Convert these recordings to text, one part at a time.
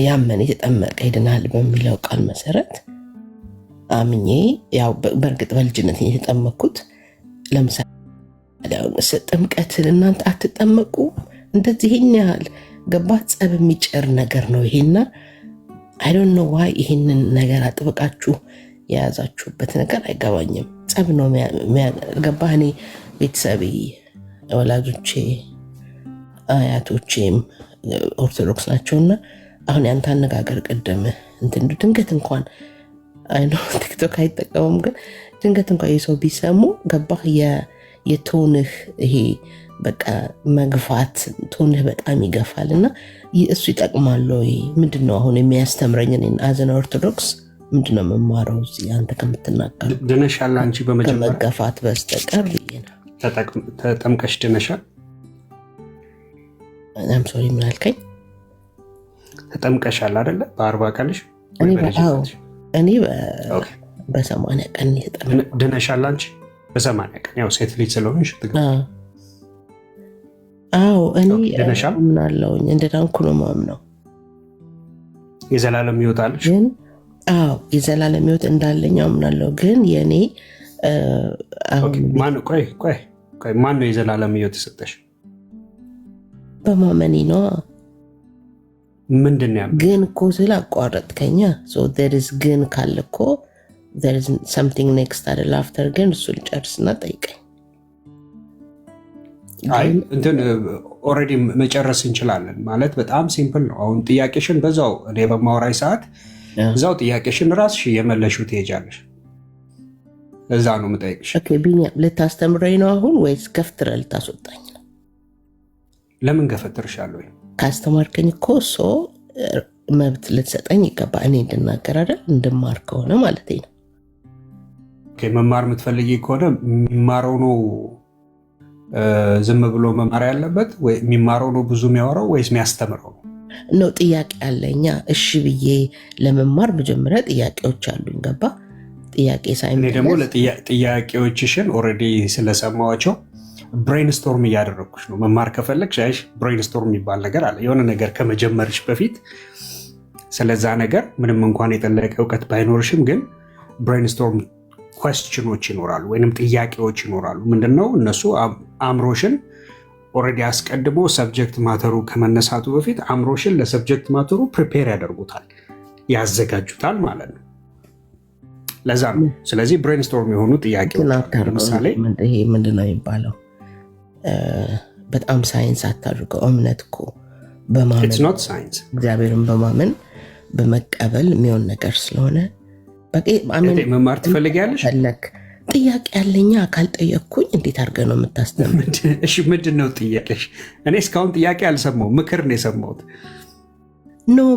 ያመነ የተጠመቀ ይድናል በሚለው ቃል መሰረት አምኜ ያው በእርግጥ በልጅነት የተጠመኩት ለምሳሌ ጥምቀትን እናንተ አትጠመቁ እንደዚህ ይሄን ያህል ገባ ጸብ የሚጨር ነገር ነው ይሄና I don't know why ይሄንን ነገር አጥብቃችሁ የያዛችሁበት ነገር አይገባኝም። ጸብ ነው ገባ እኔ ቤተሰቤ ወላጆቼ አያቶቼም ኦርቶዶክስ ናቸውና አሁን ያንተ አነጋገር ቀደም እንትን ድንገት እንኳን አይ ነው ቲክቶክ አይጠቀሙም ግን ድንገት እንኳን የሰው ቢሰሙ ገባህ የቶንህ ይሄ በቃ መግፋት ቶንህ በጣም ይገፋልና እሱ ይጠቅማል ወይ ምንድነው አሁን የሚያስተምረኝ እኔን አዘን ኦርቶዶክስ ምንድነው መማረው እዚህ አንተ ከምትናገር ድነሻል አንቺ በመጀመሪያ ከመገፋት በስተቀር ይሄና ተጠምቀሽ ድነሻል I'm sorry ምን አልከኝ ተጠምቀሻል አይደለ በ40 ቀንሽ እኔ በ80 ቀን የተጠመቀ ድነሻል አንቺ በ80 ቀን ያው ሴት ልጅ ስለሆንሽ እኔ ምን አለውኝ እንደዳንኩ ነው ማምነው የዘላለም ሕይወት አለሽ ግን የዘላለም ሕይወት እንዳለኝ አምናለሁ ግን የኔ ማን ነው የዘላለም ሕይወት የሰጠሽ በማመኔ ነው ምንድነው ያለው ግን እኮ ስላቋረጥከኛ so there is ግን ካልኮ there is something next አይደል after ግን እሱ ልጨርስና ጠይቀኝ አይ እንትን ኦሬዲ መጨረስ እንችላለን ማለት በጣም ሲምፕል ነው አሁን ጥያቄሽን በዛው እኔ በማውራይ ሰዓት እዛው ጥያቄሽን ራስሽ የመለሽው ትሄጃለሽ እዛ ነው የምጠይቅሽ ኦኬ ቢኒያም ልታስተምረኝ ነው አሁን ወይስ ገፍትረህ ልታስወጣኝ ነው ለምን ገፈትርሻለሁ ካስተማርከኝ እኮ መብት ልትሰጠኝ ይገባ እኔ እንድናገር አይደል እንድማር ከሆነ ማለት ነው ኦኬ መማር የምትፈልጊ ከሆነ የሚማረው ነው ዝም ብሎ መማር ያለበት ወይ የሚማረው ነው ብዙ የሚያወራው ወይስ የሚያስተምረው ነው ጥያቄ አለኛ እሺ ብዬ ለመማር መጀመሪያ ጥያቄዎች አሉኝ ገባ ጥያቄ ሳይመለስ እኔ ደግሞ ለጥያቄዎችሽን ኦሬዲ ስለሰማዋቸው ብሬንስቶርም እያደረኩሽ ነው መማር ከፈለግሽ አይሽ ብሬንስቶርም የሚባል ነገር አለ የሆነ ነገር ከመጀመርሽ በፊት ስለዛ ነገር ምንም እንኳን የጠለቀ እውቀት ባይኖርሽም ግን ብሬንስቶርም ኩዌስችኖች ይኖራሉ ወይንም ጥያቄዎች ይኖራሉ ምንድነው እነሱ አምሮሽን ኦሬዲ አስቀድሞ ሰብጀክት ማተሩ ከመነሳቱ በፊት አምሮሽን ለሰብጀክት ማተሩ ፕሪፔር ያደርጉታል ያዘጋጁታል ማለት ነው ለዛ ነው ስለዚህ ብሬንስቶርም የሆኑ ጥያቄዎች ለምሳሌ ይሄ ምንድነው የሚባለው በጣም ሳይንስ አታድርገው እምነት እኮ በማመን it's not science እግዚአብሔርን በማመን በመቀበል የሚሆን ነገር ስለሆነ በቃ አሜን መማር ትፈልጊያለሽ ጥያቄ ያለኛ ካልጠየቅኩኝ እንዴት አድርገህ ነው የምታስተምረው እሺ ምንድነው ጥያቄሽ እኔ እስካሁን ጥያቄ አልሰማሁም ምክር ነው የሰማሁት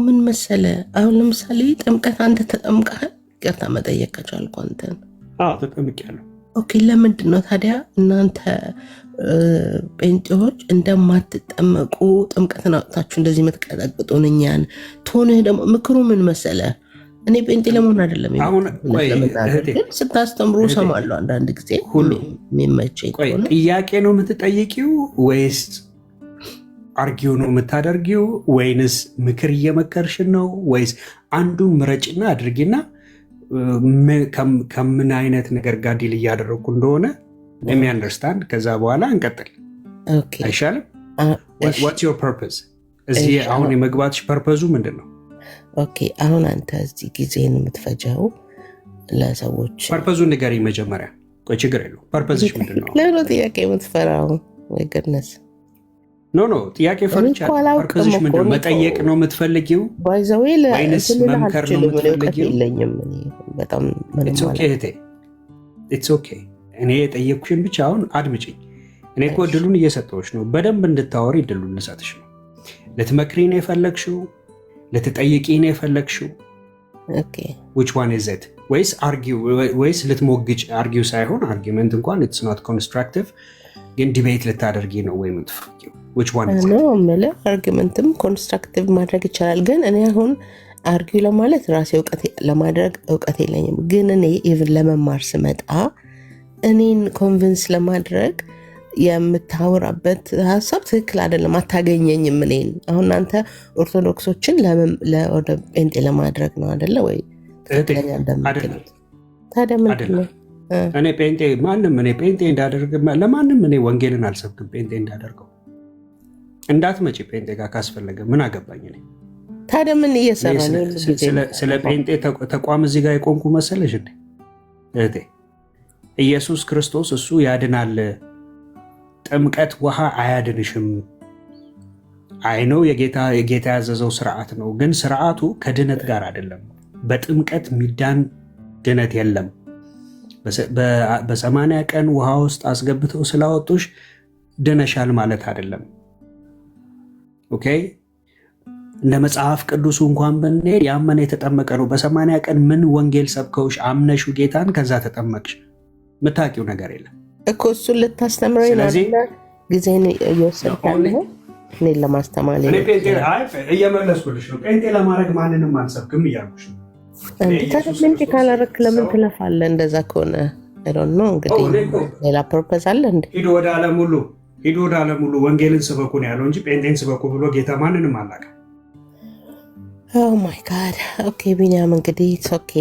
ምን መሰለ አሁን ለምሳሌ ጥምቀት አንተ ተጠምቀሃል ይቅርታ መጠየቅ ከቻልኩ አንተን ተጠምቄያለሁ ኦኬ ለምንድን ነው ታዲያ እናንተ ጴንጤዎች እንደማትጠመቁ ጥምቀትን አውጥታችሁ እንደዚህ የምትቀጠቅጡን እኛን ቶንህ ደግሞ ምክሩ ምን መሰለ እኔ ጴንጤ ለመሆን አይደለም ግን ስታስተምሩ ሰማለሁ አንዳንድ ጊዜ የሚመቸኝ ጥያቄ ነው የምትጠይቂው ወይስ አርጊው ነው የምታደርጊው ወይንስ ምክር እየመከርሽን ነው ወይስ አንዱን ምረጭና አድርጊና ከምን አይነት ነገር ጋር ዲል እያደረኩ እንደሆነ let me understand ከዛ በኋላ እንቀጥል አይሻልም what's your purpose እዚህ አሁን የመግባትሽ ፐርፐዙ ምንድነው ኦኬ አሁን አንተ እዚህ ጊዜን የምትፈጀው ለሰዎች ፐርፐዙን ንገሪኝ መጀመሪያ ቆይ ችግር የለው ፐርፐዝሽ ምንድነው ለምን ጥያቄ የምትፈራው ወይ goodness ኖ ጥያቄ ፈርቻ ፐርፐዝሽ ምንድነው መጠየቅ ነው የምትፈልጊው ወይስ መምከር ነው የምትፈልጊው በጣም it's okay እኔ የጠየቅኩሽን ብቻ አሁን አድምጪኝ እኔ እኮ እድሉን እየሰጠሁሽ ነው በደንብ እንድታወሪ እድሉን ልሰጥሽ ነው ልትመክሪ ነው የፈለግሽው ልትጠይቂ ነው የፈለግሽው which one is it ወይስ argue ወይስ ልትሞግጭ argue ሳይሆን argument እንኳን it's not constructive ግን ዲቤት ልታደርጊ ነው ወይ የምትፈልጊው which one is it ነው ማለት argumentም constructive ማድረግ ይችላል ግን እኔ አሁን argue ለማለት ራሴ እውቀት ለማድረግ እውቀት የለኝም ግን እኔ even ለመማር ስመጣ እኔን ኮንቪንስ ለማድረግ የምታወራበት ሀሳብ ትክክል አይደለም። አታገኘኝም እኔን። አሁን አንተ ኦርቶዶክሶችን ወደ ጴንጤ ለማድረግ ነው አይደለ ወይ? ትክክለኛ እንደምትለው ታዲያ ምንድን ነው? እኔ ጴንጤ እንዳደርግ ለማንም እኔ ወንጌልን አልሰብክም። ጴንጤ እንዳደርገው እንዳትመጪ ጴንጤ ጋር ካስፈለገ ምን አገባኝ እኔ። ታዲያ ምን እየሰራ ነው? ስለ ጴንጤ ተቋም እዚህ ጋር የቆምኩ መሰለሽ እንዴ እህቴ? ኢየሱስ ክርስቶስ እሱ ያድናል። ጥምቀት ውሃ አያድንሽም። አይነው የጌታ ያዘዘው ስርዓት ነው፣ ግን ስርዓቱ ከድነት ጋር አይደለም። በጥምቀት ሚዳን ድነት የለም። በ80 ቀን ውሃ ውስጥ አስገብተው ስላወጡሽ ድነሻል ማለት አይደለም። ኦኬ፣ እንደ መጽሐፍ ቅዱሱ እንኳን ብንሄድ ያመነ የተጠመቀ ነው። በ80 ቀን ምን ወንጌል ሰብከውሽ አምነሹ ጌታን ከዛ ተጠመቅሽ? ምታቂው ነገር የለም እኮ እሱን ልታስተምረኝ ጊዜን እየወሰድካለሁ። እኔን ለማስተማር እየመለስኩልሽ ነው። ጴንጤ ለማድረግ ማንንም አልሰብክም እያልኩሽ ነው። ጴንጤ ካላረክ ለምን ትለፋለህ? እንደዛ ከሆነ ነው እንግዲህ ሌላ ፐርፐዝ አለ እንዴ? ሂዱ ወደ ዓለም ሁሉ ወንጌልን ስበኩ ነው ያለው እንጂ ጴንጤን ስበኩ ብሎ ጌታ ማንንም አላውቅም። ኦ ማይ ጋድ። ኦኬ ቢኒያም እንግዲህ ኦኬ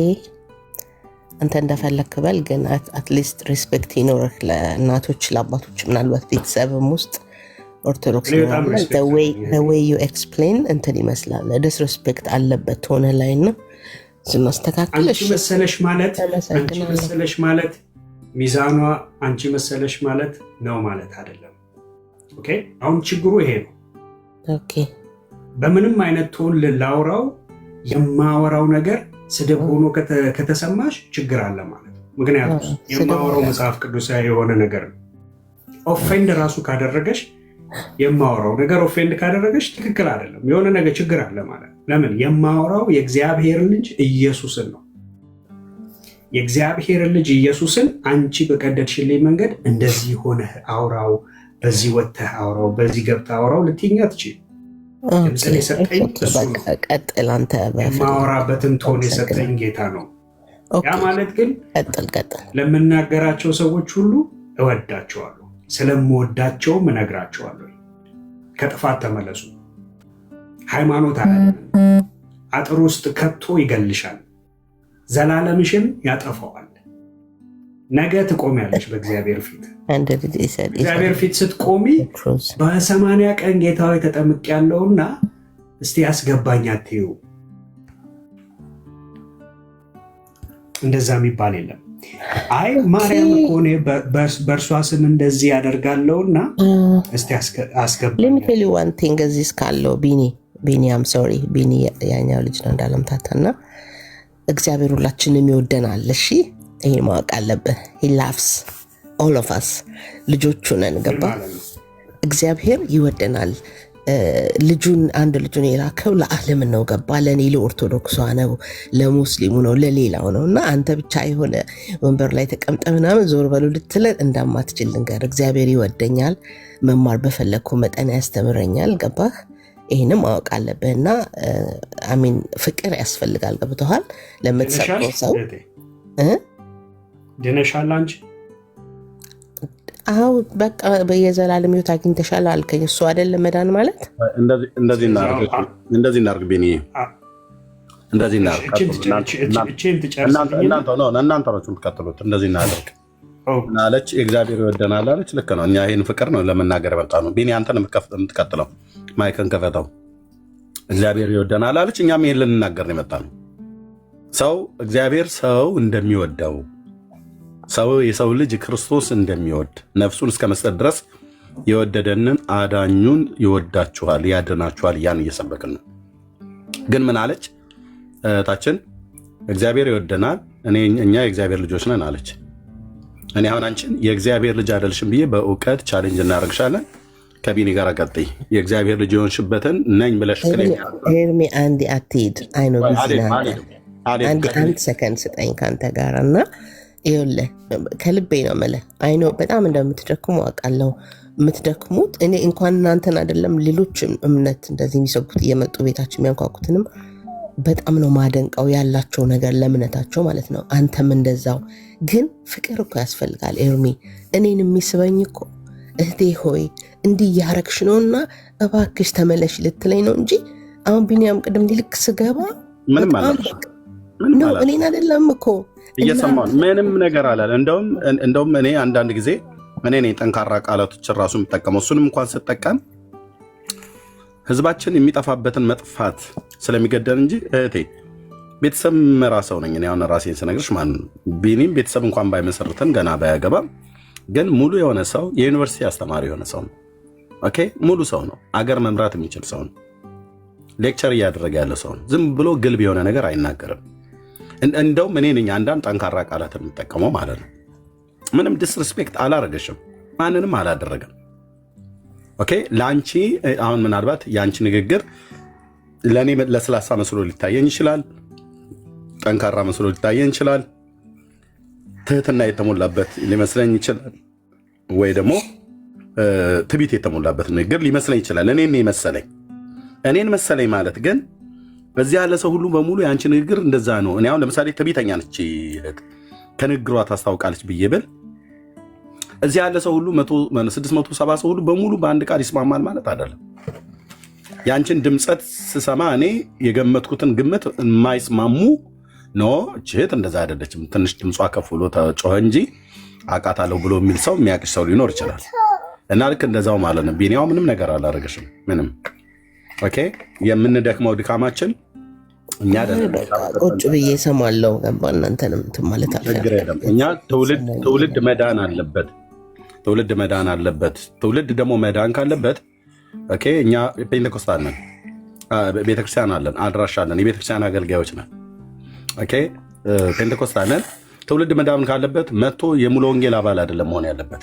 አንተ እንደፈለክ በል፣ ግን አትሊስት ሪስፔክት ይኖርህ ለእናቶች ለአባቶች፣ ምናልባት ቤተሰብም ውስጥ ኦርቶዶክስ ወይ ዩ ኤክስፕሌን እንትን ይመስላል ዲስሪስፔክት አለበት ሆነ ላይ ነው ስናስተካክል። አንቺ መሰለሽ ማለት ሚዛኗ አንቺ መሰለሽ ማለት ነው ማለት አይደለም። ኦኬ አሁን ችግሩ ይሄ ነው። ኦኬ በምንም አይነት ቶን ላውራው የማወራው ነገር ስድብ ሆኖ ከተሰማሽ ችግር አለ ማለት ነው። ምክንያቱም የማወራው መጽሐፍ ቅዱሳዊ የሆነ ነገር ነው። ኦፌንድ ራሱ ካደረገሽ የማወራው ነገር ኦፌንድ ካደረገሽ ትክክል አይደለም፣ የሆነ ነገር ችግር አለ ማለት ነው። ለምን? የማወራው የእግዚአብሔር ልጅ ኢየሱስን ነው። የእግዚአብሔር ልጅ ኢየሱስን አንቺ በቀደድሽልኝ መንገድ እንደዚህ ሆነህ አውራው፣ በዚህ ወጥተህ አውራው፣ በዚህ ገብተህ አውራው ልትይኝ አትችይም። ድምፅን የሰጠኝ የማወራበትን ቶን የሰጠኝ ጌታ ነው። ያ ማለት ግን ለምናገራቸው ሰዎች ሁሉ እወዳቸዋለሁ፣ ስለምወዳቸውም እነግራቸዋለሁ። ከጥፋት ተመለሱ። ሃይማኖት አያድንም። አጥር ውስጥ ከቶ ይገልሻል፣ ዘላለምሽን ያጠፋዋል። ነገ ትቆሚያለሽ በእግዚአብሔር ፊት። እግዚአብሔር ፊት ስትቆሚ በ80 ቀን ጌታዊ ተጠምቅ ያለውና እስቲ ያስገባኝ አትዩ። እንደዛ የሚባል የለም። አይ ማርያም እኮ እኔ በእርሷ ስም እንደዚህ ያደርጋለውና እስቲ አስገባኝ። ሊሚቴሊ ዋን ቲንግ እዚህ እስካለው ቢኒያም ሶሪ ቢኒ ያኛው ልጅ ነው እንዳለምታታና እግዚአብሔር ሁላችንም ይወደናል። እሺ ይሄ ማወቅ አለብህ። he loves all of us ልጆቹ ነን። ገባ? እግዚአብሔር ይወደናል። አንድ ልጁን የላከው ለዓለም ነው። ገባ? ለኔ ለኦርቶዶክሷ ነው፣ ለሙስሊሙ ነው፣ ለሌላው ነው። እና አንተ ብቻ የሆነ ወንበር ላይ ተቀምጠ ምናምን ዞር በሉ ልትል እንደማትችል ልንገር። እግዚአብሔር ይወደኛል፣ መማር በፈለግኩ መጠን ያስተምረኛል። ገባህ? ይህንም ማወቅ አለብህና አሚን ፍቅር ያስፈልጋል። ገብቶሃል? ለምትሰጠው ሰው ድነሻል አንቺ? አዎ በቃ በየዘላለም ሕይወት አግኝተሻል አልከኝ። እሱ አይደለም መዳን ማለት። እንደዚህ እናርግ ቤኒ፣ እንደዚህ እናርግ። እናንተ ናችሁ የምትቀጥሉት። እንደዚህ እናደርግ አለች። እግዚአብሔር ይወደናል አለች። ልክ ነው። እኛ ይህን ፍቅር ነው ለመናገር የመጣ ነው። ቤኒ አንተን የምትቀጥለው ማይከን ከፈተው። እግዚአብሔር ይወደናል አለች። እኛም ይህን ልንናገር ነው የመጣ ነው። እግዚአብሔር ሰው እንደሚወደው ሰው የሰው ልጅ ክርስቶስ እንደሚወድ ነፍሱን እስከ መስጠት ድረስ የወደደንን አዳኙን ይወዳችኋል፣ ያድናችኋል። ያን እየሰበክን ነው። ግን ምን አለች ታችን? እግዚአብሔር ይወደናል፣ እኛ የእግዚአብሔር ልጆች ነን አለች። እኔ አሁን አንቺን የእግዚአብሔር ልጅ አይደልሽም ብዬ በእውቀት ቻሌንጅ እናደርግሻለን። ከቢኒ ጋር ቀጥይ። የእግዚአብሔር ልጅ የሆንሽበትን ነኝ ብለሽ ሄርሜ አንድ አትሄድ። አይ ነው አንድ ሰከንድ ስጠኝ ከአንተ ጋር እና ይኸውልህ ከልቤ ነው የምልህ። አይኖ በጣም እንደምትደክሙ አውቃለሁ። የምትደክሙት እኔ እንኳን እናንተን አይደለም ሌሎችም እምነት እንደዚህ የሚሰብኩት እየመጡ ቤታችን የሚያንኳኩትንም በጣም ነው ማደንቀው ያላቸው ነገር ለእምነታቸው ማለት ነው። አንተም እንደዛው። ግን ፍቅር እኮ ያስፈልጋል ኤርሚ። እኔን የሚስበኝ እኮ እህቴ ሆይ እንዲህ እያረግሽ ነውና እባክሽ ተመለሽ ልትለኝ ነው እንጂ አሁን ቢኒያም ቅድም ልክ ስገባ ምንም አላለሽ ነው እኔን አይደለም እኮ እየሰማሁ ምንም ነገር አላለ። እንደውም እኔ አንዳንድ ጊዜ እኔ ጠንካራ ቃላቶችን ራሱ የምጠቀመው እሱንም እንኳን ስጠቀም ህዝባችን የሚጠፋበትን መጥፋት ስለሚገደል እንጂ እህቴ ቤተሰብ መራ ሰው ነኝ። እኔ አሁን ራሴን ስነግርሽ ቢኒም ቤተሰብ እንኳን ባይመሰርተን ገና ባያገባም ግን ሙሉ የሆነ ሰው የዩኒቨርሲቲ አስተማሪ የሆነ ሰው ነው። ኦኬ ሙሉ ሰው ነው። አገር መምራት የሚችል ሰው ነው። ሌክቸር እያደረገ ያለ ሰው ነው። ዝም ብሎ ግልብ የሆነ ነገር አይናገርም። እንደውም እኔ ነኝ አንዳንድ ጠንካራ ቃላትን የምጠቀመው ማለት ነው። ምንም ዲስሪስፔክት አላረገሽም፣ ማንንም አላደረገም። ኦኬ ለአንቺ አሁን ምናልባት የአንቺ ንግግር ለእኔ ለስላሳ መስሎ ሊታየኝ ይችላል፣ ጠንካራ መስሎ ሊታየኝ ይችላል፣ ትህትና የተሞላበት ሊመስለኝ ይችላል፣ ወይ ደግሞ ትቢት የተሞላበት ንግግር ሊመስለኝ ይችላል። እኔን መሰለኝ ማለት ግን በዚህ ያለ ሰው ሁሉ በሙሉ የአንቺ ንግግር እንደዛ ነው። እኔ አሁን ለምሳሌ ትቢተኛ ነች ከንግግሯ ታስታውቃለች ብዬ ብል እዚህ ያለ ሰው ሁሉ 670 ሰው ሁሉ በሙሉ በአንድ ቃል ይስማማል ማለት አይደለም። የአንቺን ድምፀት ስሰማ እኔ የገመትኩትን ግምት የማይስማሙ ኖ እህት እንደዛ አይደለችም፣ ትንሽ ድምጿ ከፍ ብሎ ተጮኸ እንጂ አውቃታለሁ ብሎ የሚል ሰው የሚያውቅሽ ሰው ሊኖር ይችላል። እና ልክ እንደዛው ማለት ነው። ቢኒያው ምንም ነገር አላደረገሽም። ምንም ኦኬ። የምንደክመው ድካማችን እኛ ቁጭ ብዬ እሰማለሁ። እናንተንም ማለት አልፈልግም። እኛ ትውልድ መዳን አለበት። ትውልድ ደግሞ መዳን ካለበት ኦኬ። እኛ ፔንቴኮስታል ነን፣ ቤተክርስቲያን አለን፣ አድራሻ አለን፣ የቤተክርስቲያን አገልጋዮች ነን። ኦኬ ፔንቴኮስታል ነን። ትውልድ መዳን ካለበት መጥቶ የሙሉ ወንጌል አባል አይደለም መሆን ያለበት።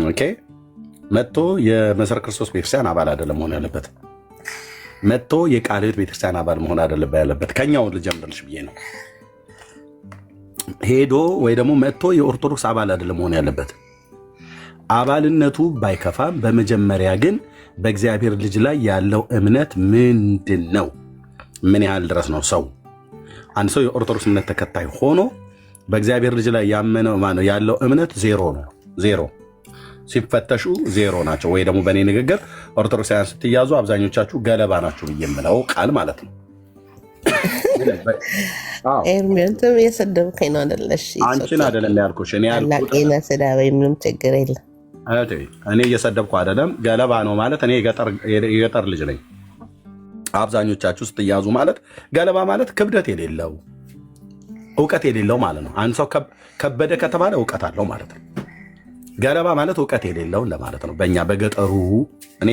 ኦኬ መጥቶ የመሰረ ክርስቶስ ቤተክርስቲያን አባል አይደለም መሆን ያለበት። መጥቶ የቃለ ሕይወት ቤተክርስቲያን አባል መሆን አይደለም ያለበት። ከኛው ልጀምርልሽ ብዬ ነው። ሄዶ ወይ ደግሞ መጥቶ የኦርቶዶክስ አባል አይደለም መሆን ያለበት። አባልነቱ ባይከፋም በመጀመሪያ ግን በእግዚአብሔር ልጅ ላይ ያለው እምነት ምንድን ነው? ምን ያህል ድረስ ነው ሰው አንድ ሰው የኦርቶዶክስ እምነት ተከታይ ሆኖ በእግዚአብሔር ልጅ ላይ ያመነው ያለው እምነት ዜሮ ነው። ዜሮ ሲፈተሹ ዜሮ ናቸው። ወይ ደግሞ በእኔ ንግግር ኦርቶዶክሳውያን ስትያዙ አብዛኞቻችሁ ገለባ ናችሁ ብዬ የምለው ቃል ማለት ነው። ኤርሚያንተም የሰደብከኝ ነው አይደለሽ? አንቺን አይደለም ያልኩሽ። እኔ ያልኩት ስዳበኝ ምንም ችግር የለም። እኔ እየሰደብኩ አይደለም። ገለባ ነው ማለት እኔ የገጠር ልጅ ነኝ። አብዛኞቻችሁ ስትያዙ ማለት ገለባ ማለት ክብደት የሌለው እውቀት የሌለው ማለት ነው። አንድ ሰው ከበደ ከተባለ እውቀት አለው ማለት ነው። ገለባ ማለት እውቀት የሌለው እንደማለት ነው። በእኛ በገጠሩ እኔ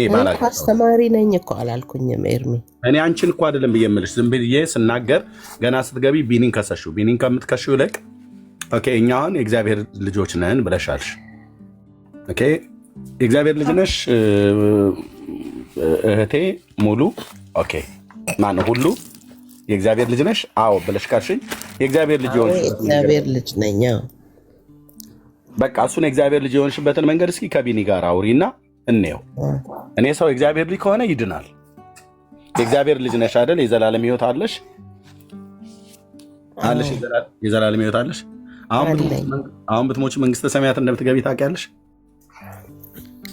አስተማሪ ነኝ እኮ አላልኩኝም ኤርሚ። እኔ አንቺን እኮ አይደለም ብዬ የምልሽ። ዝም ብዬ ስናገር ገና ስትገቢ ቢኒን ከሰሹ። ቢኒን ከምትከሹ ይልቅ ኦኬ እኛ አሁን የእግዚአብሔር ልጆች ነን ብለሻልሽ። ኦኬ የእግዚአብሔር ልጅ ነሽ እህቴ ሙሉ። ኦኬ ማነው ሁሉ የእግዚአብሔር ልጅ ነሽ? አዎ ብለሽ ካልሽኝ የእግዚአብሔር ልጅ ሆንሽ። የእግዚአብሔር ልጅ ነኝ። በቃ እሱን የእግዚአብሔር ልጅ የሆንሽበትን መንገድ እስኪ ከቢኒ ጋር አውሪና እንየው። እኔ ሰው የእግዚአብሔር ልጅ ከሆነ ይድናል። የእግዚአብሔር ልጅ ነሽ አይደል? የዘላለም ሕይወት አለሽ አለሽ፣ የዘላለም ሕይወት አለሽ። አሁን ብትሞች መንግስተ ሰማያት እንደምትገቢ ታውቂያለሽ።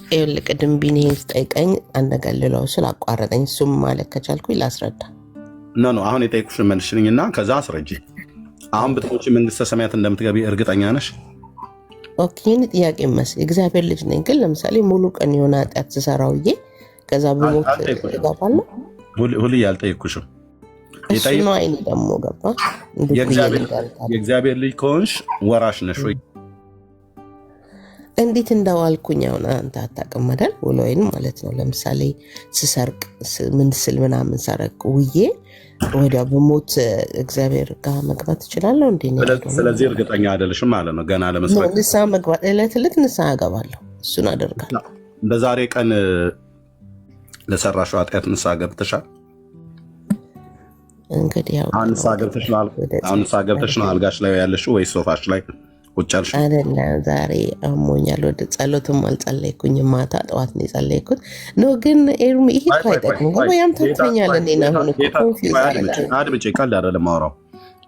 ይኸውልህ ቅድም ቢኒ ስጠይቀኝ አንድ ነገር ልለው ስል አቋረጠኝ። እሱም ማለት ከቻልኩኝ ላስረዳ። ኖ አሁን የጠየቁሽን መልሽልኝና ከዛ አስረጂ። አሁን ብትሞች መንግስተ ሰማያት እንደምትገቢ እርግጠኛ ነሽ? ኦኬ ጥያቄ መስ የእግዚአብሔር ልጅ ነኝ ግን ለምሳሌ ሙሉ ቀን የሆነ ኃጢአት ስሰራውዬ ከዛ ብሞት እገባለሁ? ሁሉ ያልጠየኩሽም እሱ ነው። አይኔ ደግሞ ገባ። የእግዚአብሔር ልጅ ከሆንሽ ወራሽ ነሽ ወይ? እንዴት እንደዋልኩኝ አሁን አንተ አታውቅም አይደል? ውሎዬን ማለት ነው። ለምሳሌ ስሰርቅ ምን ስል ምናምን ሰረቅ ውዬ ወዲያ በሞት እግዚአብሔር ጋር መግባት እችላለሁ እንዴ? ስለዚህ እርግጠኛ አይደለሽም ማለት ነው። ገና ለመስራት ንስሐ መግባት ዕለት ንስሐ እገባለሁ። እሱን አደርጋለሁ። በዛሬ ቀን ለሰራሽው ኃጢአት ንስሐ ገብተሻል? እንግዲህ ያው ንስሐ ገብተሽ ነው አልጋሽ ላይ ያለሽው ወይስ ሶፋሽ ላይ ቁጭ ያልሽ? አይደለም ዛሬ አሞኛል። ወደ ጸሎትም አልጸለይኩኝም። ማታ ጠዋት ነው የጸለይኩት። ኖ ግን ኤርሚ ይሄ እኮ አይጠቅምም። ያም ተትኛል። እኔ አሁን እኮ ኮንፊውዝ አድምጪ። ቀልድ አይደለም ማውራው።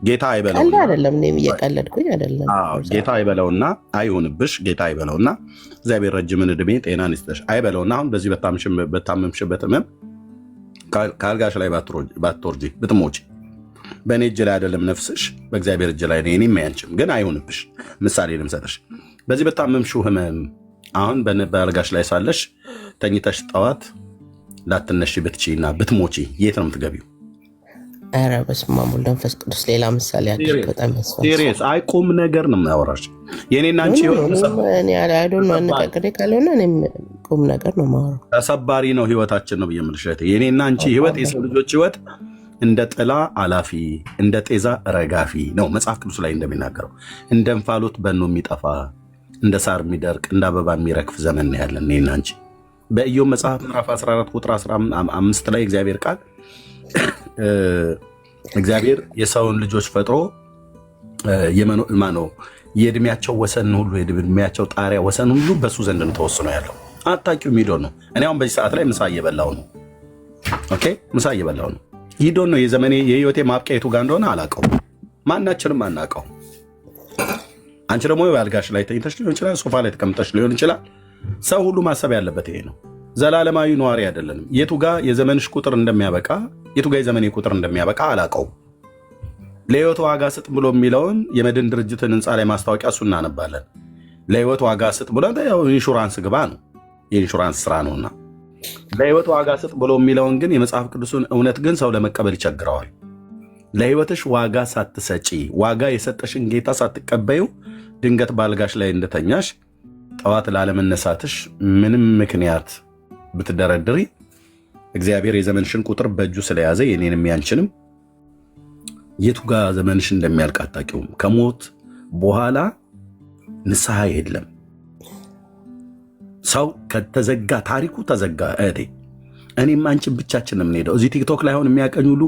ጌታ ቀልድ አይበለውና አይደለም። እኔም እየቀለድኩኝ አይደለም። ጌታ አይበለውና አይሁንብሽ። ጌታ አይበለውና እግዚአብሔር ረጅምን ዕድሜ ጤናን ይስጥሽ አይበለውና አሁን በዚህ በታመምሽበት ህመም ከአልጋሽ ላይ ባትወርጂ ብትሞጪ በእኔ እጅ ላይ አይደለም ነፍስሽ በእግዚአብሔር እጅ ላይ ነው። እኔም አያንችም ግን አይሁንብሽ። ምሳሌ ልምሰጥሽ። በዚህ በታመምሽው ህመም አሁን በአልጋሽ ላይ ሳለሽ ተኝተሽ ጠዋት ላትነሽ ብትችይና ብትሞጪ የት ነው የምትገቢው? ኧረ በስመ አብ ወወልድ ወመንፈስ ቅዱስ። ሌላ ምሳሌ አድርግ። በጣም ሲሪየስ አይ ቁም ነገር ነው የማወራሽ። የኔና አንቺ አነጋግሬ ካልሆነ እኔም ቁም ነገር ነው የማወራው። ተሰባሪ ነው ህይወታችን ነው ብዬ የምልሽ እህቴ። የኔና አንቺ ህይወት የሰው ልጆች ህይወት እንደ ጥላ አላፊ እንደ ጤዛ ረጋፊ ነው መጽሐፍ ቅዱስ ላይ እንደሚናገረው። እንደ እንፋሎት በኖ የሚጠፋ እንደ ሳር የሚደርቅ እንደ አበባ የሚረግፍ ዘመን ነው ያለን እኔና አንቺ። በኢዮብ መጽሐፍ ምዕራፍ 14 ቁጥር 15 ላይ እግዚአብሔር ቃል እግዚአብሔር የሰውን ልጆች ፈጥሮ የእድሜያቸው ወሰን ሁሉ የእድሜያቸው ጣሪያ ወሰን ሁሉ በሱ ዘንድ ነው ተወስኖ ያለው። አታውቂው ሂዶ ነው። እኔ አሁን በዚህ ሰዓት ላይ ምሳ እየበላሁ ነው። ኦኬ ምሳ እየበላሁ ነው። ሂዶ ነው የዘመኔ የህይወቴ ማብቂያ የቱ ጋር እንደሆነ አላውቀው። ማናችንም አናውቀው። አንቺ ደግሞ አልጋሽ ላይ ተኝተሽ ሊሆን ይችላል፣ ሶፋ ላይ ተቀምጠሽ ሊሆን ይችላል። ሰው ሁሉ ማሰብ ያለበት ይሄ ነው። ዘላለማዊ ነዋሪ አይደለንም። የቱ ጋር የዘመንሽ ቁጥር እንደሚያበቃ የቱ ጋር የዘመኔ ቁጥር እንደሚያበቃ አላውቀው። ለህይወት ዋጋ ስጥ ብሎ የሚለውን የመድን ድርጅትን ህንፃ ላይ ማስታወቂያ እሱ እናነባለን። ለህይወት ዋጋ ስጥ ብሎ ኢንሹራንስ ግባ ነው፣ የኢንሹራንስ ስራ ነውና። ለህይወት ዋጋ ስጥ ብሎ የሚለውን ግን የመጽሐፍ ቅዱስን እውነት ግን ሰው ለመቀበል ይቸግረዋል። ለህይወትሽ ዋጋ ሳትሰጪ ዋጋ የሰጠሽን ጌታ ሳትቀበዩ ድንገት ባልጋሽ ላይ እንደተኛሽ ጠዋት ላለመነሳትሽ ምንም ምክንያት ብትደረድሪ እግዚአብሔር የዘመንሽን ቁጥር በእጁ ስለያዘ የኔንም ያንችንም የቱ ጋር ዘመንሽ እንደሚያልቅ አታውቂውም። ከሞት በኋላ ንስሐ የለም። ሰው ከተዘጋ ታሪኩ ተዘጋ። እህቴ እኔም አንቺን ብቻችን ነው የምንሄደው። እዚህ ቲክቶክ ላይ አሁን የሚያቀኝ ሁሉ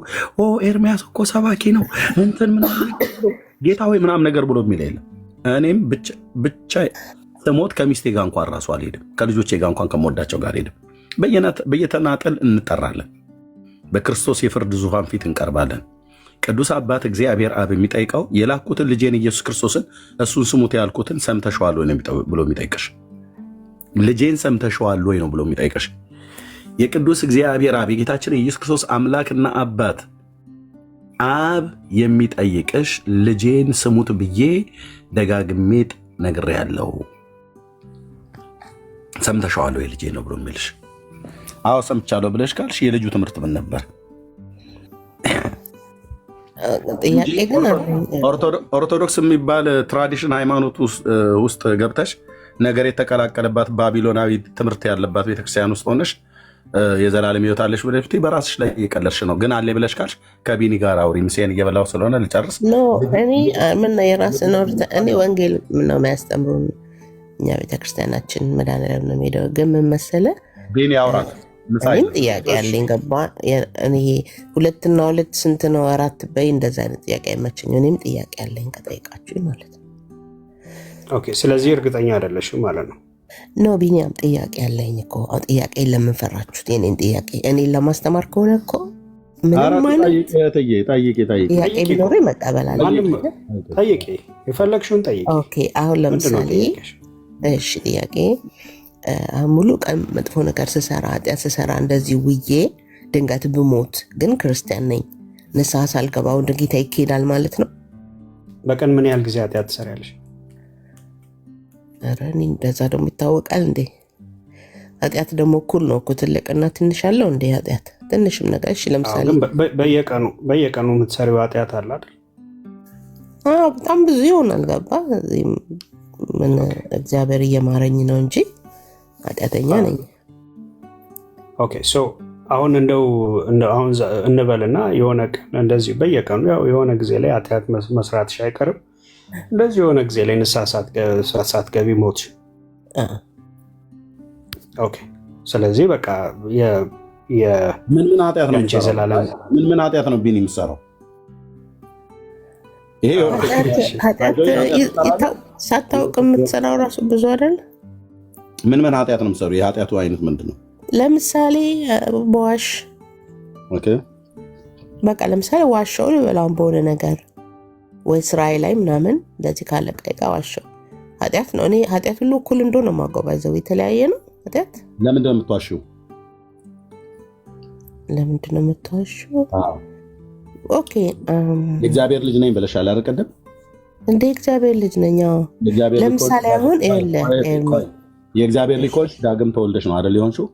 ኤርሚያስ እኮ ሰባኪ ነው እንትን ምናምን ጌታ ሆይ ምናምን ነገር ብሎ የሚል የለም። እኔም ብቻ ስሞት ከሚስቴ ጋር እንኳን ራሱ አልሄድም። ከልጆቼ ጋር እንኳን ከመወዳቸው ጋር አልሄድም። በየተናጠል እንጠራለን። በክርስቶስ የፍርድ ዙፋን ፊት እንቀርባለን። ቅዱስ አባት እግዚአብሔር አብ የሚጠይቀው የላኩትን ልጄን ኢየሱስ ክርስቶስን እሱን ስሙት ያልኩትን ሰምተሸዋል ወይ ብሎ የሚጠይቅሽ። ልጄን ሰምተሸዋል ወይ ነው ብሎ የሚጠይቅሽ። የቅዱስ እግዚአብሔር አብ የጌታችን የኢየሱስ ክርስቶስ አምላክና አባት አብ የሚጠይቅሽ ልጄን ስሙት ብዬ ደጋግሜ ነግሬያለሁ፣ ሰምተሸዋል ወይ ልጄ ነው ብሎ የሚልሽ። አዎ ሰምቻለሁ ብለሽ ካልሽ የልጁ ትምህርት ምን ነበር? ኦርቶዶክስ የሚባል ትራዲሽን ሃይማኖት ውስጥ ገብተሽ ነገር የተቀላቀለባት ባቢሎናዊ ትምህርት ያለባት ቤተክርስቲያን ውስጥ ሆነሽ የዘላለም ሕይወት አለሽ ብለሽ በራስሽ ላይ እየቀለድሽ ነው። ግን አለ ብለሽ ካልሽ ከቢኒ ጋር አውሪ። ምሴን እየበላው ስለሆነ ልጨርስ። ምን የራስን እኔ ወንጌል ምነው የሚያስተምሩን እኛ ቤተክርስቲያናችን መድኃኒዓለም ነው የሚሄደው። ግን ምን መሰለህ ቢኒ አውራት እኔም ጥያቄ ያለኝ ገባ። እኔ 2 እና 2 ስንት ነው 4 በይ እንደዛ አይነት ጥያቄ አይመቸኝ። እኔም ጥያቄ ያለኝ ከጠይቃችሁ ማለት ነው። ኦኬ ስለዚህ እርግጠኛ አይደለሽም ማለት ነው? ኖ ቢኒያም ጥያቄ ያለኝ እኮ። ጥያቄ ለምን ፈራችሁት? የኔን ጥያቄ እኔን ለማስተማር ከሆነ እኮ ምንም ማለት ጥያቄ ቢኖር መቀበላለሁ። ጠይቂ፣ የፈለግሽውን ጠይቂ። ኦኬ አሁን ለምሳሌ እሺ ጥያቄ ሙሉ ቀን መጥፎ ነገር ስሰራ ኃጢአት ስሰራ እንደዚህ ውዬ ድንገት ብሞት ግን ክርስቲያን ነኝ ንስሐ ሳልገባ ወደ ጌታ ይኬዳል ማለት ነው? በቀን ምን ያህል ጊዜ ኃጢአት ትሰሪያለሽ? ኧረ እኔ እንደዛ ደግሞ ይታወቃል እንዴ? ኃጢአት ደግሞ እኩል ነው እኮ ትልቅና ትንሽ አለው እንዴ? ኃጢአት ትንሽም ነገር እሺ ለምሳሌ በየቀኑ የምትሰሪው ኃጢአት አለ አይደል? በጣም ብዙ ይሆናል። ገባ ምን እግዚአብሔር እየማረኝ ነው እንጂ ኃጢአተኛ ነኝ። ኦኬ ሶ አሁን እንደው አሁን እንበልና የሆነ ቀን እንደዚህ በየቀኑ ያው የሆነ ጊዜ ላይ ኃጢአት መስራትሽ አይቀርም። እንደዚህ የሆነ ጊዜ ላይ ንስሐ ሳትገቢ ሞት። ኦኬ ስለዚህ በቃ ምን ኃጢአት ነው ቢኒ የምትሰራው? ይሄ ሳታውቅ የምትሰራው ራሱ ብዙ አይደል? ምን ኃጢአት ነው የምትሰሩ? የኃጢአቱ አይነት ምንድን ነው? ለምሳሌ በዋሽ ኦኬ በቃ ለምሳሌ ዋሻው ልበላውን በሆነ ነገር ወይ ስራዬ ላይ ምናምን እንደዚህ ካለቃዬ ጋር ዋሸው ኃጢአት ነው። እኔ ኃጢአት ሁሉ እኩል እንደሆነ ማጓባዘው የተለያየ ነው ኃጢአት። ለምንድን ነው የምትዋሽው? ለምንድን ነው የምትዋሽው? ኦኬ የእግዚአብሔር ልጅ ነኝ ብለሻል አይደል? ቀደም እንደ እግዚአብሔር ልጅ ነኝ። ለምሳሌ አሁን የእግዚአብሔር ልጅ ከሆንሽ ዳግም ተወልደሽ ነው አይደል የሆንሽው?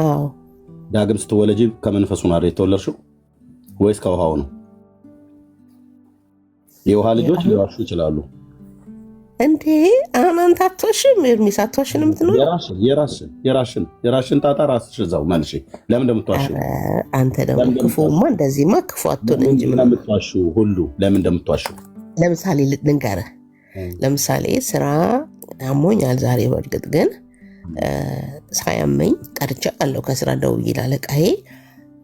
አዎ። ዳግም ስትወለጂ ከመንፈሱ ነው አይደል የተወለድሽው ወይስ ከውሃው ነው? የውሃ ልጆች ሊዋሹ ይችላሉ እንዴ? አንተ አትዋሽም? ኤርሚስ አትዋሽም? የምትኖር የራስሽን ጣጣ ራስሽ እዛው መልሽ። ለምን እንደምትዋሽው አንተ ደግሞ ክፉማ እንደዚህማ ክፉ አትሆን እንጂ ምን እንደምትዋሽው ሁሉ ለምን እንደምትዋሽው ለምሳሌ ልንገርህ። ለምሳሌ ስራ አሞኛል ዛሬ። በእርግጥ ግን ሳያመኝ ቀርቼ አለው ከስራ ደውዬ ላለቃዬ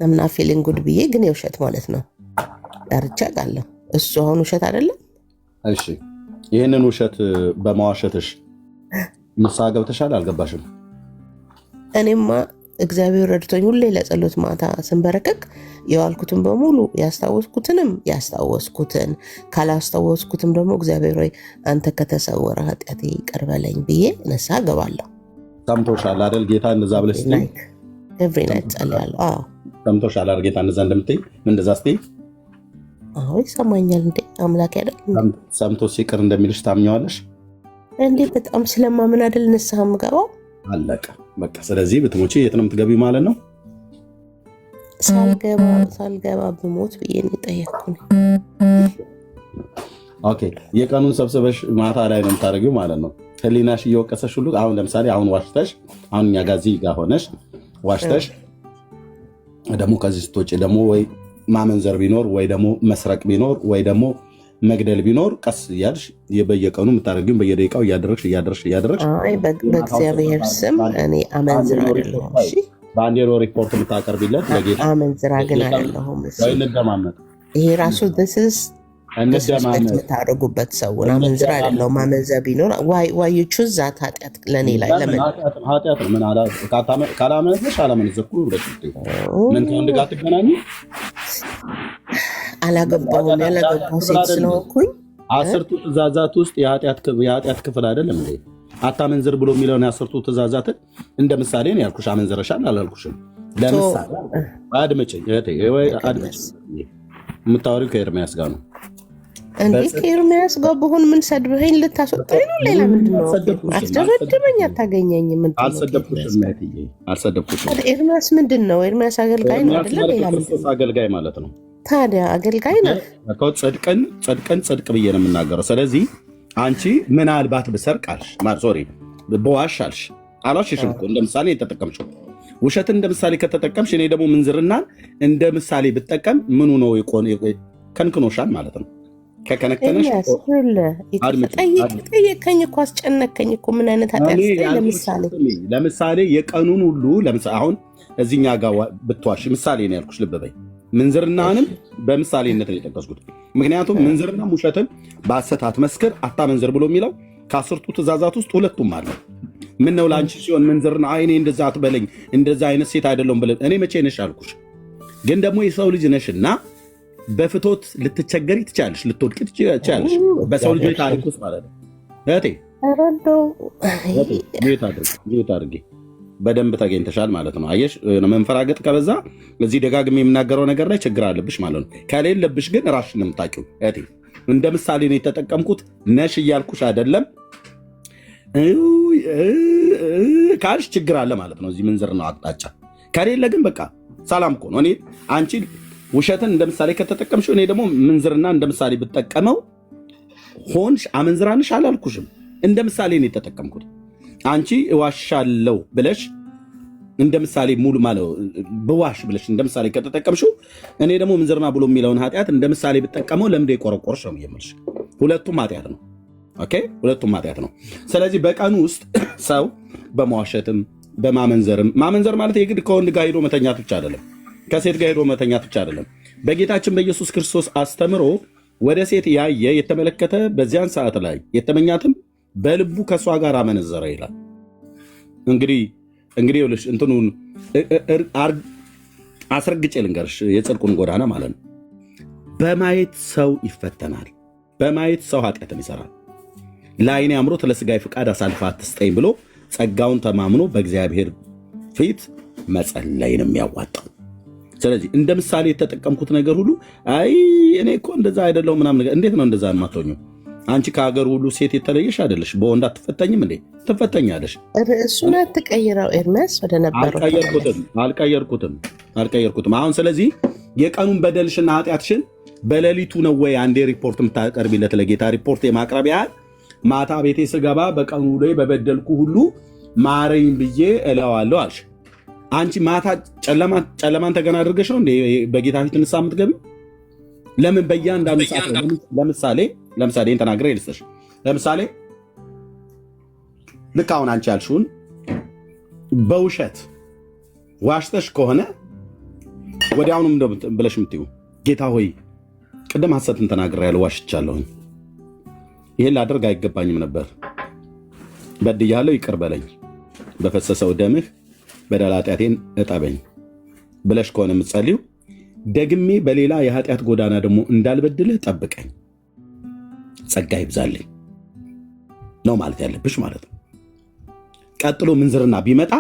ምና ፊሊንግ ጉድ ብዬ ግን የውሸት ማለት ነው ቀርቼ አለው። እሱ አሁን ውሸት አይደለም? እሺ ይህንን ውሸት በመዋሸትሽ ንስሐ ገብተሻል? አልገባሽም? እኔማ እግዚአብሔር ረድቶኝ ሁሌ ለጸሎት ማታ ስንበረከክ የዋልኩትን በሙሉ ያስታወስኩትን ካላስታወስኩትም ደግሞ እግዚአብሔር ሆይ አንተ ከተሰወረ ኃጢአቴ ይቅር በለኝ ብዬ ንስሐ ገባለሁ። ሰምቶሻል አይደል? ጌታ እንደዛ ብለሽ ኤቭሪ ናይት ጸልያለሁ። አዎ ሰምቶሻል አይደል? ጌታ እንደዛ እንደምትይ እንደዛ ስትይ አዎ ይሰማኛል። እንዴ አምላክ አይደል? ሰምቶ ሲቅር እንደሚልሽ ታምኘዋለሽ እንዴ? በጣም ስለማምን አይደል ንስሐ የምገባው? አለቀ በቃ። ስለዚህ ብትሞቺ የት ነው የምትገቢው ማለት ነው? ሳልገባ ብሞት ብዬ ነው የጠየቅኩት። ኦኬ የቀኑን ሰብስበሽ ማታ ላይ ነው የምታደርጊው ማለት ነው። ህሊናሽ እየወቀሰሽ ሁሉ አሁን ለምሳሌ አሁን ዋሽተሽ አሁን እኛ ጋር እዚህ ጋር ሆነሽ ዋሽተሽ ደግሞ ከዚህ ስትወጪ ደግሞ ወይ ማመንዘር ቢኖር ወይ ደግሞ መስረቅ ቢኖር ወይ ደግሞ መግደል ቢኖር ቀስ እያልሽ በየቀኑ የምታደርጊውን በየደቂቃው እያደረግሽ በእግዚአብሔር ስም እኔ አመንዝር አይደለሁም። እሺ በአንዴ ሪፖርት የምታቀርቢለት ለጌታ አመንዝር ግን አይደለሁም። እንደማመጥ ይሄ ራሱ የምታደርጉበት ሰውን አመንዝር አይደለሁም። አመንዘር ቢኖር ዋይ ዩ ቹዝ ዛት ኃጢአት ለእኔ ላይ ለምን ኃጢአት ነው? ምን ካላመነዘርሽ አላመነዘርኩ ብለሽ ምን ከወንድ ጋር ትገናኙ? አላገባሁም። ያላገባሁ ሴት ስለሆንኩኝ 10ቱ ትእዛዛት ውስጥ የኃጢአት ክፍል አይደለም እንዴ? አታመንዝር ብሎ የሚለውን የ10ቱ ትእዛዛትን እንደ ምሳሌ ነው ያልኩሽ። አመንዝረሻል አላልኩሽም? ለምሳሌ አድምጪኝ እህቴ፣ የምታወሪው ከኤርሚያስ ጋር ነው እንዴ? ከኤርሚያስ ጋር ብሆን ምን ሰድበኸኝ ልታስወጣኝ ነው? ሌላ ምንድን ነው? አትደበድበኝ፣ አታገኘኝም። አልሰደብኩሽም። ኤርሚያስ ምንድን ነው? ኤርሚያስ አገልጋይ ነው አይደለ? ሌላ ክርስቶስ አገልጋይ ማለት ነው። ታዲያ አገልጋይ ነው። ጽድቅን ጽድቅ ብዬ ነው የምናገረው። ስለዚህ አንቺ ምናልባት ብሰርቅ አልሽ፣ ሶሪ በዋሽ አልሽ። አልዋሽሽም እኮ እንደ ምሳሌ የተጠቀምሽው። ውሸትን እንደ ምሳሌ ከተጠቀምሽ እኔ ደግሞ ምንዝርናን እንደ ምሳሌ ብጠቀም ምኑ ነው ከንክኖሻል ማለት ነው። ከከነከነሽ ጠየቀኝ እኮ አስጨነቀኝ እኮ። ምን አይነት ኃጢአት? ለምሳሌ የቀኑን ሁሉ አሁን እዚኛ ጋር ብትዋሽ ምሳሌ ነው ያልኩሽ። ልብ በይ። ምንዝርናንም በምሳሌነት ነው የጠቀስኩት። ምክንያቱም ምንዝርናም ውሸትን በሐሰት አትመስክር፣ አታመንዝር ብሎ የሚለው ከ10ቱ ትእዛዛት ውስጥ ሁለቱም አለ። ምን ነው ለአንቺ ሲሆን ምንዝርና አይኔ እንደዛ አትበለኝ እንደዛ አይነት ሴት አይደለም ብለን እኔ መቼ ነሽ አልኩሽ? ግን ደግሞ የሰው ልጅ ነሽና በፍቶት ልትቸገሪ ትችላለሽ፣ ልትወድቂ ትችላለሽ። በሰው ልጆች ታሪክ ውስጥ ማለት ነው። እህቴ ጌታ አድርጌ በደንብ ተገኝተሻል ማለት ነው። አየሽ መንፈራገጥ ከበዛ እዚህ ደጋግሜ የምናገረው ነገር ላይ ችግር አለብሽ ማለት ነው። ከሌለብሽ ግን ራስሽን ነው የምታውቂው። እህቴ እንደ ምሳሌ ነው የተጠቀምኩት። ነሽ እያልኩሽ አይደለም ካልሽ ችግር አለ ማለት ነው። እዚህ ምንዝር ነው አቅጣጫ። ከሌለ ግን በቃ ሰላም እኮ ነው። እኔ አንቺ ውሸትን እንደ ምሳሌ ከተጠቀምሽው እኔ ደግሞ ምንዝርና እንደ ምሳሌ ብጠቀመው ሆንሽ አመንዝራንሽ አላልኩሽም። እንደ ምሳሌ ነው የተጠቀምኩት። አንቺ እዋሻለሁ ብለሽ እንደ ምሳሌ ሙሉ ማለት በዋሽ ብለሽ እንደ ምሳሌ ከተጠቀምሽው እኔ ደግሞ ምንዝርና ብሎ የሚለውን ኃጢአት እንደ ምሳሌ ብጠቀመው ለምንድን የቆረቆርሽ ነው የምልሽ። ሁለቱም ኃጢአት ነው። ኦኬ ሁለቱም ኃጢአት ነው። ስለዚህ በቀኑ ውስጥ ሰው በመዋሸትም በማመንዘርም ማመንዘር ማለት የግድ ከወንድ ጋር ሄዶ መተኛት ብቻ አይደለም፣ ከሴት ጋር ሄዶ መተኛት ብቻ አይደለም። በጌታችን በኢየሱስ ክርስቶስ አስተምሮ ወደ ሴት ያየ የተመለከተ በዚያን ሰዓት ላይ የተመኛትም በልቡ ከእሷ ጋር አመነዘረ ይላል። እንግዲህ ይኸውልሽ እንትኑን አስረግጬ ልንገርሽ የጽድቁን ጎዳና ማለት ነው። በማየት ሰው ይፈተናል፣ በማየት ሰው ኃጢአትን ይሰራል። ለዓይኔ አምሮት ለሥጋዬ ፍቃድ አሳልፈህ አትስጠኝ ብሎ ጸጋውን ተማምኖ በእግዚአብሔር ፊት መጸለይን የሚያዋጣው። ስለዚህ እንደ ምሳሌ የተጠቀምኩት ነገር ሁሉ አይ እኔ እኮ እንደዛ አይደለሁም ምናምን ነገር። እንዴት ነው እንደዛ የማትሆኚው? አንቺ ከሀገር ሁሉ ሴት የተለየሽ አይደለሽ? በወንድ አትፈተኝም እንዴ? ትፈተኛለሽ። ርዕሱን አትቀይረው ኤርሚያስ፣ ወደ ነበረው አልቀየርኩትም። አሁን ስለዚህ የቀኑን በደልሽና ኃጢአትሽን በሌሊቱ ነው ወይ አንዴ ሪፖርት የምታቀርቢለት ለጌታ? ሪፖርት የማቅረብ ያህል ማታ ቤቴ ስገባ በቀኑ ላይ በበደልኩ ሁሉ ማረኝ ብዬ እለዋለሁ አልሽ። አንቺ ማታ ጨለማን ተገና አድርገሽ ነው እንዴ በጌታ ፊት ንስሐ የምትገቢው? ለምን በእያንዳንዱ ሰዓት ለምሳሌ ይህን ተናግሬ ልስጥሽ። ለምሳሌ ልክ አሁን አንቺ ያልሽውን በውሸት ዋሽተሽ ከሆነ ወዲያውኑም ብለሽ የምትይው ጌታ ሆይ ቅድም ሐሰትን ተናግሬያለሁ፣ ዋሽቻለሁኝ፣ ይህን ላደርግ አይገባኝም ነበር፣ በድያለሁ፣ ይቅር በለኝ፣ በፈሰሰው ደምህ በደል ኃጢአቴን እጠበኝ ብለሽ ከሆነ የምትጸልዩ ደግሜ በሌላ የኃጢአት ጎዳና ደግሞ እንዳልበድልህ ጠብቀኝ፣ ጸጋ ይብዛልኝ ነው ማለት ያለብሽ ማለት ነው። ቀጥሎ ምንዝርና ቢመጣ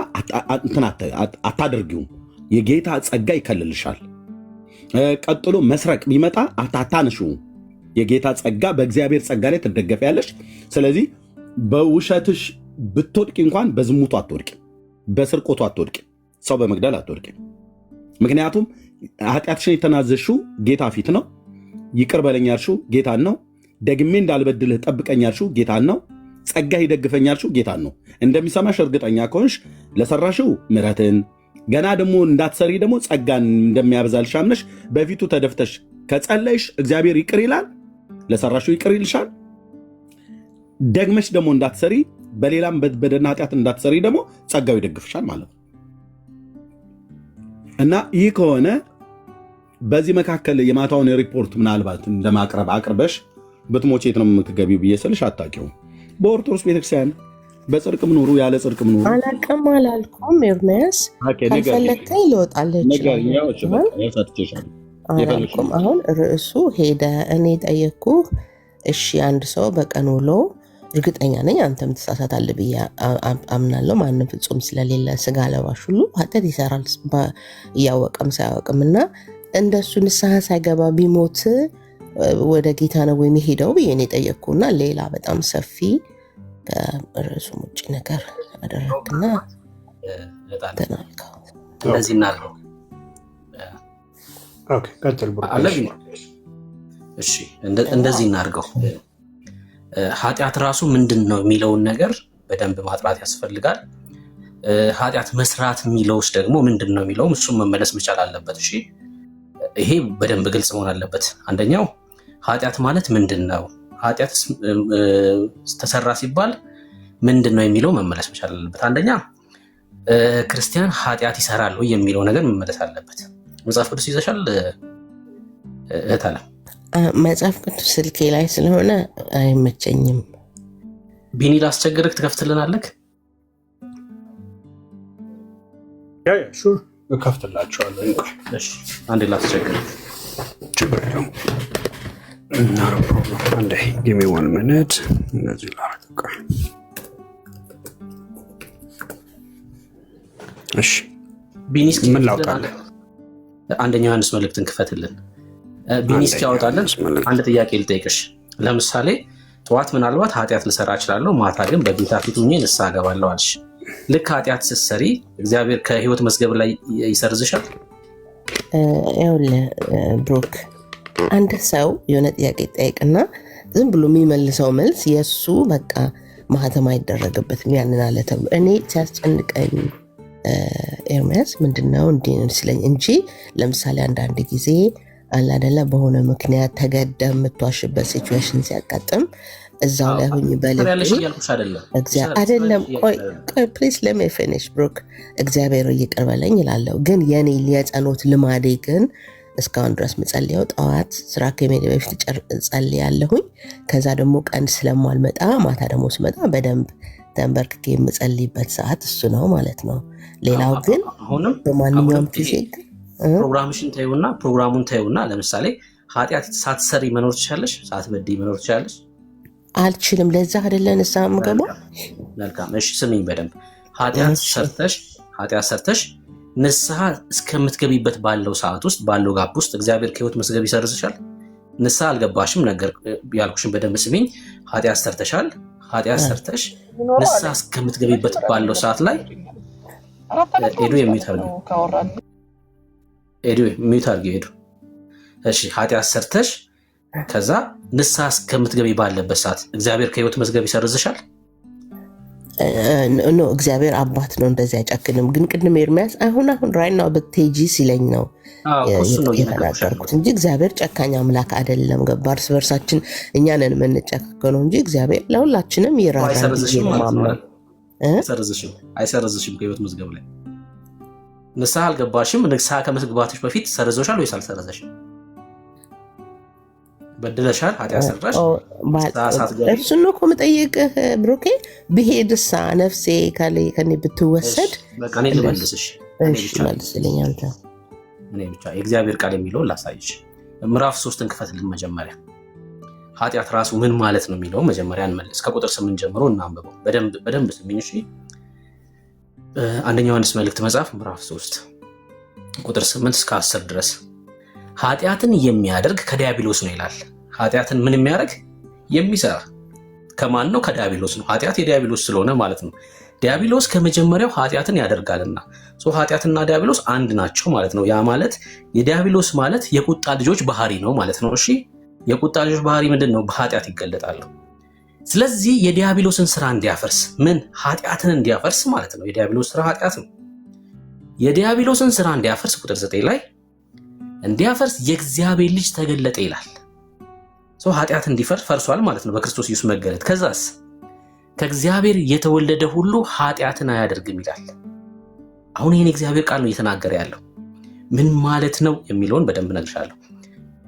አታደርጊውም፣ የጌታ ጸጋ ይከልልሻል። ቀጥሎ መስረቅ ቢመጣ አታነሺውም፣ የጌታ ጸጋ በእግዚአብሔር ጸጋ ላይ ትደገፊያለሽ። ስለዚህ በውሸትሽ ብትወድቂ እንኳን በዝሙቱ አትወድቂ፣ በስርቆቱ አትወድቂ፣ ሰው በመግደል አትወድቂ። ምክንያቱም ኃጢአትሽን የተናዘዝሽው ጌታ ፊት ነው። ይቅር በለኝ ያልሽው ጌታን ነው። ደግሜ እንዳልበድልህ ጠብቀኝ ያልሽው ጌታን ነው። ጸጋ ይደግፈኝ ያልሽው ጌታን ነው። እንደሚሰማሽ እርግጠኛ ከሆንሽ ለሰራሽው ምሕረትን ገና ደግሞ እንዳትሰሪ ደግሞ ጸጋን እንደሚያበዛልሽ አምነሽ በፊቱ ተደፍተሽ ከጸለይሽ እግዚአብሔር ይቅር ይላል፣ ለሰራሽው ይቅር ይልሻል። ደግመሽ ደግሞ እንዳትሰሪ በሌላም በደልና ኃጢአት እንዳትሰሪ ደግሞ ጸጋው ይደግፍሻል ማለት ነው። እና ይህ ከሆነ በዚህ መካከል የማታውን ሪፖርት ምናልባት እንደማቅረብ አቅርበሽ ብትሞቼ የት ነው የምትገቢው ብዬ ስልሽ አታውቂውም። በኦርቶዶክስ ቤተክርስቲያን በጽድቅም ኑሩ ያለ ጽድቅም ኑሩ አላውቅም አላልኩም። ኤርሚያስ ካልፈለግከኝ ልወጣልህ አላልኩም። አሁን ርዕሱ ሄደ እኔ ጠየቅኩህ። እሺ አንድ ሰው በቀን ውሎ እርግጠኛ ነኝ አንተም ትሳሳታለህ ብዬ አምናለሁ። ማንም ፍጹም ስለሌለ ስጋ ለባሽ ሁሉ ኃጢአት ይሰራል እያወቀም ሳያወቅም እና እንደሱ ንስሐ ሳይገባ ቢሞት ወደ ጌታ ነው የሚሄደው ብዬ ነው የጠየቅኩና ሌላ በጣም ሰፊ ከርዕሱ ውጭ ነገር አደረግና ተናልከው። እንደዚህ እናድርገው። እሺ እንደዚህ እናድርገው። ኃጢአት ራሱ ምንድን ነው የሚለውን ነገር በደንብ ማጥራት ያስፈልጋል። ኃጢአት መስራት የሚለውስ ደግሞ ምንድን ነው የሚለውም እሱም መመለስ መቻል አለበት። እሺ ይሄ በደንብ ግልጽ መሆን አለበት። አንደኛው ኃጢአት ማለት ምንድን ነው፣ ኃጢአት ተሰራ ሲባል ምንድን ነው የሚለው መመለስ መቻል አለበት። አንደኛ ክርስቲያን ኃጢአት ይሰራል ወይ የሚለው ነገር መመለስ አለበት። መጽሐፍ ቅዱስ ይዘሻል እህት አለ? መጽሐፍ ቅዱስ ስልኬ ላይ ስለሆነ አይመቸኝም። ቢኒ ላስቸግርህ ትከፍትልናለህ? እከፍትላችኋለሁ። አንዴ ላስቸግርህ። ችግር የለውም። አንዴ ጊቭ ሚ 1 ሚኒት። እነዚህ ላረቀ እሺ ቢኒ ምን ላውጣለህ? አንደኛ ዮሐንስ መልእክትን ክፈትልን። ቢኒ እስኪያወጣለን አንድ ጥያቄ ልጠይቅሽ። ለምሳሌ ጠዋት ምናልባት ኃጢአት ልሰራ እችላለሁ፣ ማታ ግን በጌታ ፊት ሆኜ ንስሐ እገባለሁ አልሽ። ልክ ኃጢአት ስትሰሪ እግዚአብሔር ከህይወት መዝገብ ላይ ይሰርዝሻል? ይኸውልህ ብሩክ፣ አንድ ሰው የሆነ ጥያቄ ጠይቅና ዝም ብሎ የሚመልሰው መልስ የእሱ በቃ ማህተም አይደረግበትም ያንን አለ ተብሎ እኔ ሲያስጨንቀኝ ኤርሚያስ ምንድነው እንዲህ ስለኝ እንጂ ለምሳሌ አንዳንድ ጊዜ አላደለ በሆነ ምክንያት ተገደ የምትዋሽበት ሲቹዌሽን ሲያጋጥም እዛው ላይ ሁኝ በልብ አይደለም። ቆይ ፕሊዝ ሌት ሚ ፊኒሽ ብሩክ። እግዚአብሔር ይቅር በለኝ እላለሁ፣ ግን የኔ የጸሎት ልማዴ ግን እስካሁን ድረስ ምጸልየው ጠዋት ስራ ከመሄድ በፊት ጸልያለሁኝ። ከዛ ደግሞ ቀን ስለማልመጣ ማታ ደግሞ ስመጣ በደንብ ተንበርክኬ የምጸልይበት ሰዓት እሱ ነው ማለት ነው። ሌላው ግን በማንኛውም ጊዜ ፕሮግራሙን ታዩና ለምሳሌ ኃጢአት ሳትሰሪ መኖር ትችላለሽ? ሳትበድይ መኖር ትችላለሽ? አልችልም። ለዛ አይደለ ንስሐ የምገባው። መልካም እሺ፣ ስሚኝ በደንብ። ኃጢአት ሰርተሽ ንስሐ እስከምትገቢበት ባለው ሰዓት ውስጥ ባለው ጋፕ ውስጥ እግዚአብሔር ከህይወት መዝገብ ይሰርዝሻል? ንስሐ አልገባሽም፣ ነገር ያልኩሽን በደንብ ስሚኝ። ኃጢአት ሰርተሽ ንስሐ እስከምትገቢበት ባለው ሰዓት ላይ ሄዱ የሚታርገው እሺ፣ ኃጢአት ሰርተሽ ከዛ ንስሐ እስከምትገቢ ባለበት ሰዓት እግዚአብሔር ከህይወት መዝገብ ይሰርዝሻል? ኖ፣ እግዚአብሔር አባት ነው፣ እንደዚህ አይጨክንም። ግን ቅድም ኤርሚያስ አሁን ራይናው ብትሄጂ ሲለኝ ነው የተናገርኩት እንጂ እግዚአብሔር ጨካኝ አምላክ አይደለም። ገባ? እርስ በርሳችን እኛ ነን የምንጨካከነው እንጂ እግዚአብሔር ለሁላችንም ይራራል። አይሰርዝሽም ከህይወት መዝገብ ላይ። ንስሐ አልገባሽም። ንስሐ ከመግባትሽ በፊት ሰርዞሻል ወይስ አልሰረዘሽም? በድለሻል፣ ኃጢአት ሰርተሽ እሱን ነው እኮ የምጠይቅህ ብሩኬ። ብሄድሳ ነፍሴ ከኔ ብትወሰድ እኔ ልመልስሽ። መልስልኝ አንተ። እኔ ብቻ የእግዚአብሔር ቃል የሚለውን ላሳይሽ። ምዕራፍ 3ን ክፈትልን መጀመሪያ። ኃጢአት ራሱ ምን ማለት ነው የሚለው መጀመሪያ እንመልስ። ከቁጥር 8 ጀምሮ እናንብበው። በደንብ ስሚኝ እሺ። አንደኛ ዮሐንስ መልእክት መጽሐፍ ምዕራፍ 3 ቁጥር 8 እስከ 10 ድረስ ኃጢአትን የሚያደርግ ከዲያብሎስ ነው ይላል። ኃጢአትን ምን የሚያደርግ የሚሰራ ከማን ነው? ከዲያብሎስ ነው። ኃጢአት የዲያብሎስ ስለሆነ ማለት ነው። ዲያብሎስ ከመጀመሪያው ኃጢአትን ያደርጋልና ኃጢአትና ዲያብሎስ አንድ ናቸው ማለት ነው። ያ ማለት የዲያብሎስ ማለት የቁጣ ልጆች ባህሪ ነው ማለት ነው። እሺ፣ የቁጣ ልጆች ባህሪ ምንድን ነው? በኃጢአት ይገለጣሉ። ስለዚህ የዲያብሎስን ስራ እንዲያፈርስ ኃጢአትን እንዲያፈርስ ማለት ነው። የዲያብሎስ ስራ ኃጢአት ነው። የዲያብሎስን ስራ እንዲያፈርስ ቁጥር 9 ላይ እንዲያፈርስ የእግዚአብሔር ልጅ ተገለጠ ይላል። ኃጢአት እንዲፈርስ ፈርሷል ማለት ነው በክርስቶስ ኢየሱስ መገለጥ። ከዛስ ከእግዚአብሔር የተወለደ ሁሉ ኃጢአትን አያደርግም ይላል። አሁን ይህን የእግዚአብሔር ቃል ነው እየተናገረ ያለው። ምን ማለት ነው የሚለውን በደንብ እነግርሻለሁ።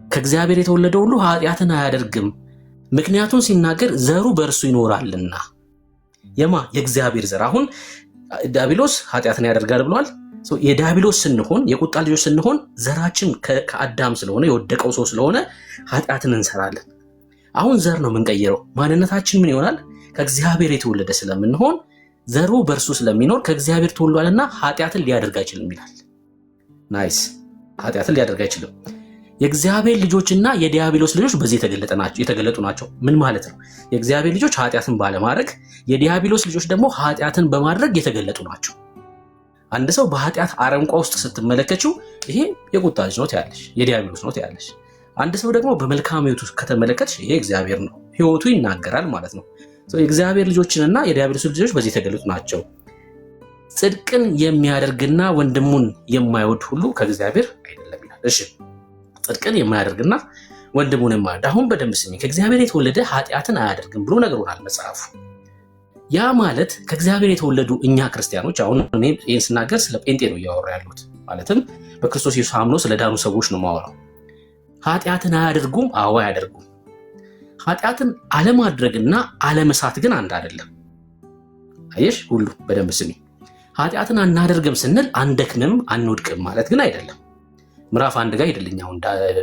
ከእግዚአብሔር የተወለደ ሁሉ ኃጢአትን አያደርግም፣ ምክንያቱም ሲናገር ዘሩ በእርሱ ይኖራልና። የእግዚአብሔር ዘር። አሁን ዲያብሎስ ኃጢአትን ያደርጋል ብሏል። የዲያብሎስ ስንሆን የቁጣ ልጆች ስንሆን ዘራችን ከአዳም ስለሆነ የወደቀው ሰው ስለሆነ ኃጢአትን እንሰራለን። አሁን ዘር ነው የምንቀይረው። ማንነታችን ምን ይሆናል? ከእግዚአብሔር የተወለደ ስለምንሆን ዘሩ በእርሱ ስለሚኖር ከእግዚአብሔር ተወልዷልና ኃጢአትን ሊያደርግ አይችልም ይላል። ናይስ። ኃጢአትን ሊያደርግ አይችልም። የእግዚአብሔር ልጆችና የዲያብሎስ ልጆች በዚህ የተገለጡ ናቸው። ምን ማለት ነው? የእግዚአብሔር ልጆች ኃጢአትን ባለማድረግ፣ የዲያብሎስ ልጆች ደግሞ ኃጢአትን በማድረግ የተገለጡ ናቸው። አንድ ሰው በኃጢአት አረንቋ ውስጥ ስትመለከችው ይሄ የቁጣ ልጅ ነው ትያለሽ፣ የዲያብሎስ ነው ትያለሽ። አንድ ሰው ደግሞ በመልካም ህይወቱ ከተመለከትሽ ይሄ እግዚአብሔር ነው፣ ህይወቱ ይናገራል ማለት ነው። የእግዚአብሔር ልጆችንና የዲያብሎስ ልጆች በዚህ የተገለጡ ናቸው። ጽድቅን የሚያደርግና ወንድሙን የማይወድ ሁሉ ከእግዚአብሔር አይደለም ይላል። እሺ፣ ጽድቅን የማያደርግና ወንድሙን የማይወድ። አሁን በደንብ ስሚ። ከእግዚአብሔር የተወለደ ኃጢአትን አያደርግም ብሎ ነግሮናል መጽሐፉ። ያ ማለት ከእግዚአብሔር የተወለዱ እኛ ክርስቲያኖች፣ አሁን እኔ ይህን ስናገር ስለ ጴንጤ ነው እያወራ ያሉት፣ ማለትም በክርስቶስ ኢየሱስ አምኖ ስለ ዳኑ ሰዎች ነው ማወራው። ኃጢአትን አያደርጉም? አዎ አያደርጉም። ኃጢአትን አለማድረግና አለመሳት ግን አንድ አይደለም። አየሽ፣ ሁሉ በደንብ ስሚ። ኃጢአትን አናደርግም ስንል አንደክምም አንወድቅም ማለት ግን አይደለም። ምዕራፍ 1 ጋር ይደልኛ አሁን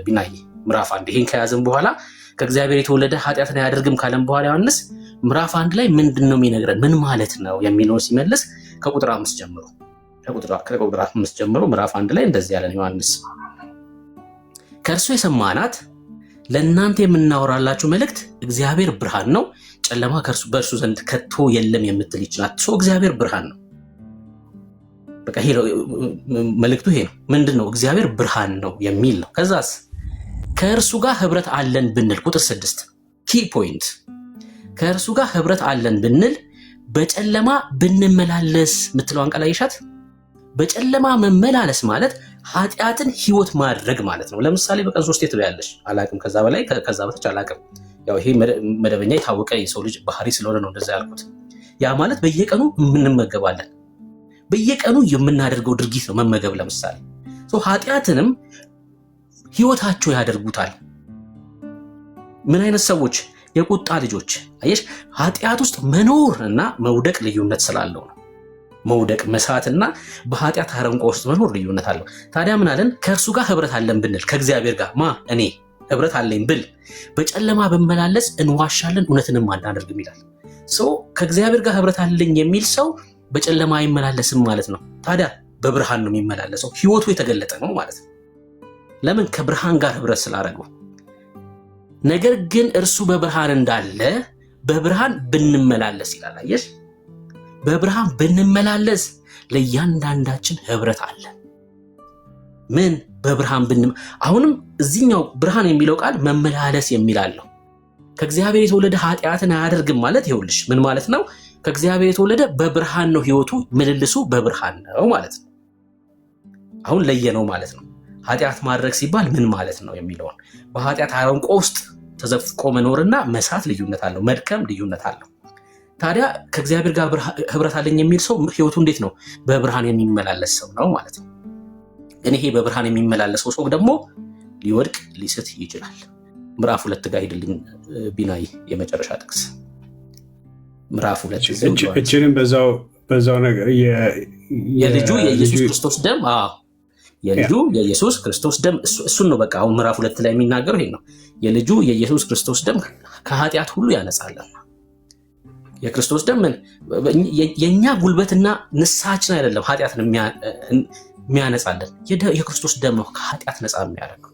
ቢናይ ምዕራፍ 1 ይሄን ከያዘን በኋላ ከእግዚአብሔር የተወለደ ኃጢአትን አያደርግም ካለን በኋላ ዮሐንስ ምዕራፍ 1 ላይ ምንድነው የሚነግረን? ምን ማለት ነው የሚለውን ሲመልስ ከቁጥር 5 ጀምሮ ምዕራፍ 1 ላይ እንደዚህ ያለን ዮሐንስ ከእርሱ የሰማናት ለእናንተ የምናወራላችሁ መልእክት እግዚአብሔር ብርሃን ነው፣ ጨለማ በእርሱ ዘንድ ከቶ የለም የምትል ይችላል። እግዚአብሔር ብርሃን ነው። በቃ ይሄ መልእክቱ ይሄ ነው። ምንድነው? እግዚአብሔር ብርሃን ነው የሚል ነው። ከዛስ ከእርሱ ጋር ህብረት አለን ብንል ቁጥር 6 ኪ ፖይንት፣ ከእርሱ ጋር ህብረት አለን ብንል በጨለማ ብንመላለስ ምትለዋን ቃል አይሻት። በጨለማ መመላለስ ማለት ኃጢአትን ህይወት ማድረግ ማለት ነው። ለምሳሌ በቀን 3 ትበያለሽ፣ አላቅም፣ ከዛ በላይ ከዛ በታች አላቅም። ያው ይሄ መደበኛ የታወቀ የሰው ልጅ ባህሪ ስለሆነ ነው እንደዛ ያልኩት። ያ ማለት በየቀኑ እንመገባለን፣ በየቀኑ የምናደርገው ድርጊት ነው መመገብ። ለምሳሌ ኃጢአትንም ህይወታቸው ያደርጉታል። ምን አይነት ሰዎች? የቁጣ ልጆች። አየሽ፣ ኃጢአት ውስጥ መኖር እና መውደቅ ልዩነት ስላለው ነው። መውደቅ መሳትና በኃጢአት አረንቋ ውስጥ መኖር ልዩነት አለው። ታዲያ ምን አለን? ከእርሱ ጋር ህብረት አለን ብንል ከእግዚአብሔር ጋር እኔ ህብረት አለኝ ብል በጨለማ ብመላለስ እንዋሻለን እውነትንም አናደርግም ይላል። ሰው ከእግዚአብሔር ጋር ህብረት አለኝ የሚል ሰው በጨለማ አይመላለስም ማለት ነው። ታዲያ በብርሃን ነው የሚመላለሰው፣ ህይወቱ የተገለጠ ነው ማለት ነው። ለምን? ከብርሃን ጋር ህብረት ስላደረገው። ነገር ግን እርሱ በብርሃን እንዳለ በብርሃን ብንመላለስ ይላል። አየሽ፣ በብርሃን ብንመላለስ ለእያንዳንዳችን ህብረት አለ። ምን? በብርሃን አሁንም እዚህኛው ብርሃን የሚለው ቃል መመላለስ የሚል አለው። ከእግዚአብሔር የተወለደ ኃጢአትን አያደርግም ማለት ይኸውልሽ ምን ማለት ነው? ከእግዚአብሔር የተወለደ በብርሃን ነው፣ ህይወቱ ምልልሱ በብርሃን ነው ማለት ነው። አሁን ለየነው ማለት ነው። ኃጢአት ማድረግ ሲባል ምን ማለት ነው የሚለውን በኃጢአት አረንቆ ውስጥ ተዘፍቆ መኖርና መሳት ልዩነት አለው፣ መድከም ልዩነት አለው። ታዲያ ከእግዚአብሔር ጋር ህብረት አለኝ የሚል ሰው ህይወቱ እንዴት ነው? በብርሃን የሚመላለስ ሰው ነው ማለት ነው። ግን ይሄ በብርሃን የሚመላለሰው ሰው ደግሞ ሊወድቅ ሊስት ይችላል። ምዕራፍ 2 ጋር ሄድልኝ ቢናይ፣ የመጨረሻ ጥቅስ ምዕራፍ 2 እችንም በዛው ነገር የልጁ የኢየሱስ ክርስቶስ ደም የልጁ የኢየሱስ ክርስቶስ ደም እሱን ነው። በቃ አሁን ምዕራፍ 2 ላይ የሚናገረው ይሄን ነው። የልጁ የኢየሱስ ክርስቶስ ደም ከኃጢአት ሁሉ ያነጻልና። የክርስቶስ ደም የኛ ጉልበትና ንስሐችን አይደለም ኃጢአትን የሚያነጻልን፣ የክርስቶስ ደም ነው ከኃጢአት ነፃ የሚያደርገው።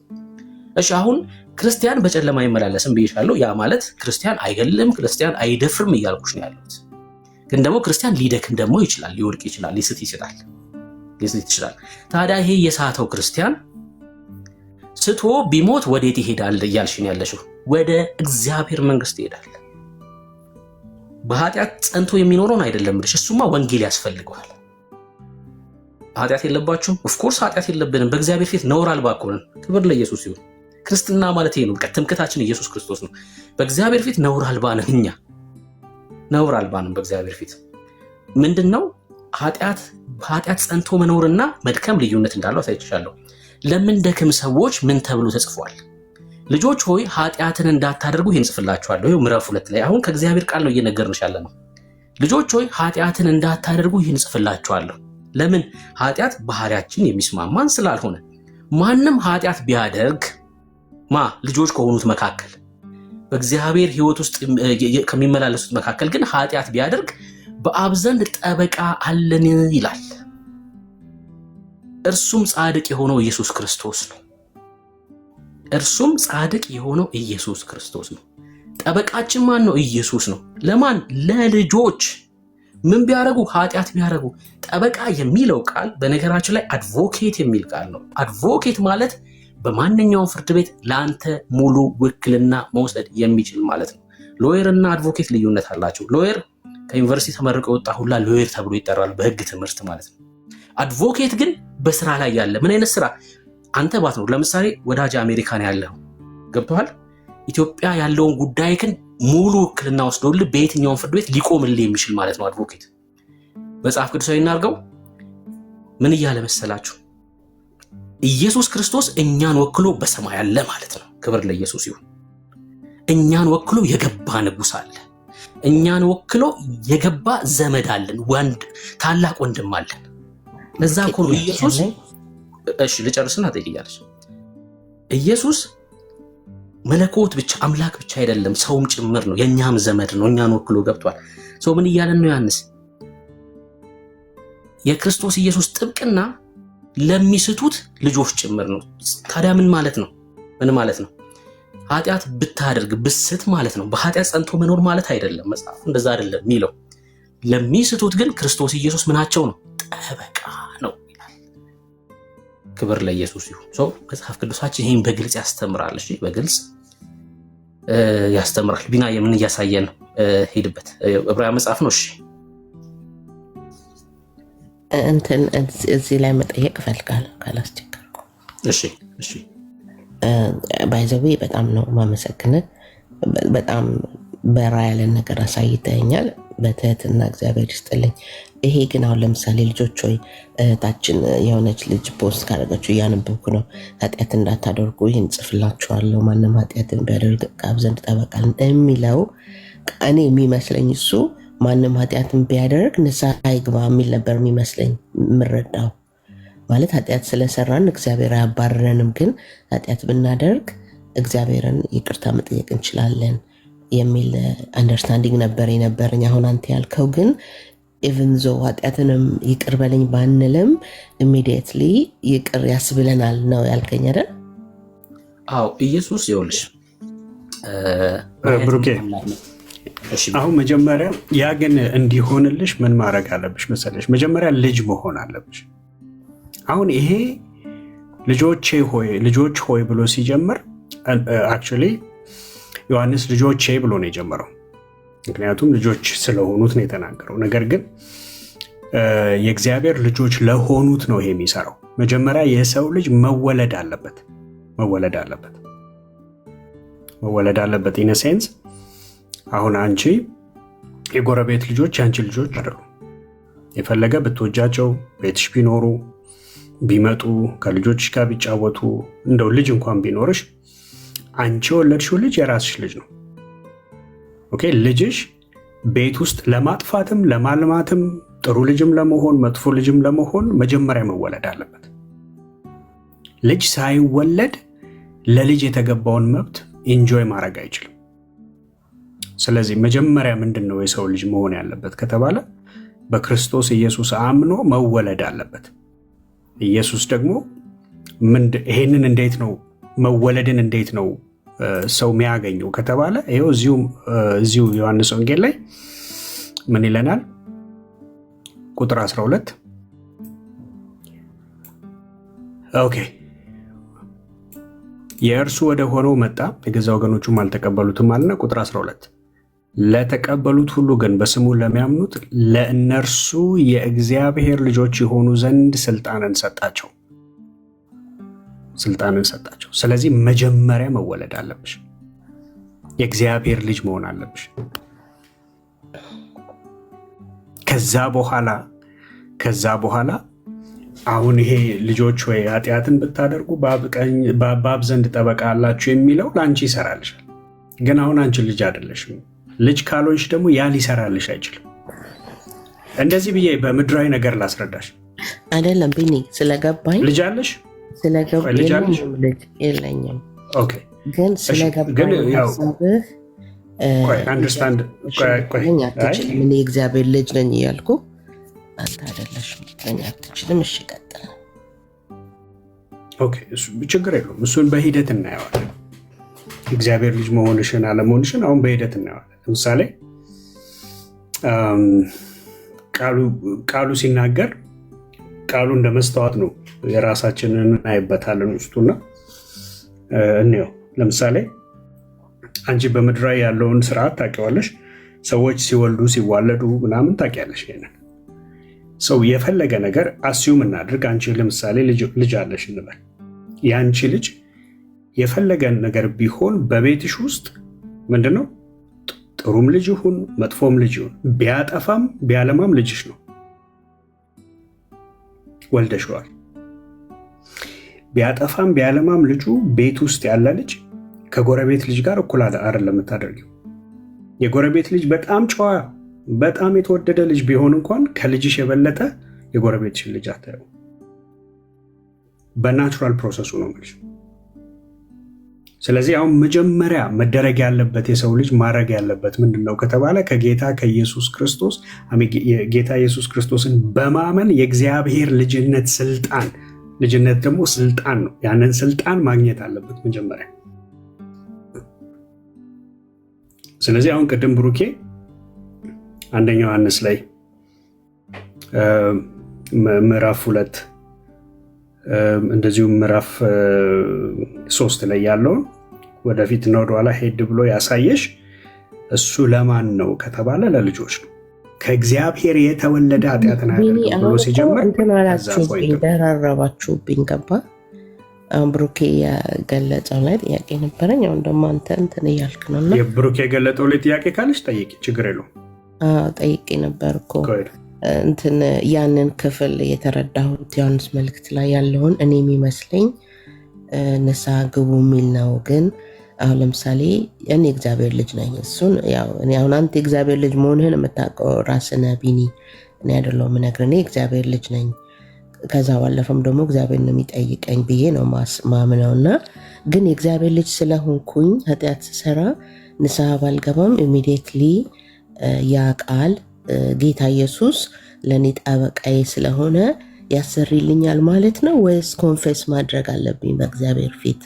እሺ አሁን ክርስቲያን በጨለማ አይመላለስም ብዬሻለሁ። ያ ማለት ክርስቲያን አይገልም፣ ክርስቲያን አይደፍርም እያልኩሽ ነው ያለሁት። ግን ደግሞ ክርስቲያን ሊደክም ደግሞ ይችላል፣ ሊወድቅ ይችላል፣ ሊስት ይችላል። ታዲያ ይሄ የሳተው ክርስቲያን ስቶ ቢሞት ወዴት ይሄዳል እያልሽን ያለሽው? ወደ እግዚአብሔር መንግስት ይሄዳል። በኃጢአት ጸንቶ የሚኖረውን አይደለም ልሽ፣ እሱማ ወንጌል ያስፈልገዋል። ኃጢአት የለባችሁም? ኦፍኮርስ ኃጢአት የለብንም። በእግዚአብሔር ፊት ነውር አልባ እኮ ነን። ክብር ለኢየሱስ ይሁን። ክርስትና ማለት ይሄ ነው። ትምክህታችን ኢየሱስ ክርስቶስ ነው። በእግዚአብሔር ፊት ነውር አልባ ነን። እኛ ነውር አልባ ነን በእግዚአብሔር ፊት። ምንድነው በኃጢአት ጸንቶ መኖርና መድከም ልዩነት እንዳለው አሳይቻለሁ። ለምን ደክም ሰዎች ምን ተብሎ ተጽፏል? ልጆች ሆይ ኃጢአትን እንዳታደርጉ ይህን ጽፍላችኋለሁ። ይኸው ምዕራፍ 2 ላይ አሁን ከእግዚአብሔር ቃል ነው እየነገርንሽ ያለ ነው። ልጆች ሆይ ኃጢአትን እንዳታደርጉ ይህን ጽፍላችኋለሁ። ለምን? ኃጢአት ባህሪያችን የሚስማማን ስላልሆነ። ማንም ኃጢአት ቢያደርግ ልጆች ከሆኑት መካከል በእግዚአብሔር ሕይወት ውስጥ ከሚመላለሱት መካከል ግን ኃጢአት ቢያደርግ በአብ ዘንድ ጠበቃ አለን ይላል። እርሱም ጻድቅ የሆነው ኢየሱስ ክርስቶስ ነው። እርሱም ጻድቅ የሆነው ኢየሱስ ክርስቶስ ነው። ጠበቃችን ማን ነው? ኢየሱስ ነው። ለማን? ለልጆች። ምን ቢያደርጉ? ኃጢአት ቢያደርጉ። ጠበቃ የሚለው ቃል በነገራችን ላይ አድቮኬት የሚል ቃል ነው። አድቮኬት ማለት በማንኛውም ፍርድ ቤት ለአንተ ሙሉ ውክልና መውሰድ የሚችል ማለት ነው። ሎየር እና አድቮኬት ልዩነት አላቸው። ሎየር ከዩኒቨርሲቲ ተመርቆ የወጣ ሁላ ሎየር ተብሎ ይጠራል፣ በህግ ትምህርት ማለት ነው። አድቮኬት ግን በስራ ላይ ያለ። ምን አይነት ስራ? አንተ ባትኖር ለምሳሌ ወዳጅ አሜሪካን ያለው ገብቶሃል፣ ኢትዮጵያ ያለውን ጉዳይ ግን ሙሉ ውክልና ወስዶልህ በየትኛውም ፍርድ ቤት ሊቆምልህ የሚችል ማለት ነው አድቮኬት። መጽሐፍ ቅዱሳዊ እናድርገው። ምን እያለ መሰላችሁ? ኢየሱስ ክርስቶስ እኛን ወክሎ በሰማይ አለ ማለት ነው። ክብር ለኢየሱስ ይሁን። እኛን ወክሎ የገባ ንጉሥ አለ። እኛን ወክሎ የገባ ዘመድ አለን፣ ታላቅ ወንድም አለን። ለዛ እኮ ነው ኢየሱስ እሺ ልጨርስና ጠይቂያለሽ። ኢየሱስ መለኮት ብቻ አምላክ ብቻ አይደለም ሰውም ጭምር ነው፣ የኛም ዘመድ ነው። እኛን ወክሎ ገብቷል። ሰው ምን እያለን ነው? ያንስ የክርስቶስ ኢየሱስ ጥብቅና ለሚስቱት ልጆች ጭምር ነው። ታዲያ ምን ማለት ነው? ኃጢአት ብታደርግ ብስት ማለት ነው። በኃጢአት ጸንቶ መኖር ማለት አይደለም። መጽሐፉ እንደዛ አይደለም የሚለው። ለሚስቱት ግን ክርስቶስ ኢየሱስ ምናቸው ነው? ጠበቃ ነው ይላል። ክብር ለኢየሱስ ይሁን። ሰው መጽሐፍ ቅዱሳችን ይህን በግልጽ ያስተምራል። እሺ በግልጽ ያስተምራል። ቢና የምን እያሳየን ሄድበት ዕብራውያን መጽሐፍ ነው። እሺ እዚህ ላይ መጠየቅ እፈልጋለሁ ካላስቸገርኩ። እሺ ባይዘዌ በጣም ነው ማመሰግንህ። በጣም በራ ያለን ነገር አሳይተኛል። በትህትና እግዚአብሔር ይስጥልኝ። ይሄ ግን አሁን ለምሳሌ ልጆች ሆይ እህታችን የሆነች ልጅ ፖስት ካደረገችው እያነበብኩ ነው። ኃጢአት እንዳታደርጉ ይህን ጽፍላችኋለሁ፣ ማንም ኃጢአትን ቢያደርግ ከአብ ዘንድ ጠበቃ የሚለው እኔ የሚመስለኝ እሱ ማንም ኃጢአትን ቢያደርግ ንስሐ ይግባ የሚል ነበር የሚመስለኝ የምረዳው። ማለት ኃጢአት ስለሰራን እግዚአብሔር አያባረረንም፣ ግን ኃጢአት ብናደርግ እግዚአብሔርን ይቅርታ መጠየቅ እንችላለን የሚል አንደርስታንዲንግ ነበር የነበረኝ። አሁን አንተ ያልከው ግን ኢቭን ዞ ኃጢአትንም ይቅር በለኝ ባንልም ኢሚዲየትሊ ይቅር ያስብለናል ነው ያልከኝ አይደል? አዎ ኢየሱስ ይኸውልሽ ብሩኬ አሁን መጀመሪያ ያ ግን እንዲሆንልሽ ምን ማድረግ አለብሽ መሰለሽ? መጀመሪያ ልጅ መሆን አለብሽ። አሁን ይሄ ልጆች ሆይ ብሎ ሲጀምር አክቹዋሊ ዮሐንስ ልጆቼ ብሎ ነው የጀመረው፣ ምክንያቱም ልጆች ስለሆኑት ነው የተናገረው። ነገር ግን የእግዚአብሔር ልጆች ለሆኑት ነው ይሄ የሚሰራው። መጀመሪያ የሰው ልጅ መወለድ አለበት ኢን ሴንስ። አሁን አንቺ የጎረቤት ልጆች የአንቺ ልጆች አይደሉም። የፈለገ ብትወጃቸው ቤትሽ ቢኖሩ ቢመጡ ከልጆች ጋር ቢጫወቱ እንደው ልጅ እንኳን ቢኖርሽ አንቺ የወለድሽው ልጅ የራስሽ ልጅ ነው። ኦኬ ልጅሽ ቤት ውስጥ ለማጥፋትም ለማልማትም ጥሩ ልጅም ለመሆን መጥፎ ልጅም ለመሆን መጀመሪያ መወለድ አለበት። ልጅ ሳይወለድ ለልጅ የተገባውን መብት ኢንጆይ ማድረግ አይችልም። ስለዚህ መጀመሪያ ምንድን ነው የሰው ልጅ መሆን ያለበት ከተባለ በክርስቶስ ኢየሱስ አምኖ መወለድ አለበት። ኢየሱስ ደግሞ ይሄንን እንዴት ነው መወለድን እንዴት ነው ሰው የሚያገኘው ከተባለ ይኸው እዚሁ ዮሐንስ ወንጌል ላይ ምን ይለናል? ቁጥር 12 ኦኬ የእርሱ ወደ ሆነው መጣ የገዛ ወገኖቹም አልተቀበሉትም አለና ቁጥር 12 ለተቀበሉት ሁሉ ግን በስሙ ለሚያምኑት ለእነርሱ የእግዚአብሔር ልጆች የሆኑ ዘንድ ስልጣንን ሰጣቸው። ስለዚህ መጀመሪያ መወለድ አለብሽ፣ የእግዚአብሔር ልጅ መሆን አለብሽ። ከዛ በኋላ አሁን ይሄ ልጆች ወይ ኃጢአትን ብታደርጉ በአብ ዘንድ ጠበቃ አላችሁ የሚለው ለአንቺ ይሰራልሻል። ግን አሁን አንቺ ልጅ አይደለሽም። ልጅ ካልሆንሽ ደግሞ ያ ሊሰራልሽ አይችልም። እንደዚህ ብዬ በምድራዊ ነገር ላስረዳሽ አይደለም ቢኒ፣ ስለገባኝ ልጅ አለሽ የለኝም። ግን ስለገባኝ ሀሳብህ አትችልም፣ እኔ የእግዚአብሔር ልጅ ነኝ እያልኩ አንተ አይደለሽም አትችልም። እሺ ቀጥል። ችግር የለውም። እሱን በሂደት እናየዋለን። እግዚአብሔር ልጅ መሆንሽን አለመሆንሽን አሁን በሂደት እናየዋለን። ለምሳሌ ቃሉ ሲናገር ቃሉ እንደ መስተዋት ነው፣ የራሳችንን እናይበታለን ውስጡና እንየው። ለምሳሌ አንቺ በምድራዊ ያለውን ስርዓት ታውቂዋለሽ። ሰዎች ሲወልዱ ሲዋለዱ ምናምን ታውቂያለሽ። ይሄንን ሰው የፈለገ ነገር አስዩም እናድርግ። አንቺ ለምሳሌ ልጅ አለሽ እንበል። የአንቺ ልጅ የፈለገ ነገር ቢሆን በቤትሽ ውስጥ ምንድነው ጥሩም ልጅ ይሁን መጥፎም ልጅ ይሁን ቢያጠፋም ቢያለማም ልጅሽ ነው፣ ወልደሽዋል። ቢያጠፋም ቢያለማም ልጁ ቤት ውስጥ ያለ ልጅ ከጎረቤት ልጅ ጋር እኩል አይደለም የምታደርጊው። የጎረቤት ልጅ በጣም ጨዋ በጣም የተወደደ ልጅ ቢሆን እንኳን ከልጅሽ የበለጠ የጎረቤትሽን ልጅ አታየው። በናቹራል ፕሮሰሱ ነው ማለት። ስለዚህ አሁን መጀመሪያ መደረግ ያለበት የሰው ልጅ ማድረግ ያለበት ምንድነው ከተባለ ከጌታ ከኢየሱስ ክርስቶስ ጌታ ኢየሱስ ክርስቶስን በማመን የእግዚአብሔር ልጅነት ስልጣን፣ ልጅነት ደግሞ ስልጣን ነው። ያንን ስልጣን ማግኘት አለበት መጀመሪያ። ስለዚህ አሁን ቅድም ብሩኬ አንደኛው ዮሐንስ ላይ ምዕራፍ 2 እንደዚሁም ምዕራፍ 3 ላይ ያለውን ወደፊት ነው ወደኋላ ሄድ ብሎ ያሳየሽ። እሱ ለማን ነው ከተባለ ለልጆች ነው። ከእግዚአብሔር የተወለደ ኃጢአትን አያደርግም ብሎ ሲጀምር ደራረባችሁብኝ ገባ። ብሩኬ የገለጸው ላይ ጥያቄ ነበረኝ። አሁን ደግሞ አንተ እንትን እያልክ ነው። እና የብሩኬ የገለጠው ላይ ጥያቄ ካለች ጠይቂ፣ ችግር የለውም። ጠይቄ ነበር እኮ እንትን ያንን ክፍል የተረዳሁት ዮሐንስ መልእክት ላይ ያለውን እኔ የሚመስለኝ ንስሐ ግቡ የሚል ነው። ግን አሁን ለምሳሌ እኔ እግዚአብሔር ልጅ ነኝ። እሱን ያው እኔ አሁን አንተ እግዚአብሔር ልጅ መሆንህን የምታውቀው ራስህ ነህ ቢኒ፣ እኔ አይደለሁም የምነግርህ። እኔ እግዚአብሔር ልጅ ነኝ። ከዛ ባለፈም ደግሞ እግዚአብሔር ነው የሚጠይቀኝ ብዬ ነው ማምነው። እና ግን የእግዚአብሔር ልጅ ስለሆንኩኝ ኃጢአት ስሰራ ንስሐ ባልገባም ኢሚዲየትሊ ያ ቃል ጌታ ኢየሱስ ለእኔ ጠበቃዬ ስለሆነ ያሰሪልኛል ማለት ነው ወይስ ኮንፌስ ማድረግ አለብኝ በእግዚአብሔር ፊት?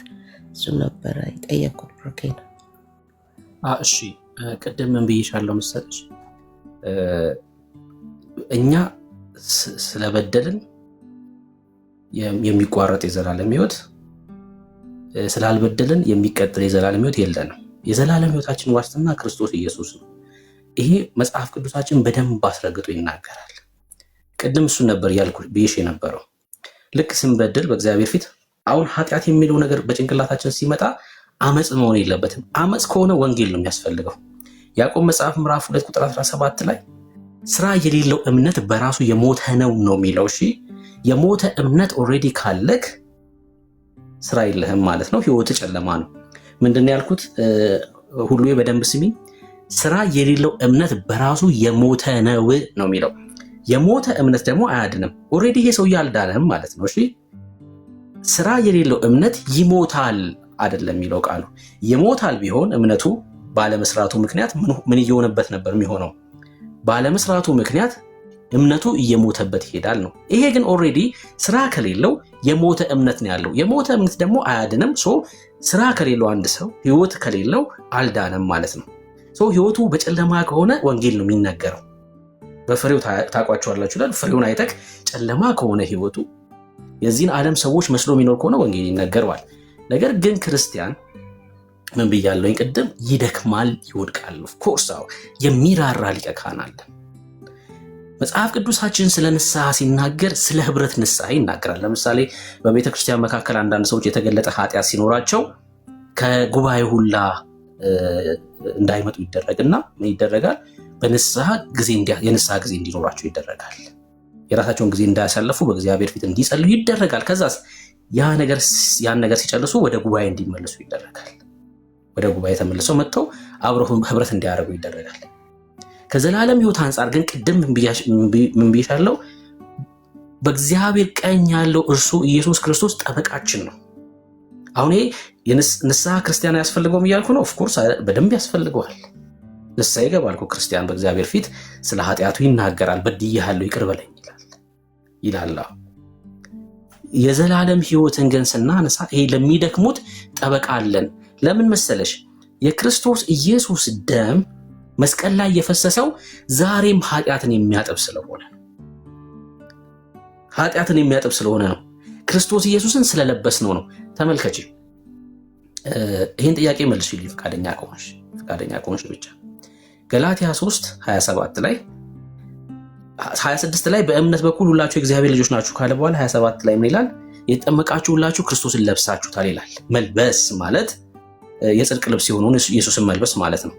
እሱ ነበረ የጠየኩት። ብሩኬን እሺ ቅድም ምን ብዬሻለሁ መሰለሽ? እኛ ስለበደልን የሚቋረጥ የዘላለም ሕይወት፣ ስላልበደልን የሚቀጥል የዘላለም ሕይወት የለንም። የዘላለም ሕይወታችን ዋስትና ክርስቶስ ኢየሱስ ነው። ይሄ መጽሐፍ ቅዱሳችን በደንብ አስረግጦ ይናገራል። ቅድም እሱን ነበር ያልኩ ብዬሽ የነበረው። ልክ ስንበድል በእግዚአብሔር ፊት አሁን ኃጢአት የሚለው ነገር በጭንቅላታችን ሲመጣ አመፅ መሆን የለበትም። አመፅ ከሆነ ወንጌል ነው የሚያስፈልገው። ያዕቆብ መጽሐፍ ምዕራፍ 2 ቁጥር 17 ላይ ስራ የሌለው እምነት በራሱ የሞተ ነው የሚለው። እሺ የሞተ እምነት ኦልሬዲ ካለክ ስራ የለህም ማለት ነው። ህይወት ጨለማ ነው። ምንድነው ያልኩት? ሁሉ በደንብ ስሚ። ስራ የሌለው እምነት በራሱ የሞተ ነው ነው የሚለው። የሞተ እምነት ደግሞ አያድንም። ኦልሬዲ ይሄ ሰው አልዳነም ማለት ነው። እሺ ስራ የሌለው እምነት ይሞታል አይደለም የሚለው ቃሉ። ይሞታል ቢሆን እምነቱ ባለመስራቱ ምክንያት ምን እየሆነበት ነበር የሚሆነው? ባለመስራቱ ምክንያት እምነቱ እየሞተበት ይሄዳል ነው። ይሄ ግን ኦልሬዲ ስራ ከሌለው የሞተ እምነት ነው ያለው። የሞተ እምነት ደግሞ አያድንም። ስራ ከሌለው አንድ ሰው ህይወት ከሌለው አልዳነም ማለት ነው። ህይወቱ በጨለማ ከሆነ ወንጌል ነው የሚነገረው። በፍሬው ታውቋቸዋላችሁ ይላል። ፍሬውን አይተክ ጨለማ ከሆነ ህይወቱ የዚህን ዓለም ሰዎች መስሎ የሚኖር ከሆነ ወንጌል ይነገረዋል። ነገር ግን ክርስቲያን ምን ብያለሁኝ ቅድም? ይደክማል፣ ይወድቃል። ኦፍኮርስ የሚራራ ሊቀ ካህን አለ። መጽሐፍ ቅዱሳችን ስለ ንስሐ ሲናገር ስለ ህብረት ንስሐ ይናገራል። ለምሳሌ በቤተ ክርስቲያን መካከል አንዳንድ ሰዎች የተገለጠ ኃጢአት ሲኖራቸው ከጉባኤ ሁላ እንዳይመጡ ይደረግና ምን ይደረጋል? በንስሐ ጊዜ የንስሐ ጊዜ እንዲኖራቸው ይደረጋል። የራሳቸውን ጊዜ እንዳያሳልፉ በእግዚአብሔር ፊት እንዲጸልዩ ይደረጋል። ከዛስ ያን ነገር ሲጨርሱ ወደ ጉባኤ እንዲመለሱ ይደረጋል። ወደ ጉባኤ ተመልሰው መጥተው አብረው ህብረት እንዲያደርጉ ይደረጋል። ከዘላለም ህይወት አንጻር ግን ቅድም ምን ብዬሻለሁ? በእግዚአብሔር ቀኝ ያለው እርሱ ኢየሱስ ክርስቶስ ጠበቃችን ነው። አሁን ንስሐ ክርስቲያን ያስፈልገውም እያልኩ ነው? ኦፍኮርስ በደንብ ያስፈልገዋል። ንስሐ ይገባል እኮ ክርስቲያን በእግዚአብሔር ፊት ስለ ኃጢአቱ ይናገራል። በድያለሁ ይቅር በለኝ ይላል። የዘላለም ህይወትን ግን ስናነሳ ይሄ ለሚደክሙት ጠበቃ አለን። ለምን መሰለሽ? የክርስቶስ ኢየሱስ ደም መስቀል ላይ የፈሰሰው ዛሬም ኃጢአትን የሚያጠብ ስለሆነ ነው። ክርስቶስ ኢየሱስን ስለለበስ ነው። ተመልከቺ፣ ይህን ጥያቄ መልሽልኝ ፈቃደኛ ከሆንሽ ብቻ። ገላትያ 3:27 ላይ 26 ላይ በእምነት በኩል ሁላችሁ የእግዚአብሔር ልጆች ናችሁ ካለ በኋላ 27 ላይ ምን ይላል? የተጠመቃችሁ ሁላችሁ ክርስቶስን ለብሳችሁታል ይላል። መልበስ ማለት የጽድቅ ልብስ የሆነውን ኢየሱስን መልበስ ማለት ነው።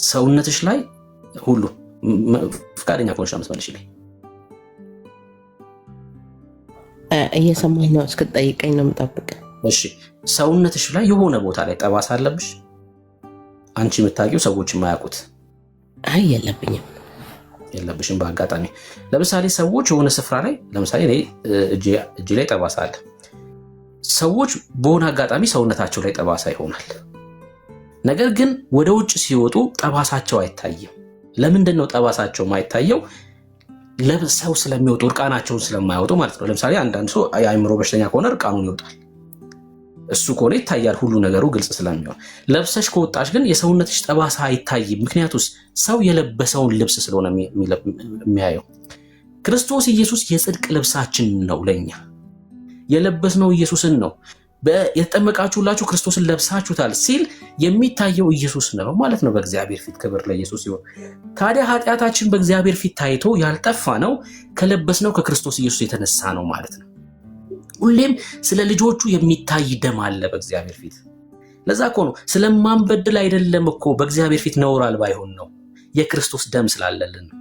ሰውነትሽ ላይ ሁሉ ፈቃደኛ ከሆንሽ መልሽልኝ። እየሰማኝ ነው። እስክትጠይቀኝ ነው የምጠብቀው። እሺ፣ ሰውነትሽ ላይ የሆነ ቦታ ላይ ጠባሳ አለብሽ? አንቺ የምታውቂው ሰዎች የማያውቁት? አይ የለብኝም። የለብሽም። በአጋጣሚ ለምሳሌ ሰዎች የሆነ ስፍራ ላይ ለምሳሌ እኔ እጄ ላይ ጠባሳ አለ። ሰዎች በሆነ አጋጣሚ ሰውነታቸው ላይ ጠባሳ ይሆናል። ነገር ግን ወደ ውጭ ሲወጡ ጠባሳቸው አይታይም። ለምንድን ነው ጠባሳቸው ማይታየው? ለብሰው ስለሚወጡ እርቃናቸውን ስለማይወጡ ማለት ነው። ለምሳሌ አንዳንድ ሰው የአእምሮ በሽተኛ ከሆነ እርቃኑን ይወጣል። እሱ ከሆነ ይታያል፣ ሁሉ ነገሩ ግልጽ ስለሚሆን። ለብሰሽ ከወጣሽ ግን የሰውነትሽ ጠባሳ አይታይም። ምክንያቱስ ሰው የለበሰውን ልብስ ስለሆነ የሚያየው። ክርስቶስ ኢየሱስ የጽድቅ ልብሳችን ነው። ለኛ የለበስነው ኢየሱስን ነው። የተጠመቃችሁ ሁላችሁ ክርስቶስን ለብሳችሁታል ሲል የሚታየው ኢየሱስ ነው ማለት ነው። በእግዚአብሔር ፊት ክብር ለኢየሱስ ይሁን። ታዲያ ኃጢአታችን በእግዚአብሔር ፊት ታይቶ ያልጠፋ ነው ከለበስነው ከክርስቶስ ኢየሱስ የተነሳ ነው ማለት ነው። ሁሌም ስለ ልጆቹ የሚታይ ደም አለ በእግዚአብሔር ፊት። ለዛ እኮ ነው ስለማንበድል አይደለም እኮ በእግዚአብሔር ፊት ነውር አልባ ይሆን ነው፣ የክርስቶስ ደም ስላለልን ነው።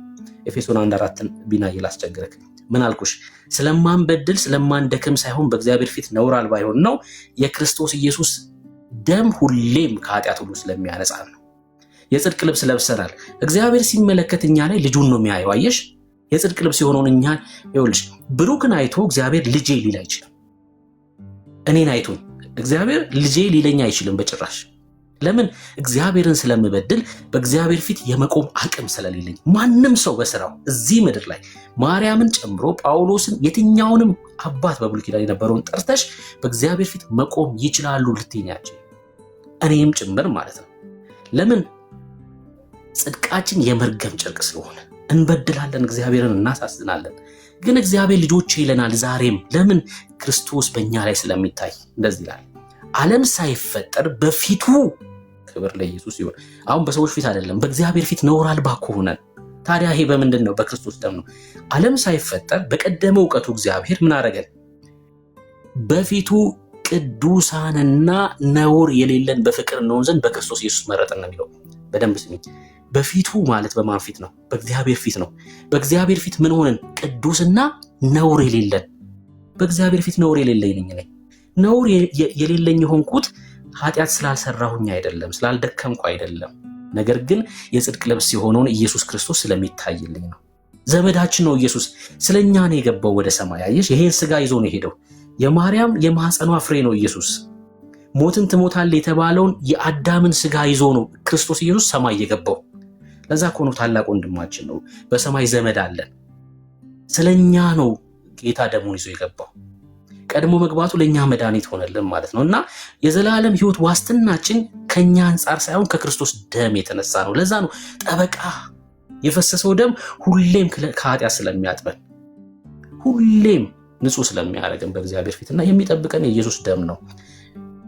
ኤፌሶን 1:4 ቢናይ ላስቸግረክ ምን አልኩሽ? ስለማንበድል ስለማንደክም ሳይሆን በእግዚአብሔር ፊት ነውር አልባ ይሆን ነው። የክርስቶስ ኢየሱስ ደም ሁሌም ከኃጢአት ሁሉ ስለሚያነጻ ነው። የጽድቅ ልብስ ለብሰናል። እግዚአብሔር ሲመለከት እኛ ላይ ልጁን ነው የሚያየው። አየሽ፣ የጽድቅ ልብስ የሆነውን እኛን ይኸውልሽ፣ ብሩክን አይቶ እግዚአብሔር ልጄ ሊል አይችልም። እኔን አይቶኝ እግዚአብሔር ልጄ ሊለኝ አይችልም በጭራሽ። ለምን? እግዚአብሔርን ስለምበድል በእግዚአብሔር ፊት የመቆም አቅም ስለሌለኝ። ማንም ሰው በስራው እዚህ ምድር ላይ ማርያምን ጨምሮ ጳውሎስን የትኛውንም አባት በብሉይ ኪዳን የነበረውን ጠርተሽ በእግዚአብሔር ፊት መቆም ይችላሉ ልትኛቸው፣ እኔም ጭምር ማለት ነው። ለምን? ጽድቃችን የመርገም ጨርቅ ስለሆነ እንበድላለን፣ እግዚአብሔርን እናሳዝናለን። ግን እግዚአብሔር ልጆቼ ይለናል ዛሬም። ለምን? ክርስቶስ በእኛ ላይ ስለሚታይ። እንደዚህ ይላል፣ ዓለም ሳይፈጠር በፊቱ ክብር ለኢየሱስ ይሁን። አሁን በሰዎች ፊት አይደለም፣ በእግዚአብሔር ፊት ነውር አልባ ከሆነን ታዲያ ይሄ በምንድን ነው? በክርስቶስ ደም ነው። ዓለም ሳይፈጠር በቀደመ እውቀቱ እግዚአብሔር ምን አደረገን? በፊቱ ቅዱሳንና ነውር የሌለን በፍቅር እንሆን ዘንድ በክርስቶስ ኢየሱስ መረጠን ነው የሚለው። በደንብ ስሚ። በፊቱ ማለት በማን ፊት ነው? በእግዚአብሔር ፊት ነው። በእግዚአብሔር ፊት ምን ሆነን? ቅዱስና ነውር የሌለን። በእግዚአብሔር ፊት ነውር የሌለኝ ነኝ እኔ። ነውር የሌለኝ የሆንኩት ኃጢአት ስላልሰራሁኝ አይደለም፣ ስላልደከምኩ አይደለም። ነገር ግን የጽድቅ ልብስ የሆነውን ኢየሱስ ክርስቶስ ስለሚታይልኝ ነው። ዘመዳችን ነው ኢየሱስ። ስለኛ ነው የገባው ወደ ሰማይ። አየሽ፣ ይሄን ስጋ ይዞ ነው የሄደው። የማርያም የማህፀኗ ፍሬ ነው ኢየሱስ። ሞትን ትሞታለህ የተባለውን የአዳምን ስጋ ይዞ ነው ክርስቶስ ኢየሱስ ሰማይ የገባው። ለዛ እኮ ነው ታላቅ ወንድማችን ነው፣ በሰማይ ዘመድ አለን። ስለኛ ነው ጌታ ደሙን ይዞ የገባው። ቀድሞ መግባቱ ለኛ መድኃኒት ሆነልን ማለት ነው። እና የዘላለም ሕይወት ዋስትናችን ከኛ አንጻር ሳይሆን ከክርስቶስ ደም የተነሳ ነው። ለዛ ነው ጠበቃ የፈሰሰው ደም ሁሌም ከኃጢአት ስለሚያጥበን፣ ሁሌም ንጹህ ስለሚያደርገን በእግዚአብሔር ፊትና የሚጠብቀን የኢየሱስ ደም ነው።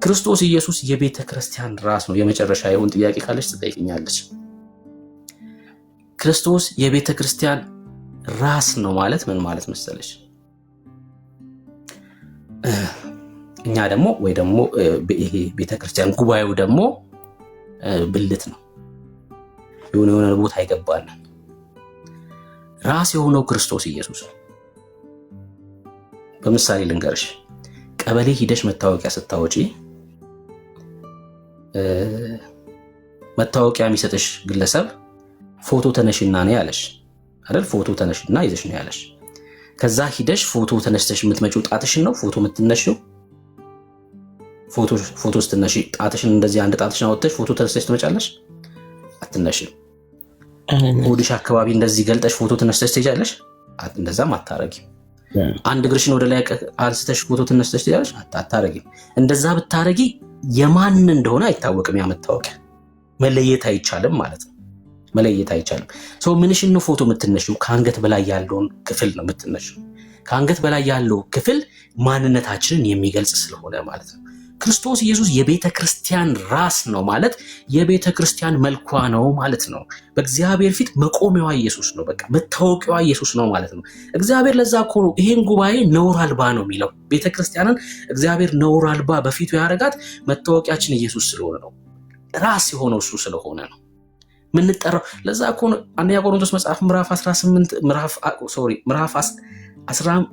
ክርስቶስ ኢየሱስ የቤተ ክርስቲያን ራስ ነው። የመጨረሻ የሆን ጥያቄ ካለች ትጠይቅኛለች። ክርስቶስ የቤተ ክርስቲያን ራስ ነው ማለት ምን ማለት መሰለች? እኛ ደግሞ ወይ ደግሞ ይሄ ቤተ ክርስቲያን ጉባኤው ደግሞ ብልት ነው። የሆነ ቦታ አይገባልን። ራስ የሆነው ክርስቶስ ኢየሱስ ነው። በምሳሌ ልንገርሽ። ቀበሌ ሂደሽ መታወቂያ ስታወጪ መታወቂያ የሚሰጥሽ ግለሰብ ፎቶ ተነሽና ነው ያለሽ አይደል? ፎቶ ተነሽና ይዘሽ ነው ያለሽ። ከዛ ሂደሽ ፎቶ ተነስተሽ የምትመጪው ጣትሽን ነው ፎቶ የምትነሺው። ፎቶ ስትነሺ ጣትሽን እንደዚህ አንድ ጣትሽን አወጥተሽ ፎቶ ተነስተሽ ትመጫለሽ? አትነሽም። ሆድሽ አካባቢ እንደዚህ ገልጠሽ ፎቶ ተነስተሽ ትሄጃለሽ? እንደዛም አታረጊም። አንድ እግርሽን ወደ ላይ አንስተሽ ፎቶ ተነስተሽ ትሄጃለሽ? አታረጊም። እንደዛ ብታረጊ የማን እንደሆነ አይታወቅም። ያ መታወቂያ መለየት አይቻልም ማለት ነው። መለየት አይቻልም። ሰው ምንሽን ነው ፎቶ የምትነሺው? ከአንገት በላይ ያለውን ክፍል ነው የምትነሺው። ከአንገት በላይ ያለው ክፍል ማንነታችንን የሚገልጽ ስለሆነ ማለት ነው። ክርስቶስ ኢየሱስ የቤተ ክርስቲያን ራስ ነው ማለት የቤተ ክርስቲያን መልኳ ነው ማለት ነው። በእግዚአብሔር ፊት መቆሚያዋ ኢየሱስ ነው። በቃ መታወቂያዋ ኢየሱስ ነው ማለት ነው። እግዚአብሔር ለዛ እኮ ነው ይሄን ጉባኤ ነውር አልባ ነው የሚለው። ቤተ ክርስቲያንን እግዚአብሔር ነውር አልባ በፊቱ ያደረጋት መታወቂያችን ኢየሱስ ስለሆነ ነው። ራስ የሆነው እሱ ስለሆነ ነው ምንጠራው። ለዛ እኮ አንደኛ ቆሮንቶስ መጽሐፍ ምዕራፍ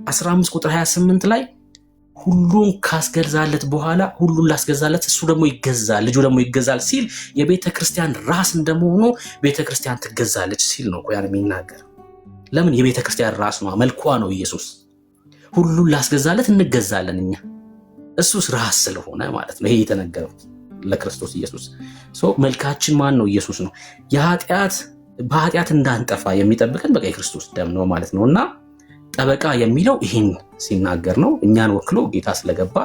15 ቁጥር 28 ላይ ሁሉን ካስገዛለት በኋላ ሁሉን ላስገዛለት እሱ ደግሞ ይገዛል፣ ልጁ ደግሞ ይገዛል ሲል የቤተ ክርስቲያን ራስ እንደመሆኑ ቤተ ክርስቲያን ትገዛለች ሲል ነው ያን የሚናገር። ለምን? የቤተ ክርስቲያን ራስ ነው፣ መልኳ ነው ኢየሱስ። ሁሉን ላስገዛለት እንገዛለን እኛ፣ እሱስ ራስ ስለሆነ ማለት ነው። ይሄ የተነገረው ለክርስቶስ ኢየሱስ። መልካችን ማን ነው? ኢየሱስ ነው። በኃጢአት እንዳንጠፋ የሚጠብቀን በቃ የክርስቶስ ደም ነው ማለት ነው። እና ጠበቃ የሚለው ይህን ሲናገር ነው። እኛን ወክሎ ጌታ ስለገባ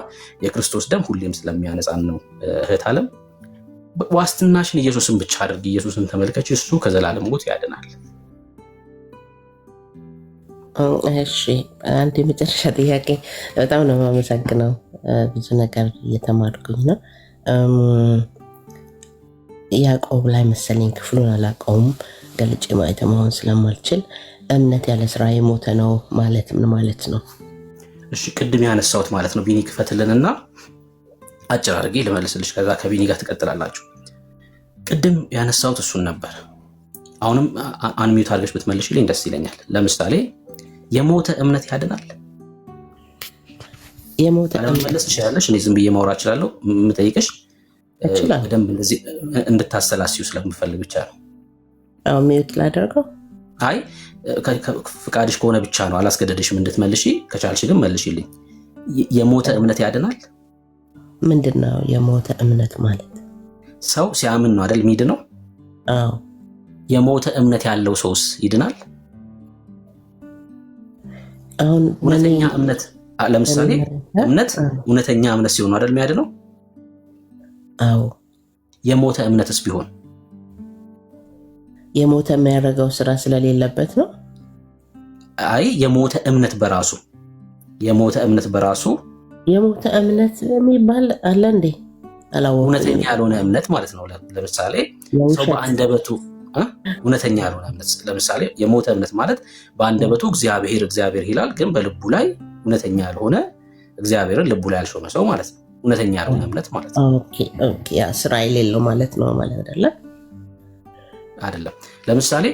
የክርስቶስ ደም ሁሌም ስለሚያነጻን ነው። እህት ዓለም ዋስትናሽን ኢየሱስን ብቻ አድርግ። ኢየሱስን ተመልከች፣ እሱ ከዘላለም ሞት ያድናል። እሺ፣ አንድ የመጨረሻ ጥያቄ። በጣም ነው የማመሰግነው። ብዙ ነገር እየተማርኩኝ ነው። ያዕቆብ ላይ መሰለኝ፣ ክፍሉን አላውቀውም ገልጬ ማየት መሆን ስለማልችል እምነት ያለ ስራ የሞተ ነው ማለት ምን ማለት ነው? እሺ፣ ቅድም ያነሳሁት ማለት ነው። ቢኒ ክፈትልንና አጭር አድርጌ ልመልስልሽ፣ ከዛ ከቢኒ ጋር ትቀጥላላችሁ። ቅድም ያነሳሁት እሱን ነበር። አሁንም አንሚዩት አድርገሽ ብትመልሽልኝ ደስ ይለኛል። ለምሳሌ የሞተ እምነት ያድናል? የሞተ መመለስ ትችላለሽ። እኔ ዝም ብዬ ማውራት እችላለሁ። የምጠይቅሽ በደንብ እንደዚህ እንድታሰላሲው ስለምፈልግ ብቻ ነው። ሚዩት ላደርገው? አይ ፍቃድሽ ከሆነ ብቻ ነው፣ አላስገደድሽም እንድትመልሺ። ከቻልሽ ግን መልሽልኝ። የሞተ እምነት ያድናል? ምንድነው የሞተ እምነት ማለት? ሰው ሲያምን ነው አይደል የሚድነው? አዎ። የሞተ እምነት ያለው ሰውስ ይድናል? አሁን እውነተኛ እምነት ለምሳሌ እምነት እውነተኛ እምነት ሲሆን አይደል የሚያድነው? አዎ። የሞተ እምነትስ ቢሆን የሞተ የሚያደርገው ስራ ስለሌለበት ነው? አይ የሞተ እምነት በራሱ የሞተ እምነት የሚባል አለ እንዴ? አላወኩም። እውነተኛ ያልሆነ እምነት ማለት ነው። ለምሳሌ ሰው በአንደበቱ እውነተኛ ያልሆነ እምነት፣ ለምሳሌ የሞተ እምነት ማለት በአንደበቱ እግዚአብሔር ይላል፣ ግን በልቡ ላይ እውነተኛ ያልሆነ እግዚአብሔርን ልቡ ላይ ያልሾመ ሰው ማለት ነው። እውነተኛ ያልሆነ እምነት ማለት ነው። ኦኬ ያ ስራ የሌለው ማለት ነው ማለት አይደለም። ለምሳሌ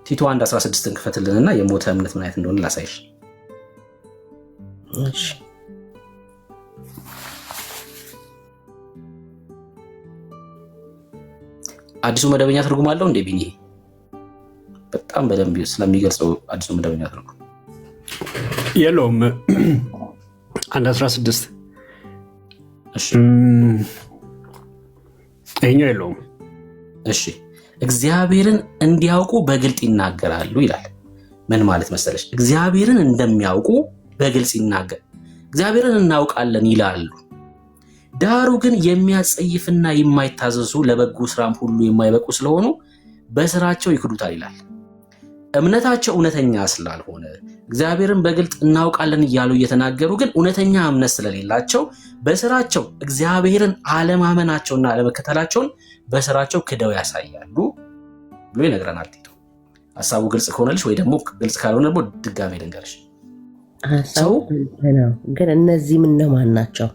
ቲቶ 1:16 ክፈትልንና የሞተ እምነት ምን አይነት እንደሆነ ላሳይሽ። እሺ አዲሱ መደበኛ ትርጉም አለው እንዴ ቢኒ? በጣም በደንብ ስለሚገልጸው አዲሱ መደበኛ ትርጉም የለውም። 1:16 እሺ፣ ይሄኛው የለውም። እሺ፣ እግዚአብሔርን እንዲያውቁ በግልጥ ይናገራሉ ይላል። ምን ማለት መሰለሽ? እግዚአብሔርን እንደሚያውቁ በግልጽ እግዚአብሔርን እናውቃለን ይላሉ፣ ዳሩ ግን የሚያጸይፍና የማይታዘዙ ለበጎ ስራም ሁሉ የማይበቁ ስለሆኑ በስራቸው ይክዱታል ይላል። እምነታቸው እውነተኛ ስላልሆነ እግዚአብሔርን በግልጥ እናውቃለን እያሉ እየተናገሩ ግን እውነተኛ እምነት ስለሌላቸው በስራቸው እግዚአብሔርን አለማመናቸውና አለመከተላቸውን በስራቸው ክደው ያሳያሉ ብሎ ይነግረናል ቲቶ። ሀሳቡ ግልጽ ከሆነልሽ ወይ ደግሞ ግልጽ ካልሆነ ደግሞ ድጋሜ ልንገርሽ። ሀሳቡ ግን እነዚህም እነማን ናቸው?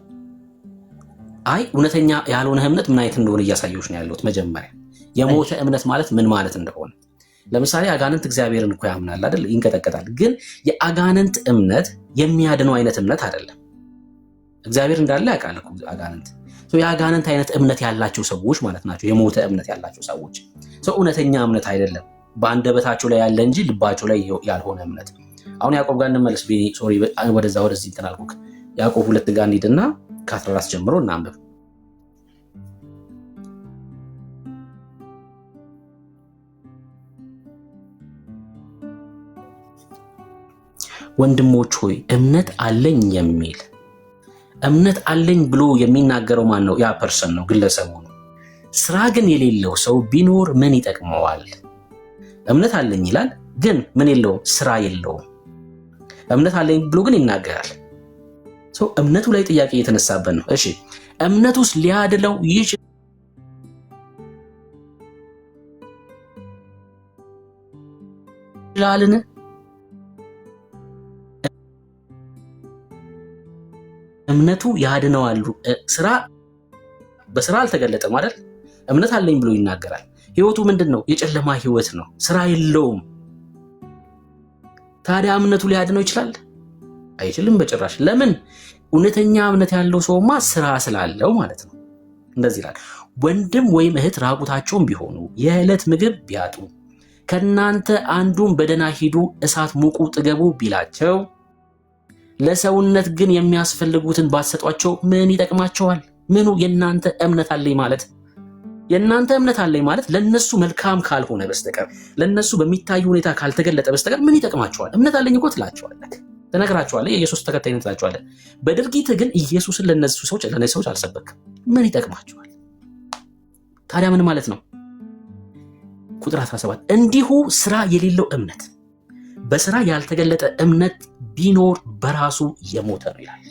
አይ እውነተኛ ያልሆነ እምነት ምን አይነት እንደሆነ እያሳየሁሽ ነው ያለሁት። መጀመሪያ የሞተ እምነት ማለት ምን ማለት እንደሆነ። ለምሳሌ አጋንንት እግዚአብሔርን እኮ ያምናል አይደል? ይንቀጠቀጣል። ግን የአጋንንት እምነት የሚያድነው አይነት እምነት አይደለም። እግዚአብሔር እንዳለ ያውቃል እኮ አጋንንት። የአጋንንት አይነት እምነት ያላቸው ሰዎች ማለት ናቸው የሞተ እምነት ያላቸው ሰዎች። እውነተኛ እምነት አይደለም፣ በአንደበታቸው ላይ ያለ እንጂ ልባቸው ላይ ያልሆነ እምነት። አሁን ያዕቆብ ጋር እንመለስ። ሶሪ ወደዚህ እንትን አልኩህ። ያዕቆብ 2 ጋር እንሂድና ከ14 ጀምሮ እናንብብ። ወንድሞች ሆይ እምነት አለኝ ብሎ የሚናገረው ማን ነው? ያ ፐርሰን ነው፣ ግለሰቡ ነው። ስራ ግን የሌለው ሰው ቢኖር ምን ይጠቅመዋል? እምነት አለኝ ይላል፣ ግን ምን የለውም? ስራ የለውም። እምነት አለኝ ብሎ ግን ይናገራል። እምነቱ ላይ ጥያቄ እየተነሳበት ነው። እሺ እምነት ውስጥ ሊያድለው ይችላልን? እምነቱ ያድነዋል። በስራ አልተገለጠም አይደል? እምነት አለኝ ብሎ ይናገራል። ህይወቱ ምንድነው? የጨለማ ህይወት ነው። ስራ የለውም። ታዲያ እምነቱ ሊያድነው ይችላል? አይችልም በጭራሽ። ለምን? እውነተኛ እምነት ያለው ሰውማ ስራ ስላለው ማለት ነው። እንደዚህ ይላል፣ ወንድም ወይም እህት ራቁታቸውን ቢሆኑ የዕለት ምግብ ቢያጡ ከናንተ አንዱን በደህና ሂዱ እሳት ሙቁ ጥገቡ ቢላቸው ለሰውነት ግን የሚያስፈልጉትን ባትሰጧቸው ምን ይጠቅማቸዋል? ምኑ? የናንተ እምነት አለኝ ማለት ለነሱ መልካም ካልሆነ በስተቀር ለነሱ በሚታይ ሁኔታ ካልተገለጠ በስተቀር ምን ይጠቅማቸዋል? እምነት አለኝ እኮ ትላቸዋለህ፣ ትነግራቸዋለህ፣ የኢየሱስ ተከታይ ነህ ትላቸዋለህ። በድርጊት ግን ኢየሱስን ለነዚህ ሰዎች አልሰበክም። ምን ይጠቅማቸዋል? ታዲያ ምን ማለት ነው? ቁጥር 17 እንዲሁ ስራ የሌለው እምነት በስራ ያልተገለጠ እምነት ቢኖር በራሱ የሞተ ነው ይላል።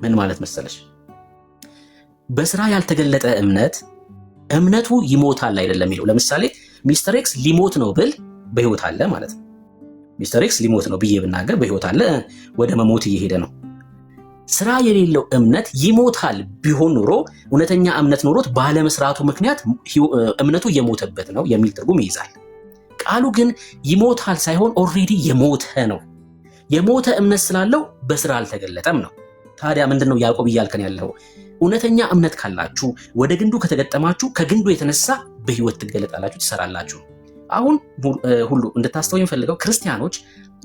ምን ማለት መሰለሽ? በስራ ያልተገለጠ እምነቱ ይሞታል አይደለም የሚለው። ለምሳሌ ሚስተር ኤክስ ሊሞት ነው ብል በህይወት አለ ማለት ነው። ሚስተር ኤክስ ሊሞት ነው ብዬ ብናገር በህይወት አለ፣ ወደ መሞት እየሄደ ነው። ስራ የሌለው እምነት ይሞታል ቢሆን ኖሮ እውነተኛ እምነት ኖሮት ባለመስራቱ ምክንያት እምነቱ እየሞተበት ነው የሚል ትርጉም ይይዛል። ቃሉ ግን ይሞታል ሳይሆን ኦልሬዲ የሞተ ነው። የሞተ እምነት ስላለው በስራ አልተገለጠም ነው። ታዲያ ምንድነው ያዕቆብ እያልከን ያለው? እውነተኛ እምነት ካላችሁ ወደ ግንዱ ከተገጠማችሁ ከግንዱ የተነሳ በህይወት ትገለጣላችሁ፣ ትሰራላችሁ። አሁን ሁሉ እንድታስተውዩ የምፈልገው ክርስቲያኖች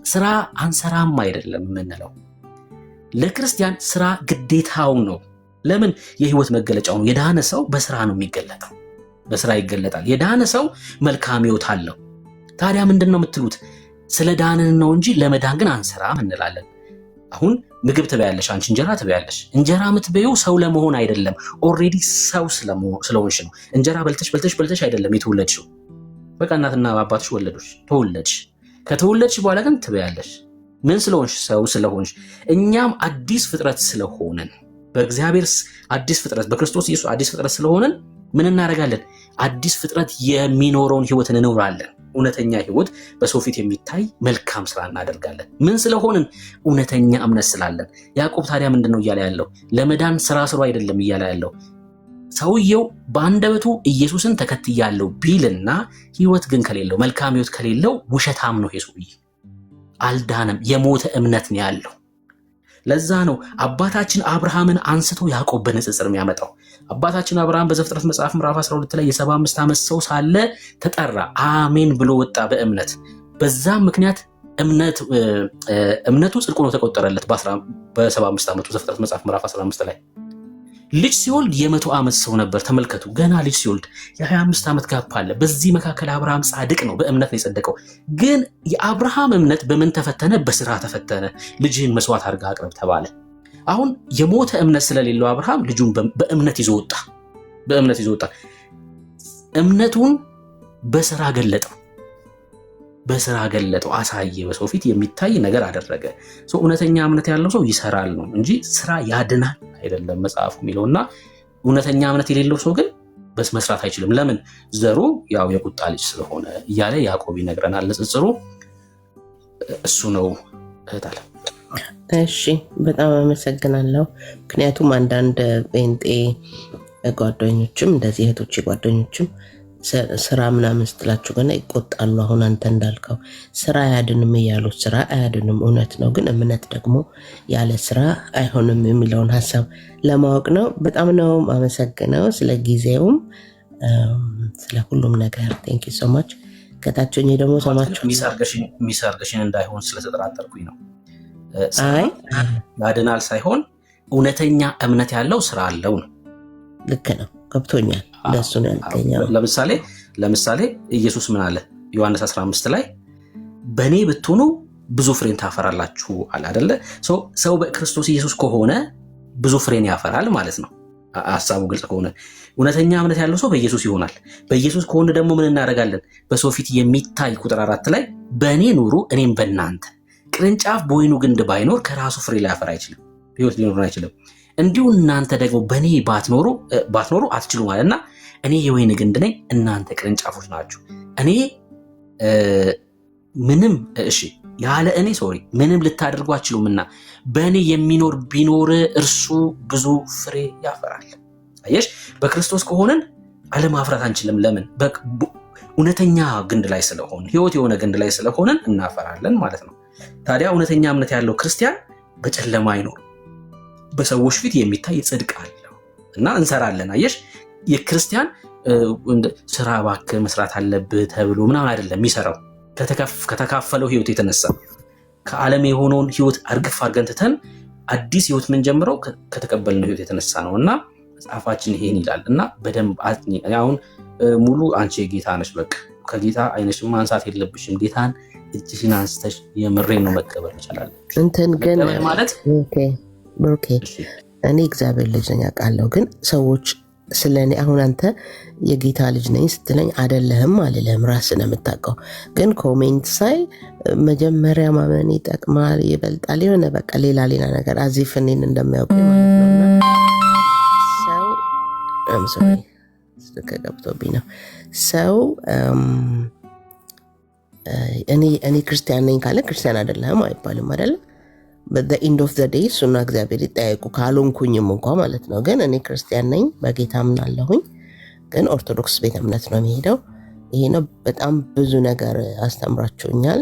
ስራ አንሰራም አይደለም የምንለው። ለክርስቲያን ስራ ግዴታው ነው። ለምን? የህይወት መገለጫው ነው። የዳነ ሰው በስራ ነው የሚገለጠው፣ በስራ ይገለጣል። የዳነ ሰው መልካም ህይወት አለው። ታዲያ ምንድን ነው የምትሉት? ስለ ዳንን ነው እንጂ ለመዳን ግን አንሰራም እንላለን። አሁን ምግብ ትበያለሽ፣ አንቺ እንጀራ ትበያለሽ። እንጀራ የምትበይው ሰው ለመሆን አይደለም፣ ኦልሬዲ ሰው ስለሆንሽ ነው። እንጀራ በልተሽ አይደለም የተወለድሽው። በቃ እናትና አባትሽ ወለዱሽ፣ ተወለድሽ። ከተወለድሽ በኋላ ግን ትበያለሽ። ምን ስለሆንሽ? ሰው ስለሆንሽ። እኛም አዲስ ፍጥረት ስለሆነን በእግዚአብሔር አዲስ ፍጥረት በክርስቶስ ኢየሱስ አዲስ ፍጥረት ስለሆነን ምን እናደርጋለን? አዲስ ፍጥረት የሚኖረውን ህይወት እንኖራለን። እውነተኛ ህይወት በሰው ፊት የሚታይ መልካም ስራ እናደርጋለን። ምን ስለሆንን? እውነተኛ እምነት ስላለን። ያዕቆብ ታዲያ ምንድን ነው እያለ ያለው? ለመዳን ስራ ስሩ አይደለም እያለ ያለው። ሰውየው በአንደበቱ ኢየሱስን ተከትያለሁ ቢልና ህይወት ግን ከሌለው፣ መልካም ህይወት ከሌለው ውሸታም ነው። ይሄ ሰውዬ አልዳነም። የሞተ እምነት ነው ያለው። ለዛ ነው አባታችን አብርሃምን አንስቶ ያዕቆብ በንጽጽር የሚያመጣው። አባታችን አብርሃም በዘፍጥረት መጽሐፍ ምዕራፍ 12 ላይ የ75 ዓመት ሰው ሳለ ተጠራ፣ አሜን ብሎ ወጣ በእምነት። በዛም ምክንያት እምነቱ ጽድቅ ሆኖ ተቆጠረለት። በ75 ዓመቱ ዘፍጥረት መጽሐፍ ምዕራፍ 15 ላይ ልጅ ሲወልድ የ100 ዓመት ሰው ነበር። ተመልከቱ፣ ገና ልጅ ሲወልድ የ25 ዓመት ጋፕ አለ። በዚህ መካከል አብርሃም ጻድቅ ነው፣ በእምነት ነው የጸደቀው። ግን የአብርሃም እምነት በምን ተፈተነ? በስራ ተፈተነ። ልጅህን መስዋዕት አድርገህ አቅርብ ተባለ። አሁን የሞተ እምነት ስለሌለው አብርሃም ልጁን በእምነት ይዞ ወጣ። በእምነት ይዞ ወጣ። እምነቱን በስራ ገለጠው። በስራ ገለጠው፣ አሳየ። በሰው ፊት የሚታይ ነገር አደረገ። እውነተኛ እምነት ያለው ሰው ይሰራል ነው እንጂ ስራ ያድናል አይደለም መጽሐፉ የሚለውና እውነተኛ እምነት የሌለው ሰው ግን መስራት አይችልም። ለምን? ዘሩ ያው የቁጣ ልጅ ስለሆነ እያለ ያዕቆብ ይነግረናል። ንጽጽሩ እሱ ነው። እህታለ እሺ፣ በጣም አመሰግናለሁ። ምክንያቱም አንዳንድ ጴንጤ ጓደኞችም እንደዚህ እህቶች ጓደኞችም ስራ ምናምን ስትላቸው ገና ይቆጣሉ። አሁን አንተ እንዳልከው ስራ አያድንም እያሉት፣ ስራ አያድንም እውነት ነው፣ ግን እምነት ደግሞ ያለ ስራ አይሆንም የሚለውን ሀሳብ ለማወቅ ነው። በጣም ነው አመሰግነው ስለ ጊዜውም ስለ ሁሉም ነገር ቴንክ ዩ ሶ ማች። ከታችኝ ደግሞ ሰማችሁ ሚሰርገሽን እንዳይሆን ስለተጠራጠርኩኝ ነው። አይ ያድናል ሳይሆን እውነተኛ እምነት ያለው ስራ አለው ነው። ልክ ነው፣ ገብቶኛል። ለሱ ነው ያልከኛው። ለምሳሌ ኢየሱስ ምን አለ? ዮሐንስ 15 ላይ በእኔ ብትሆኑ ብዙ ፍሬን ታፈራላችሁ አለ አይደለ? ሰው በክርስቶስ ኢየሱስ ከሆነ ብዙ ፍሬን ያፈራል ማለት ነው። ሐሳቡ ግልጽ ከሆነ እውነተኛ እምነት ያለው ሰው በኢየሱስ ይሆናል። በኢየሱስ ከሆነ ደግሞ ምን እናደርጋለን? በሰው ፊት የሚታይ ቁጥር 4 ላይ በእኔ ኑሩ እኔም በእናንተ። ቅርንጫፍ በወይኑ ግንድ ባይኖር ከራሱ ፍሬ ሊያፈራ አይችልም፣ ህይወት ሊኖር አይችልም። እንዲሁ እናንተ ደግሞ በእኔ ባትኖሩ አትችሉ ማለትና እኔ የወይን ግንድ ነኝ፣ እናንተ ቅርንጫፎች ናችሁ። እኔ ያለ እኔ ምንም ልታደርጉ አትችሉምና በእኔ የሚኖር ቢኖር እርሱ ብዙ ፍሬ ያፈራል። አየሽ፣ በክርስቶስ ከሆነን አለማፍራት አንችልም። ለምን? እውነተኛ ግንድ ላይ ስለሆን፣ ህይወት የሆነ ግንድ ላይ ስለሆነን እናፈራለን ማለት ነው። ታዲያ እውነተኛ እምነት ያለው ክርስቲያን በጨለማ አይኖር፣ በሰዎች ፊት የሚታይ ጽድቅ አለው እና እንሰራለን። አየሽ፣ የክርስቲያን ስራ እባክህ መስራት አለብህ ተብሎ ምናምን አይደለም የሚሰራው። ከተካፈለው ህይወት የተነሳ ከዓለም የሆነውን ህይወት አርግፍ አድርገን ትተን አዲስ ህይወት ምን ጀምረው ከተቀበልነው ህይወት የተነሳ ነው እና መጽሐፋችን ይሄን ይላል እና በደንብ አጥኚ። አሁን ሙሉ አንቺ የጌታ ነሽ፣ በቃ ከጌታ አይነሽም ማንሳት የለብሽም። ጌታን እጅሽን አንስተሽ የምሬን ነው መቀበል ይችላል። እንትን ግን ማለት ኦኬ እኔ እግዚአብሔር ልጅ ነኝ አውቃለሁ፣ ግን ሰዎች ስለኔ አሁን አንተ የጌታ ልጅ ነኝ ስትለኝ አይደለህም አልልህም፣ ራስህ ነው የምታውቀው። ግን ኮሜንት ሳይ መጀመሪያ ማመን ይጠቅማል ይበልጣል የሆነ በቃ ሌላ ነገር አዚፍ እኔን እንደሚያውቁ ማለት ነውና ሰው ገብቶብኝ ነው ሰው እኔ ክርስቲያን ነኝ ካለ ክርስቲያን አይደለህም አይባልም አይደለም። በኢንድ ኦፍ ዘ ዴይ እሱና እግዚአብሔር ይጠያይቁ ካልሆንኩኝም እንኳ ማለት ነው። ግን እኔ ክርስቲያን ነኝ፣ በጌታ አምናለሁኝ፣ ግን ኦርቶዶክስ ቤተ እምነት ነው የሚሄደው። ይሄ ነው። በጣም ብዙ ነገር አስተምራችሁኛል።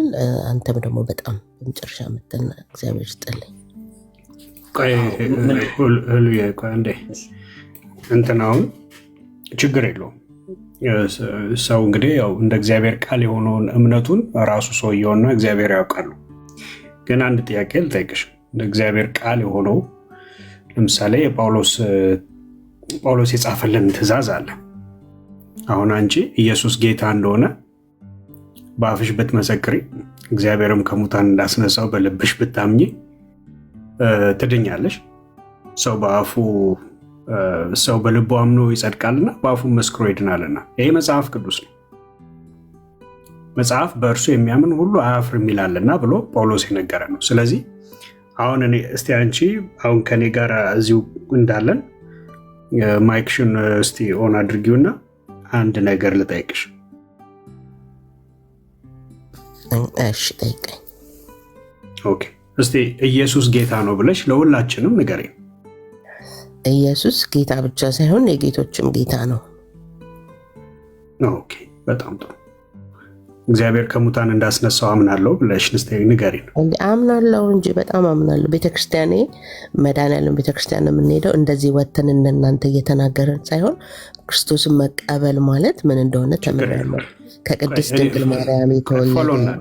አንተም ደግሞ በጣም በመጨረሻ ምትን እግዚአብሔር ይስጥልኝ። እንትናውን ችግር የለውም። ሰው እንግዲህ ያው እንደ እግዚአብሔር ቃል የሆነውን እምነቱን ራሱ ሰውየውና እግዚአብሔር ያውቃሉ። ግን አንድ ጥያቄ ልጠይቅሽ። እንደ እግዚአብሔር ቃል የሆነው ለምሳሌ ጳውሎስ የጻፈልን ትእዛዝ አለ። አሁን አንቺ ኢየሱስ ጌታ እንደሆነ በአፍሽ ብትመሰክሪ እግዚአብሔርም ከሙታን እንዳስነሳው በልብሽ ብታምኚ ትድኛለሽ። ሰው በልቡ አምኖ ይጸድቃልና በአፉ መስክሮ ይድናልና። ይሄ መጽሐፍ ቅዱስ ነው። መጽሐፍ በእርሱ የሚያምን ሁሉ አያፍርም ይላልና ብሎ ጳውሎስ የነገረ ነው። ስለዚህ አሁን እኔ እስቲ አንቺ አሁን ከኔ ጋር እዚሁ እንዳለን ማይክሽን እስቲ ኦን አድርጊውና አንድ ነገር ልጠይቅሽ። እሺ ጠይቀኝ። ኦኬ እስቲ ኢየሱስ ጌታ ነው ብለሽ ለሁላችንም ንገሪኝ። ኢየሱስ ጌታ ብቻ ሳይሆን የጌቶችም ጌታ ነው። ኦኬ በጣም ጥሩ። እግዚአብሔር ከሙታን እንዳስነሳው አምናለሁ ብለሽ ንገሪኝ። አምናለሁ እንጂ በጣም አምናለሁ። ቤተክርስቲያኔ መድኃኔዓለም ቤተክርስቲያን የምንሄደው እንደዚህ ወተን እንደናንተ እየተናገረን ሳይሆን ክርስቶስን መቀበል ማለት ምን እንደሆነ ተምሬያለሁ። ከቅድስት ድንግል ማርያም የተወለደ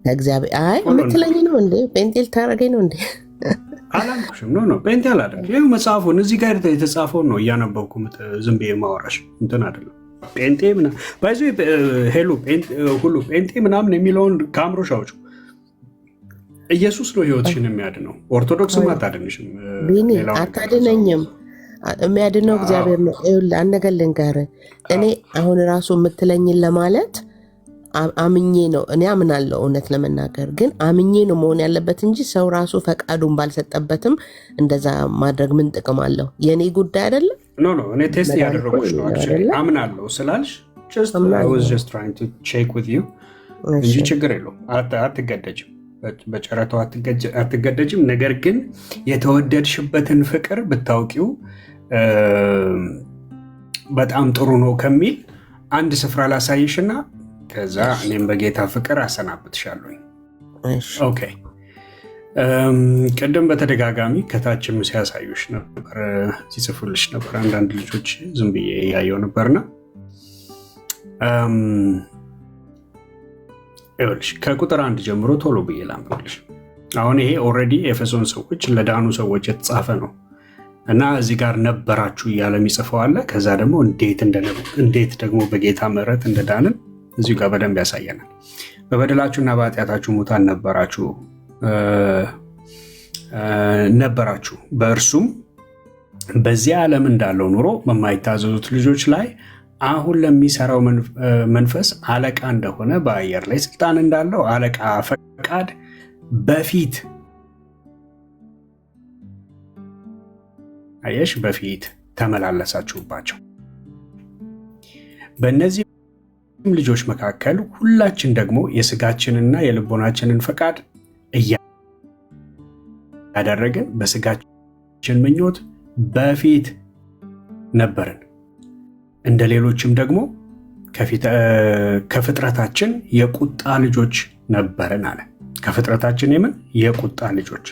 ከእግዚአብሔር የምትለኝ ነው እንዴ? ጴንጤ ልታደርገኝ ነው እንዴ? አላልኩሽም። ኖ ጴንጤ አላደርግም። ይኸው መጽሐፉን እዚህ ጋር የተጻፈውን ነው እያነበብኩ ዝም ብዬ ማወራሽ እንትን አይደለም። ጴንጤ ሁሉ ጴንጤ ምናምን የሚለውን ከአእምሮሽ አውጪው። ኢየሱስ ነው ህይወትሽን የሚያድነው። ኦርቶዶክስም አታድንሽም። ቢኒ አታድነኝም። የሚያድነው እግዚአብሔር ነው። አንድ ነገር ልንገርህ፣ እኔ አሁን ራሱ የምትለኝን ለማለት አምኜ ነው። እኔ አምናለሁ እውነት ለመናገር ግን አምኜ ነው መሆን ያለበት እንጂ ሰው ራሱ ፈቃዱን ባልሰጠበትም እንደዛ ማድረግ ምን ጥቅም አለው? የእኔ ጉዳይ አይደለም። ኖ እኔ ቴስት ያደረጉሽ ነው። አምናለሁ ስላልሽ እንጂ ችግር የለውም። አትገደጅም፣ በጨረታው አትገደጅም። ነገር ግን የተወደድሽበትን ፍቅር ብታውቂው በጣም ጥሩ ነው ከሚል አንድ ስፍራ ላሳይሽና ከዛ እኔም በጌታ ፍቅር አሰናብትሻለሁኝ። ኦኬ ቅድም በተደጋጋሚ ከታችም ሲያሳዩሽ ነበር፣ ሲጽፉልሽ ነበር አንዳንድ ልጆች፣ ዝም ብዬ ያየው ነበርና ይኸውልሽ ከቁጥር 1 ጀምሮ ቶሎ ብዬ ላንብብልሽ። አሁን ይሄ ኦልሬዲ ኤፌሶን ሰዎች ለዳኑ ሰዎች የተጻፈ ነው እና እዚህ ጋር ነበራችሁ እያለ የሚጽፈው አለ። ከዛ ደግሞ እንዴት ደግሞ በጌታ ምሕረት እንደዳንን እዚሁ ጋር በደንብ ያሳየናል። በበደላችሁና በኃጢአታችሁ ሙታን ነበራችሁ በእርሱም በዚህ ዓለም እንዳለው ኑሮ በማይታዘዙት ልጆች ላይ አሁን ለሚሰራው መንፈስ አለቃ እንደሆነ በአየር ላይ ስልጣን እንዳለው አለቃ ፈቃድ በፊት ተመላለሳችሁባቸው። በእነዚህ ልጆች መካከል ሁላችን ደግሞ የስጋችንና የልቦናችንን ፈቃድ እያደረግን በስጋችን ምኞት በፊት ነበርን። እንደ ሌሎችም ደግሞ ከፍጥረታችን የቁጣ ልጆች ነበርን አለ። ከፍጥረታችን የቁጣ ልጆች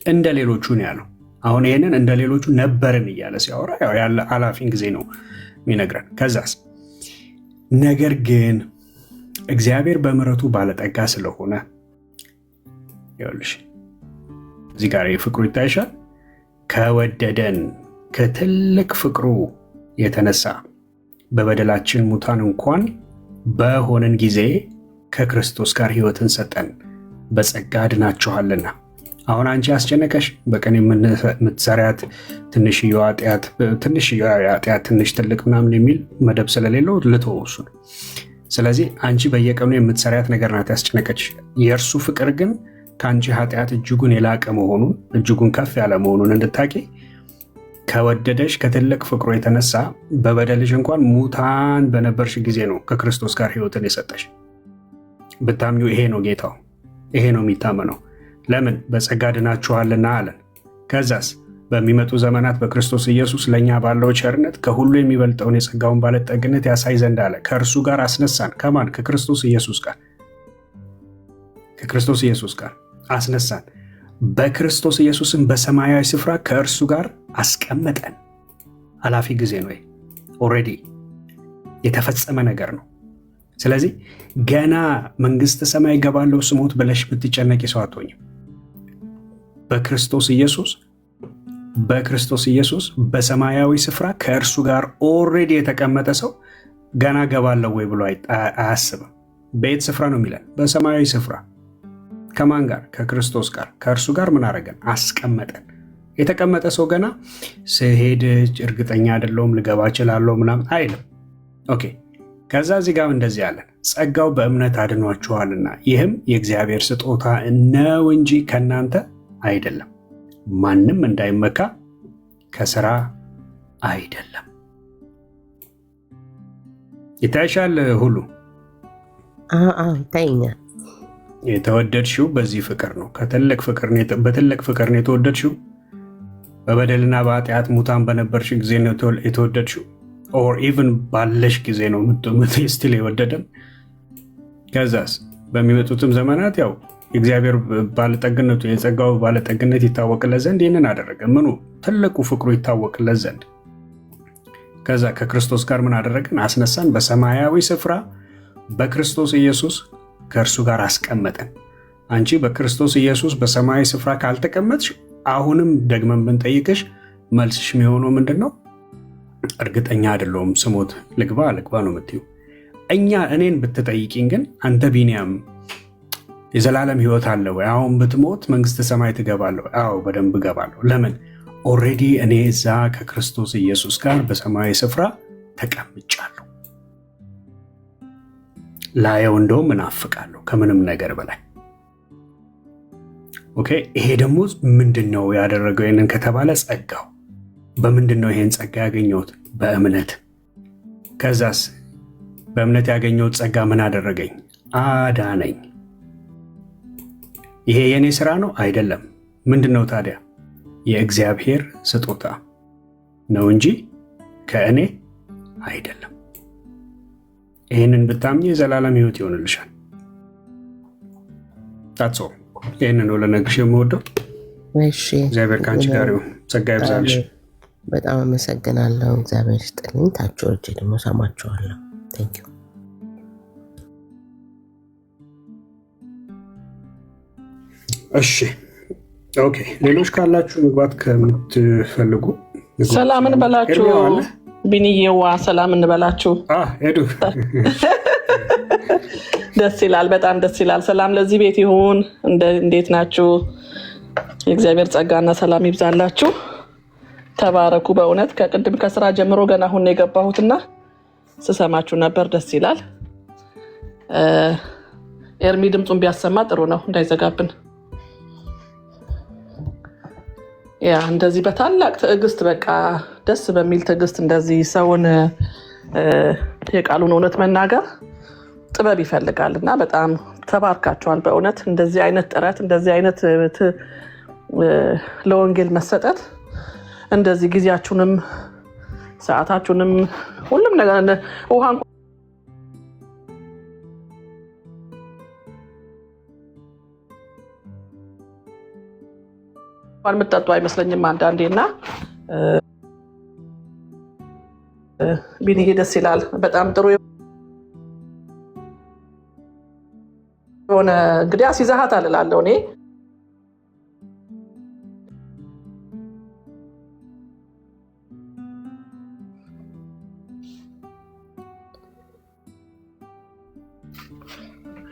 እንደ ሌሎቹ ነው ያለው። አሁን ይህንን እንደ ሌሎቹ ነበርን እያለ ሲያወራ ያለ አላፊን ጊዜ ነው የሚነግረን። ከዛስ ነገር ግን እግዚአብሔር በምሕረቱ ባለጠጋ ስለሆነ ይኸውልሽ እዚህ ጋር ፍቅሩ ይታይሻል። ከወደደን ከትልቅ ፍቅሩ የተነሳ በበደላችን ሙታን እንኳን በሆንን ጊዜ ከክርስቶስ ጋር ሕይወትን ሰጠን፣ በጸጋ ድናችኋልና። አሁን አንቺ አስጨነቀሽ በቀን የምትሰሪያት ትንሽዬዋ ኃጢአት ትንሽ ትልቅ ምናምን የሚል መደብ ስለሌለው ልተወው እሱን። ስለዚህ አንቺ በየቀኑ የምትሰሪያት ነገር ናት ያስጨነቀች። የእርሱ ፍቅር ግን ከአንቺ ኃጢአት እጅጉን የላቀ መሆኑን እጅጉን ከፍ ያለ መሆኑን እንድታቂ ከወደደሽ ከትልቅ ፍቅሩ የተነሳ በበደልሽ እንኳን ሙታን በነበርሽ ጊዜ ነው ከክርስቶስ ጋር ሕይወትን የሰጠሽ። ብታምኙ ይሄ ነው ጌታው፣ ይሄ ነው የሚታመነው። ለምን? በጸጋ ድናችኋልና አለን። ከዛስ በሚመጡ ዘመናት በክርስቶስ ኢየሱስ ለእኛ ባለው ቸርነት ከሁሉ የሚበልጠውን የጸጋውን ባለጠግነት ያሳይ ዘንድ አለ። ከእርሱ ጋር አስነሳን። ከማን? ከክርስቶስ ኢየሱስ ጋር አስነሳን። በክርስቶስ ኢየሱስን በሰማያዊ ስፍራ ከእርሱ ጋር አስቀመጠን። አላፊ ጊዜ ነው። ኦልሬዲ የተፈጸመ ነገር ነው። ስለዚህ ገና መንግስተ ሰማይ ገባለው ስሞት ብለሽ ብትጨነቂ ሰው አትሆኝም። በክርስቶስ ኢየሱስ በሰማያዊ ስፍራ ከእርሱ ጋር ኦልሬዲ የተቀመጠ ሰው ገና ገባለሁ ወይ ብሎ አያስብም። በየት ስፍራ ነው የሚለን? በሰማያዊ ስፍራ። ከማን ጋር? ከክርስቶስ ጋር። ከእርሱ ጋር ምን አደረገን? አስቀመጠን። የተቀመጠ ሰው ገና ስሄድ እርግጠኛ አይደለሁም ልገባ እችላለሁ ምናምን አይልም። ኦኬ። ከዛ እዚህ ጋር እንደዚህ አለን፣ ጸጋው በእምነት አድኗችኋልና ይህም የእግዚአብሔር ስጦታ ነው እንጂ ከእናንተ አይደለም፣ ማንም እንዳይመካ ከስራ አይደለም። ይታይሻል ሁሉ ይታየኛል። የተወደድሽው በዚህ ፍቅር ነው። በትልቅ ፍቅር ነው የተወደድሽው። በበደልና በኃጢአት ሙታን በነበርሽ ጊዜ ነው የተወደድሽው። ኦር ኢቭን ባለሽ ጊዜ ነው ስቲል የወደደም። ከዛስ በሚመጡትም ዘመናት ያው የእግዚአብሔር ባለጠግነቱ የጸጋው ባለጠግነት ይታወቅለት ዘንድ ይህንን አደረገ። ምኑ? ትልቁ ፍቅሩ ይታወቅለት ዘንድ። ከዛ ከክርስቶስ ጋር ምን አደረገን? አስነሳን። በሰማያዊ ስፍራ በክርስቶስ ኢየሱስ ከእርሱ ጋር አስቀመጠን። አንቺ በክርስቶስ ኢየሱስ በሰማያዊ ስፍራ ካልተቀመጥሽ አሁንም ደግመን ብንጠይቅሽ መልስሽ የሚሆነው ምንድን ነው? እርግጠኛ አይደለሁም ስሞት ልግባ ነው የምትይው። እኔን ብትጠይቂኝ ግን አንተ ቢንያም የዘላለም ሕይወት አለ ወይ? አሁን ብትሞት መንግስተ ሰማይ ትገባለሁ? አዎ በደንብ እገባለሁ። ለምን? ኦልሬዲ እኔ እዛ ከክርስቶስ ኢየሱስ ጋር በሰማያዊ ስፍራ ተቀምጫለሁ። ላየው እንደውም እናፍቃለሁ ከምንም ነገር በላይ። ኦኬ። ይሄ ደግሞ ምንድን ነው ያደረገው? ይህንን ከተባለ ጸጋው። በምንድን ነው ይሄን ጸጋ ያገኘሁት? በእምነት። ከዛስ በእምነት ያገኘሁት ጸጋ ምን አደረገኝ? አዳነኝ። ይሄ የኔ ስራ ነው አይደለም። ምንድን ነው ታዲያ? የእግዚአብሔር ስጦታ ነው እንጂ ከእኔ አይደለም። ይህንን ብታምኚ የዘላለም ሕይወት ይሆንልሻል። ታጽ ይህንን ነው ለነግርሽ የምወደው። እግዚአብሔር ከአንቺ ጋር ይሁን። ጸጋ ይብዛልሽ። በጣም አመሰግናለሁ። እግዚአብሔር ይስጥልኝ። ታች ወርጄ ደግሞ ሰማችኋለሁ። ቴንኪው። እሺ ኦኬ። ሌሎች ካላችሁ መግባት ከምትፈልጉ ሰላም እንበላችሁ። ቢኒዬዋ ሰላም እንበላችሁ። ሄዱ። ደስ ይላል፣ በጣም ደስ ይላል። ሰላም ለዚህ ቤት ይሁን። እንዴት ናችሁ? የእግዚአብሔር ጸጋና ሰላም ይብዛላችሁ። ተባረኩ። በእውነት ከቅድም ከስራ ጀምሮ ገና አሁን ነው የገባሁትና ስሰማችሁ ነበር። ደስ ይላል። ኤርሚ ድምፁን ቢያሰማ ጥሩ ነው እንዳይዘጋብን። ያ እንደዚህ በታላቅ ትዕግስት በቃ ደስ በሚል ትዕግስት እንደዚህ ሰውን የቃሉን እውነት መናገር ጥበብ ይፈልጋል እና በጣም ተባርካችኋል። በእውነት እንደዚህ አይነት ጥረት፣ እንደዚህ አይነት ለወንጌል መሰጠት፣ እንደዚህ ጊዜያችሁንም ሰዓታችሁንም ሁሉም ነገር ውሃ የምትጠጡ አይመስለኝም አንዳንዴ እና ቢኒዬ ደስ ይላል። በጣም ጥሩ የሆነ እንግዲህ አስይዘሃት አልላለሁ እኔ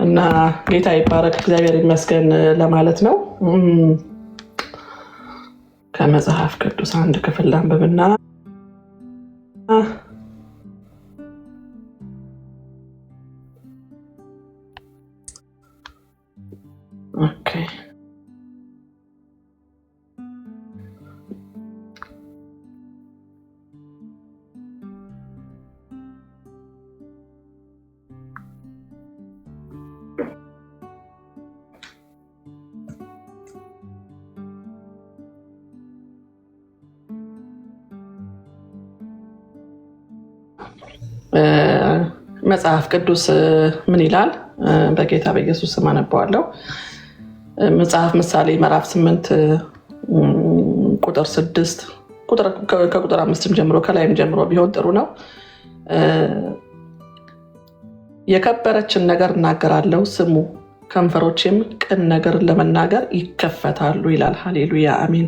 እና ጌታ ይባረክ፣ እግዚአብሔር ይመስገን ለማለት ነው። ከመጽሐፍ ቅዱስ አንድ ክፍል አንብብና ኦኬ መጽሐፍ ቅዱስ ምን ይላል? በጌታ በኢየሱስ ስም አነባዋለሁ። መጽሐፍ ምሳሌ ምዕራፍ 8 ቁጥር 6 ከቁጥር 5 ጀምሮ ከላይም ጀምሮ ቢሆን ጥሩ ነው። የከበረችን ነገር እናገራለሁ፣ ስሙ ከንፈሮቼም ቅን ነገርን ለመናገር ይከፈታሉ ይላል። ሃሌሉያ አሜን።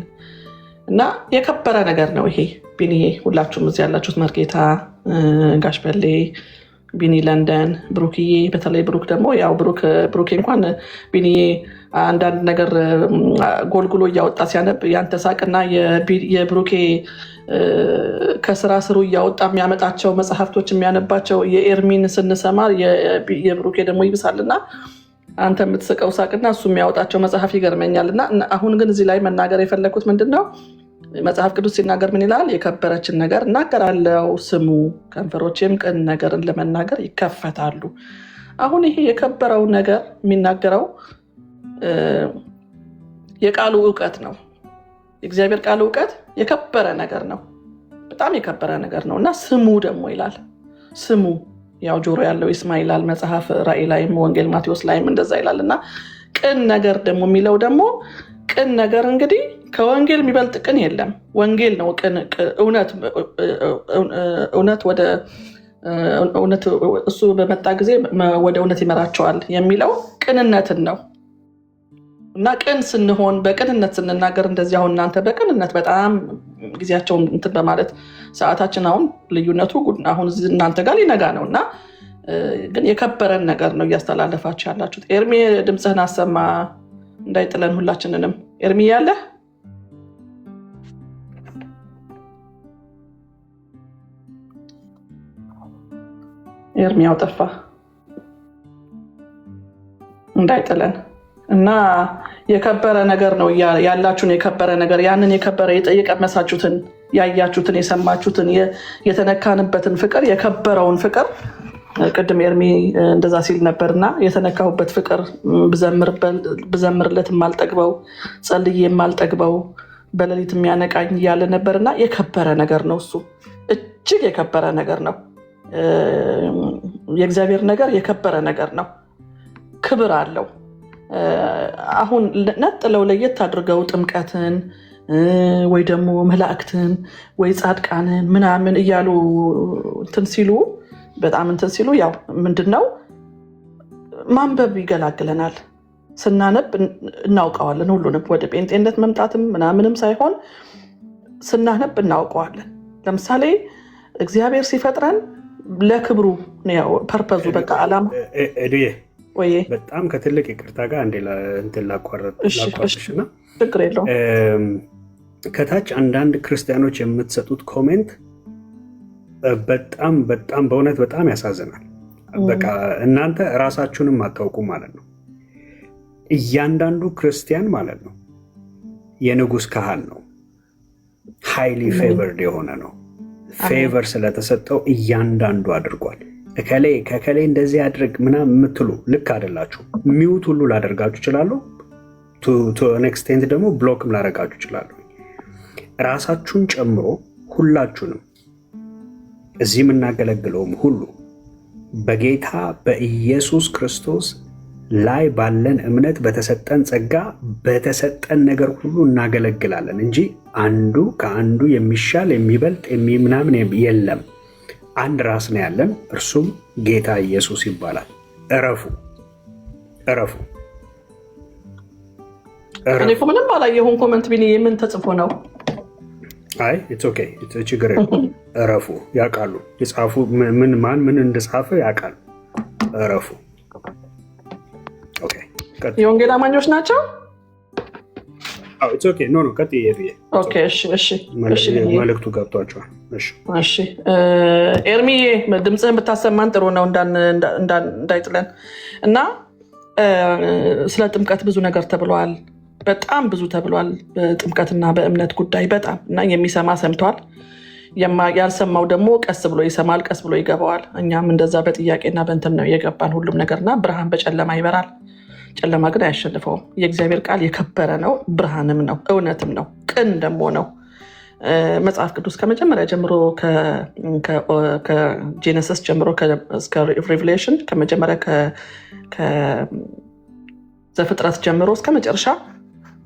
እና የከበረ ነገር ነው ይሄ። ቢኒዬ፣ ሁላችሁም እዚህ ያላችሁት መርጌታ፣ ጋሽ በሌ፣ ቢኒ ለንደን፣ ብሩክዬ፣ በተለይ ብሩክ ደግሞ ያው ብሩኬ እንኳን ቢኒዬ አንዳንድ ነገር ጎልጉሎ እያወጣ ሲያነብ ያንተ ሳቅና የብሩኬ ከስራ ስሩ እያወጣ የሚያመጣቸው መጽሐፍቶች የሚያነባቸው የኤርሚን ስንሰማ የብሩኬ ደግሞ ይብሳልና አንተ የምትስቀው ሳቅና እሱ የሚያወጣቸው መጽሐፍ ይገርመኛል። እና አሁን ግን እዚህ ላይ መናገር የፈለግኩት ምንድን ነው? መጽሐፍ ቅዱስ ሲናገር ምን ይላል? የከበረችን ነገር እናገራለሁ፣ ስሙ፣ ከንፈሮቼም ቅን ነገርን ለመናገር ይከፈታሉ። አሁን ይሄ የከበረው ነገር የሚናገረው የቃሉ እውቀት ነው። የእግዚአብሔር ቃል እውቀት የከበረ ነገር ነው፣ በጣም የከበረ ነገር ነው። እና ስሙ ደግሞ ይላል። ስሙ ያው ጆሮ ያለው ይስማ ይላል መጽሐፍ ራእይ ላይም ወንጌል ማቴዎስ ላይም እንደዛ ይላል። እና ቅን ነገር ደግሞ የሚለው ደግሞ ቅን ነገር እንግዲህ ከወንጌል የሚበልጥ ቅን የለም። ወንጌል ነው ቅን፣ እውነት ወደ እውነት እሱ በመጣ ጊዜ ወደ እውነት ይመራቸዋል የሚለው ቅንነትን ነው። እና ቅን ስንሆን በቅንነት ስንናገር እንደዚህ አሁን እናንተ በቅንነት በጣም ጊዜያቸውን እንትን በማለት ሰዓታችን አሁን ልዩነቱ አሁን እናንተ ጋር ሊነጋ ነው። እና ግን የከበረን ነገር ነው እያስተላለፋችሁ ያላችሁት። ኤርሚ ድምፅህን አሰማ እንዳይጥለን ሁላችንንም። ኤርሚ ያለህ ኤርሚያው ጠፋ እንዳይጥለን። እና የከበረ ነገር ነው ያላችሁን የከበረ ነገር ያንን የከበረ የቀመሳችሁትን ያያችሁትን የሰማችሁትን የተነካንበትን ፍቅር የከበረውን ፍቅር ቅድም ኤርሚ እንደዛ ሲል ነበርና የተነካሁበት ፍቅር ብዘምርለት የማልጠግበው ጸልዬ የማልጠግበው በሌሊት የሚያነቃኝ እያለ ነበርና የከበረ ነገር ነው እሱ። እጅግ የከበረ ነገር ነው። የእግዚአብሔር ነገር የከበረ ነገር ነው። ክብር አለው። አሁን ነጥለው ለየት አድርገው ጥምቀትን ወይ ደግሞ መላእክትን ወይ ጻድቃንን ምናምን እያሉ እንትን ሲሉ በጣም እንትን ሲሉ ያው ምንድነው ማንበብ ይገላግለናል። ስናነብ እናውቀዋለን። ሁሉንም ወደ ጴንጤነት መምጣትም ምናምንም ሳይሆን ስናነብ እናውቀዋለን። ለምሳሌ እግዚአብሔር ሲፈጥረን ለክብሩ ነው ፐርፐዙ በቃ ዓላማ ወይ በጣም ከትልቅ ይቅርታ ጋር እንትን ላቋርጥሽና ችግር የለውም። ከታች አንዳንድ ክርስቲያኖች የምትሰጡት ኮሜንት በጣም በጣም በእውነት በጣም ያሳዝናል። በቃ እናንተ እራሳችሁንም አታውቁ ማለት ነው። እያንዳንዱ ክርስቲያን ማለት ነው የንጉሥ ካህን ነው። ሃይሊ ፌቨርድ የሆነ ነው። ፌቨር ስለተሰጠው እያንዳንዱ አድርጓል። ከከሌ እንደዚህ ያድርግ ምናምን የምትሉ ልክ አይደላችሁ። ሚውት ሁሉ ላደርጋችሁ ይችላሉ። ቱ አን ኤክስቴንት ደግሞ ብሎክም ላደርጋችሁ ይችላሉ። ራሳችሁን ጨምሮ ሁላችሁንም እዚህ የምናገለግለውም ሁሉ በጌታ በኢየሱስ ክርስቶስ ላይ ባለን እምነት በተሰጠን ጸጋ በተሰጠን ነገር ሁሉ እናገለግላለን እንጂ አንዱ ከአንዱ የሚሻል የሚበልጥ ምናምን የለም። አንድ ራስ ነው ያለን፣ እርሱም ጌታ ኢየሱስ ይባላል። እረፉ። እኔ እኮ ምንም አላየሁም። ኮመንት ቢኒ የምን ተጽፎ ነው? አይ ኢትስ ኦኬ፣ ችግር የለም። እረፉ። ያውቃሉ የጻፉ ምን እንደጻፈ ያውቃሉ። እረፉ። ኦኬ፣ የወንጌል አማኞች ናቸው። ኢትስ ኦኬ። ኖ ቀጥይ። ኦኬ፣ እሺ፣ መልዕክቱ ገብቷቸዋል። እሺ ኤርሚዬ ድምፅህን ብታሰማን ጥሩ ነው እንዳይጥለን። እና ስለ ጥምቀት ብዙ ነገር ተብሏል። በጣም ብዙ ተብሏል በጥምቀትና በእምነት ጉዳይ በጣም እና የሚሰማ ሰምቷል፣ ያልሰማው ደግሞ ቀስ ብሎ ይሰማል፣ ቀስ ብሎ ይገባዋል። እኛም እንደዛ በጥያቄና በእንትን ነው የገባን ሁሉም ነገርና ብርሃን በጨለማ ይበራል፣ ጨለማ ግን አያሸንፈውም። የእግዚአብሔር ቃል የከበረ ነው፣ ብርሃንም ነው፣ እውነትም ነው፣ ቅን ደግሞ ነው። መጽሐፍ ቅዱስ ከመጀመሪያ ጀምሮ ከጄኔሲስ ጀምሮ እስከ ሬቨሌሽን ከመጀመሪያ ከዘፍጥረት ጀምሮ እስከ መጨረሻ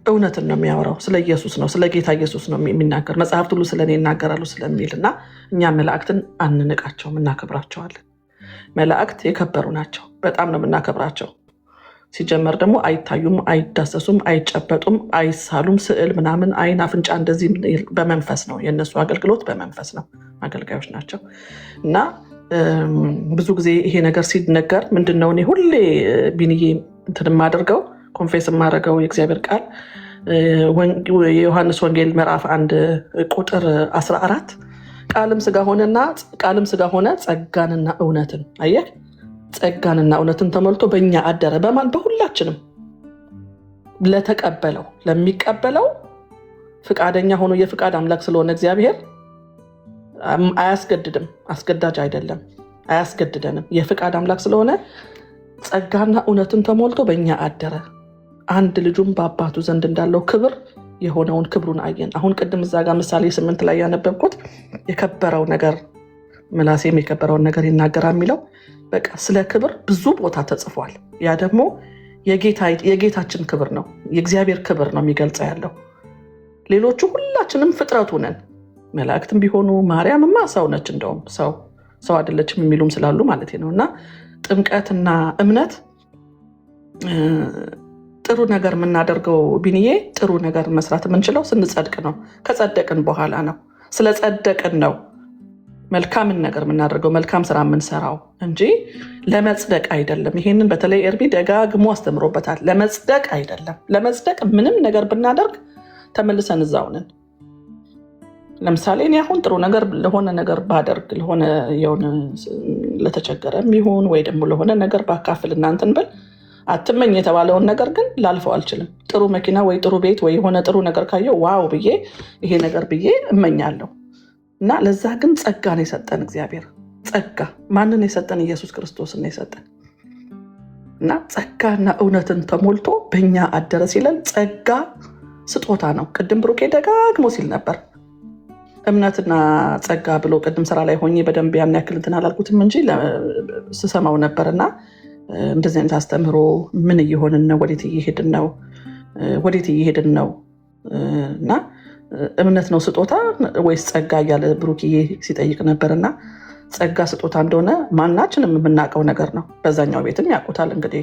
እውነትን ነው የሚያወራው። ስለ ኢየሱስ ነው፣ ስለ ጌታ ኢየሱስ ነው የሚናገር። መጽሐፍት ሁሉ ስለኔ ይናገራሉ ስለሚል እና እኛ መላእክትን አንንቃቸውም፣ እናከብራቸዋለን። መላእክት የከበሩ ናቸው፣ በጣም ነው የምናከብራቸው። ሲጀመር ደግሞ አይታዩም፣ አይዳሰሱም፣ አይጨበጡም፣ አይሳሉም። ስዕል ምናምን አይን፣ አፍንጫ እንደዚህ በመንፈስ ነው የእነሱ አገልግሎት፣ በመንፈስ ነው፣ አገልጋዮች ናቸው። እና ብዙ ጊዜ ይሄ ነገር ሲነገር ምንድነው እኔ ሁሌ ቢንዬ እንትን የማደርገው ኮንፌስ የማደርገው የእግዚአብሔር ቃል የዮሐንስ ወንጌል ምዕራፍ 1 ቁጥር 14 ቃልም ስጋ ሆነ ጸጋንና እውነትን አየህ፣ ጸጋንና እውነትን ተሞልቶ በእኛ አደረ። በማን? በሁላችንም ለተቀበለው ለሚቀበለው ፍቃደኛ ሆኖ የፍቃድ አምላክ ስለሆነ እግዚአብሔር አያስገድድም፣ አስገዳጅ አይደለም፣ አያስገድደንም። የፍቃድ አምላክ ስለሆነ ጸጋና እውነትን ተሞልቶ በእኛ አደረ። አንድ ልጁም በአባቱ ዘንድ እንዳለው ክብር የሆነውን ክብሩን አየን። አሁን ቅድም እዛ ጋር ምሳሌ 8 ላይ ያነበብኩት የከበረው ነገር ምላሴም የከበረውን ነገር ይናገራል የሚለው በቃ ስለ ክብር ብዙ ቦታ ተጽፏል። ያ ደግሞ የጌታችን ክብር ነው፣ የእግዚአብሔር ክብር ነው የሚገልጸው ያለው። ሌሎቹ ሁላችንም ፍጥረቱ ነን። መላእክትም ቢሆኑ ማርያምማ ሰው ነች፣ እንደውም ሰው አይደለችም የሚሉም ስላሉ ማለት ነው። እና ጥምቀትና እምነት ጥሩ ነገር የምናደርገው ቢንዬ፣ ጥሩ ነገር መስራት የምንችለው ስንጸድቅ ነው። ከጸደቅን በኋላ ነው። ስለጸደቅን ነው መልካምን ነገር የምናደርገው፣ መልካም ስራ የምንሰራው እንጂ ለመጽደቅ አይደለም። ይሄንን በተለይ ኤርሚ ደጋግሞ አስተምሮበታል። ለመጽደቅ አይደለም። ለመጽደቅ ምንም ነገር ብናደርግ ተመልሰን እዛው ነን። ለምሳሌ እኔ አሁን ጥሩ ነገር ለሆነ ነገር ባደርግ፣ ለሆነ ለተቸገረ የሚሆን ወይ ደግሞ ለሆነ ነገር ባካፍል እናንተን ብል አትመኝ የተባለውን ነገር ግን ላልፈው አልችልም። ጥሩ መኪና ወይ ጥሩ ቤት ወይ የሆነ ጥሩ ነገር ካየው ዋው ብዬ ይሄ ነገር ብዬ እመኛለሁ። እና ለዛ ግን ጸጋን የሰጠን እግዚአብሔር። ጸጋ ማንን የሰጠን? ኢየሱስ ክርስቶስን የሰጠን። እና ጸጋና እውነትን ተሞልቶ በእኛ አደረ ሲለን ጸጋ ስጦታ ነው። ቅድም ብሩኬ ደጋግሞ ሲል ነበር እምነትና ጸጋ ብሎ። ቅድም ስራ ላይ ሆኜ በደንብ ያን ያክል እንትን አላልኩትም እንጂ ስሰማው ነበርና እንደዚህ አይነት አስተምህሮ ምን እየሆንን ነው? ወዴት እየሄድን ነው? እና እምነት ነው ስጦታ ወይስ ጸጋ እያለ ብሩክዬ ሲጠይቅ ነበርና ጸጋ ስጦታ እንደሆነ ማናችንም የምናውቀው ነገር ነው። በዛኛው ቤትም ያውቁታል እንግዲህ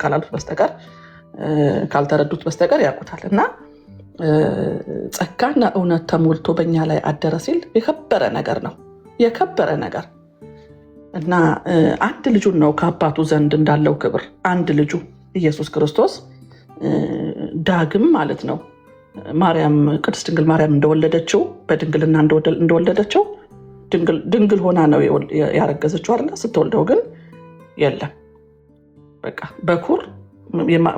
ካላሉት በስተቀር ካልተረዱት በስተቀር ያውቁታል። እና ጸጋና እውነት ተሞልቶ በእኛ ላይ አደረ ሲል የከበረ ነገር ነው፣ የከበረ ነገር እና አንድ ልጁን ነው ከአባቱ ዘንድ እንዳለው ክብር አንድ ልጁ ኢየሱስ ክርስቶስ ዳግም ማለት ነው። ማርያም ቅድስት ድንግል ማርያም እንደወለደችው በድንግልና እንደወለደችው ድንግል ሆና ነው ያረገዘችው አይደል? ስትወልደው ግን የለም በቃ በኩር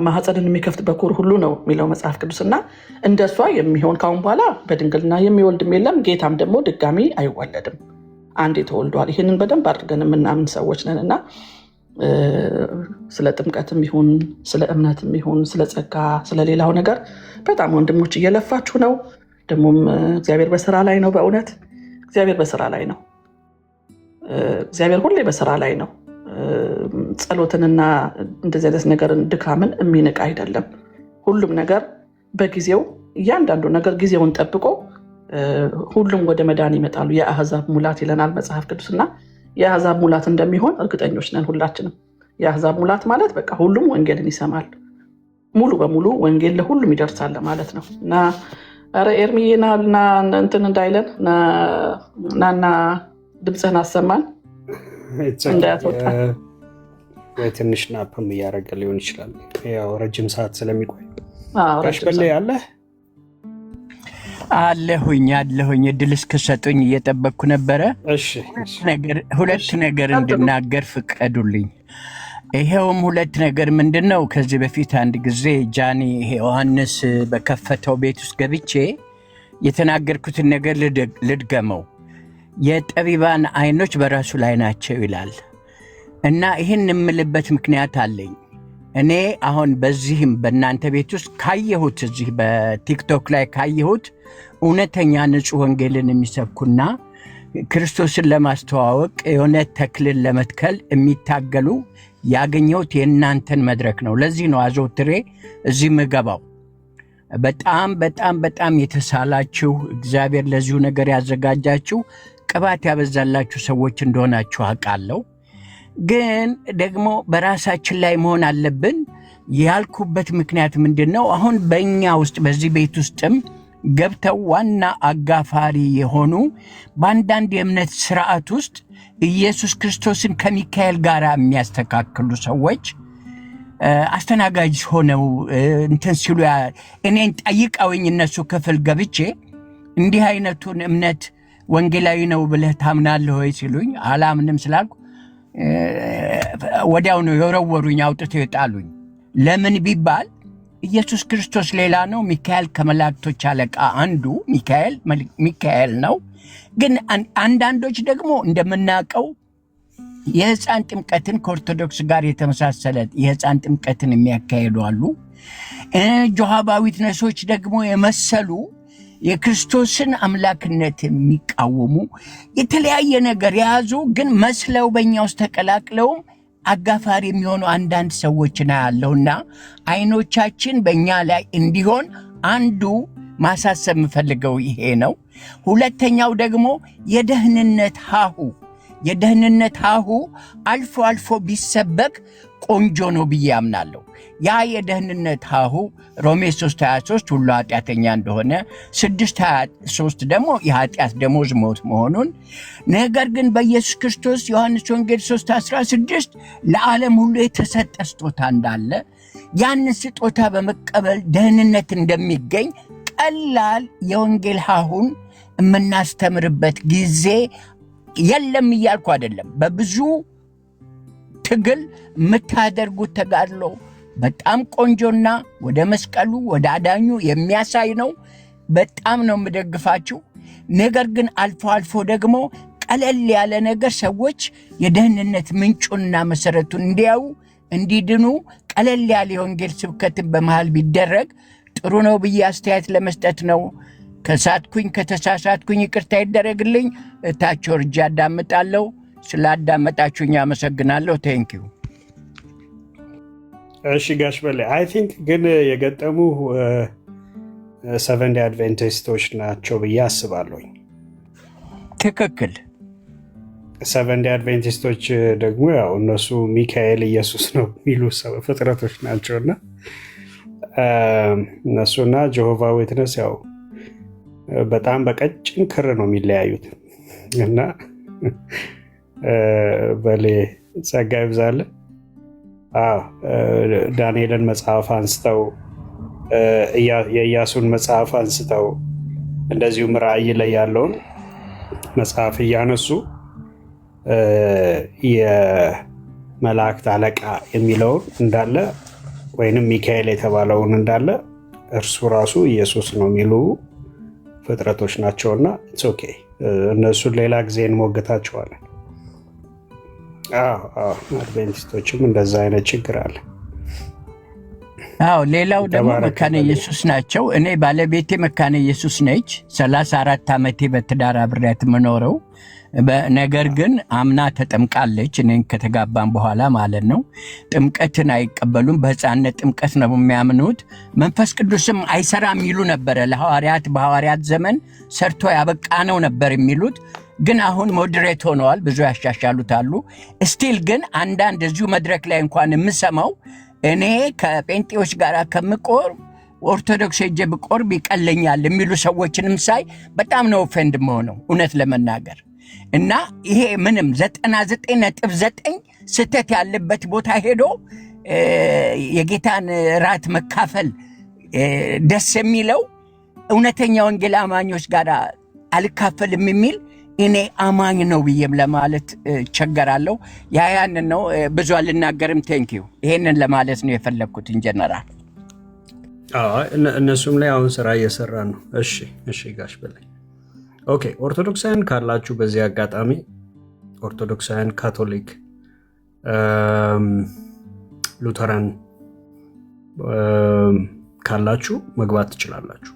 ማህፀንን የሚከፍት በኩር ሁሉ ነው የሚለው መጽሐፍ ቅዱስና እንደሷ የሚሆን ካሁን በኋላ በድንግልና የሚወልድም የለም። ጌታም ደግሞ ድጋሚ አይወለድም፣ አንዴ ተወልዷል። ይህንን በደንብ አድርገን የምናምን ሰዎች ነን እና ስለ ጥምቀትም ይሁን ስለ እምነትም ይሁን ስለ ጸጋ ስለሌላው ነገር በጣም ወንድሞች እየለፋችሁ ነው። ደግሞም እግዚአብሔር በስራ ላይ ነው። በእውነት እግዚአብሔር በስራ ላይ ነው። እግዚአብሔር ሁሌ በስራ ላይ ነው። ጸሎትንና እንደዚህ አይነት ነገርን ድካምን የሚንቅ አይደለም። ሁሉም ነገር በጊዜው እያንዳንዱ ነገር ጊዜውን ጠብቆ ሁሉም ወደ መዳን ይመጣሉ። የአህዛብ ሙላት ይለናል መጽሐፍ ቅዱስና የአህዛብ ሙላት እንደሚሆን እርግጠኞች ነን ሁላችንም። የአህዛብ ሙላት ማለት በቃ ሁሉም ወንጌልን ይሰማል፣ ሙሉ በሙሉ ወንጌል ለሁሉም ይደርሳል ማለት ነው። እና ኧረ ኤርሚዬ ና እንትን እንዳይለን ናና ድምፅህን አሰማን እንዳያስወጣ። ወይ ትንሽ ናፕም እያደረገ ሊሆን ይችላል፣ ያው ረጅም ሰዓት ስለሚቆይ። ጋሽ በላይ አለህ? አለሁኝ እድል እስከሰጡኝ እየጠበቅኩ ነበረ። ሁለት ነገር እንድናገር ፍቀዱልኝ። ይሄውም ሁለት ነገር ምንድን ነው? ከዚህ በፊት አንድ ጊዜ ጃኒ ዮሐንስ በከፈተው ቤት ውስጥ ገብቼ የተናገርኩትን ነገር ልድገመው። የጠቢባን አይኖች በራሱ ላይ ናቸው ይላል እና ይህን የምልበት ምክንያት አለኝ። እኔ አሁን በዚህም በእናንተ ቤት ውስጥ ካየሁት እዚህ በቲክቶክ ላይ ካየሁት እውነተኛ ንጹሕ ወንጌልን የሚሰብኩና ክርስቶስን ለማስተዋወቅ የሆነ ተክልን ለመትከል የሚታገሉ ያገኘሁት የእናንተን መድረክ ነው። ለዚህ ነው አዘውትሬ እዚህ ምገባው። በጣም በጣም በጣም የተሳላችሁ እግዚአብሔር ለዚሁ ነገር ያዘጋጃችሁ ቅባት ያበዛላችሁ ሰዎች እንደሆናችሁ አውቃለሁ። ግን ደግሞ በራሳችን ላይ መሆን አለብን። ያልኩበት ምክንያት ምንድን ነው? አሁን በእኛ ውስጥ በዚህ ቤት ውስጥም ገብተው ዋና አጋፋሪ የሆኑ በአንዳንድ የእምነት ስርዓት ውስጥ ኢየሱስ ክርስቶስን ከሚካኤል ጋር የሚያስተካክሉ ሰዎች አስተናጋጅ ሆነው እንትን ሲሉ እኔን ጠይቀውኝ እነሱ ክፍል ገብቼ እንዲህ አይነቱን እምነት ወንጌላዊ ነው ብለህ ታምናለህ ወይ ሲሉኝ አላምንም ስላልኩ ወዲያው ነው የወረወሩኝ፣ አውጥተው የጣሉኝ። ለምን ቢባል ኢየሱስ ክርስቶስ ሌላ ነው፣ ሚካኤል ከመላእክቶች አለቃ አንዱ ሚካኤል ነው። ግን አንዳንዶች ደግሞ እንደምናውቀው የሕፃን ጥምቀትን ከኦርቶዶክስ ጋር የተመሳሰለ የሕፃን ጥምቀትን የሚያካሄዱ አሉ። ጆሃባ ዊትነሶች ደግሞ የመሰሉ የክርስቶስን አምላክነት የሚቃወሙ የተለያየ ነገር የያዙ ግን መስለው በእኛ ውስጥ ተቀላቅለውም አጋፋሪ የሚሆኑ አንዳንድ ሰዎችን አያለሁና አይኖቻችን በእኛ ላይ እንዲሆን አንዱ ማሳሰብ የምፈልገው ይሄ ነው። ሁለተኛው ደግሞ የደህንነት ሀሁ አልፎ አልፎ ቢሰበክ ቆንጆ ነው ብዬ አምናለሁ። ያ የደህንነት ሀሁ ሮሜ 3:23 ሁሉ ኃጢአተኛ እንደሆነ፣ 6:23 ደግሞ የኃጢአት ደሞዝ ሞት መሆኑን፣ ነገር ግን በኢየሱስ ክርስቶስ ዮሐንስ ወንጌል 3:16 ለዓለም ሁሉ የተሰጠ ስጦታ እንዳለ፣ ያንን ስጦታ በመቀበል ደህንነት እንደሚገኝ ቀላል የወንጌል ሀሁን የምናስተምርበት ጊዜ የለም እያልኩ አይደለም። በብዙ ትግል የምታደርጉት ተጋድሎ በጣም ቆንጆና ወደ መስቀሉ ወደ አዳኙ የሚያሳይ ነው። በጣም ነው የምደግፋችሁ። ነገር ግን አልፎ አልፎ ደግሞ ቀለል ያለ ነገር ሰዎች የደህንነት ምንጩንና መሰረቱን እንዲያዩ እንዲድኑ ቀለል ያለ የወንጌል ስብከትን በመሃል ቢደረግ ጥሩ ነው ብዬ አስተያየት ለመስጠት ነው። ከሳትኩኝ ከተሳሳትኩኝ ይቅርታ ይደረግልኝ። እታች ወርጄ አዳምጣለሁ። ስላዳመጣችሁኝ አመሰግናለሁ። ቴንኪዩ። እሺ ጋሽ በላይ አይ ቲንክ ግን የገጠሙ ሰቨንዴ አድቬንቲስቶች ናቸው ብዬ አስባለሁኝ። ትክክል። ሰቨንዴ አድቬንቲስቶች ደግሞ ያው እነሱ ሚካኤል ኢየሱስ ነው የሚሉ ፍጥረቶች ናቸውና እነሱና ጀሆቫ ዊትነስ ያው በጣም በቀጭን ክር ነው የሚለያዩት እና በሌ ጸጋ ይብዛልን። ዳንኤልን መጽሐፍ አንስተው የኢያሱን መጽሐፍ አንስተው እንደዚሁም ራእይ ላይ ያለውን መጽሐፍ እያነሱ የመላእክት አለቃ የሚለውን እንዳለ ወይንም ሚካኤል የተባለውን እንዳለ እርሱ ራሱ ኢየሱስ ነው የሚሉ ፍጥረቶች ናቸውና ኦኬ፣ እነሱን ሌላ ጊዜ እንሞግታቸዋለን። አድቬንቲስቶችም እንደዛ አይነት ችግር አለ። ሌላው ደግሞ መካነ ኢየሱስ ናቸው። እኔ ባለቤቴ መካነ ኢየሱስ ነች። 34 ዓመቴ በትዳር አብሬያት የምኖረው። ነገር ግን አምና ተጠምቃለች፣ እኔን ከተጋባን በኋላ ማለት ነው። ጥምቀትን አይቀበሉም። በሕፃንነት ጥምቀት ነው የሚያምኑት። መንፈስ ቅዱስም አይሰራም ይሉ ነበረ። በሐዋርያት ዘመን ሰርቶ ያበቃ ነው ነበር የሚሉት። ግን አሁን ሞዴሬት ሆነዋል፣ ብዙ ያሻሻሉታሉ። ስቲል ግን አንዳንድ እዚሁ መድረክ ላይ እንኳን የምሰማው እኔ ከጴንጤዎች ጋር ከምቆርብ ኦርቶዶክስ ሄጄ ብቆርብ ይቀለኛል የሚሉ ሰዎችንም ሳይ በጣም ነው ኦፌንድ መሆነው እውነት ለመናገር። እና ይሄ ምንም 99.9 ስህተት ያለበት ቦታ ሄዶ የጌታን ራት መካፈል ደስ የሚለው እውነተኛ ወንጌል አማኞች ጋር አልካፈልም የሚል እኔ አማኝ ነው ብዬም ለማለት ቸገራለሁ። ያንን ነው ብዙ አልናገርም። ቴንኪዩ። ይሄንን ለማለት ነው የፈለግኩት ኢንጀነራል። እነሱም ላይ አሁን ስራ እየሰራ ነው። እሺ ጋሽ በላይ ኦኬ። ኦርቶዶክሳውያን ካላችሁ በዚህ አጋጣሚ ኦርቶዶክሳውያን፣ ካቶሊክ፣ ሉተራን ካላችሁ መግባት ትችላላችሁ።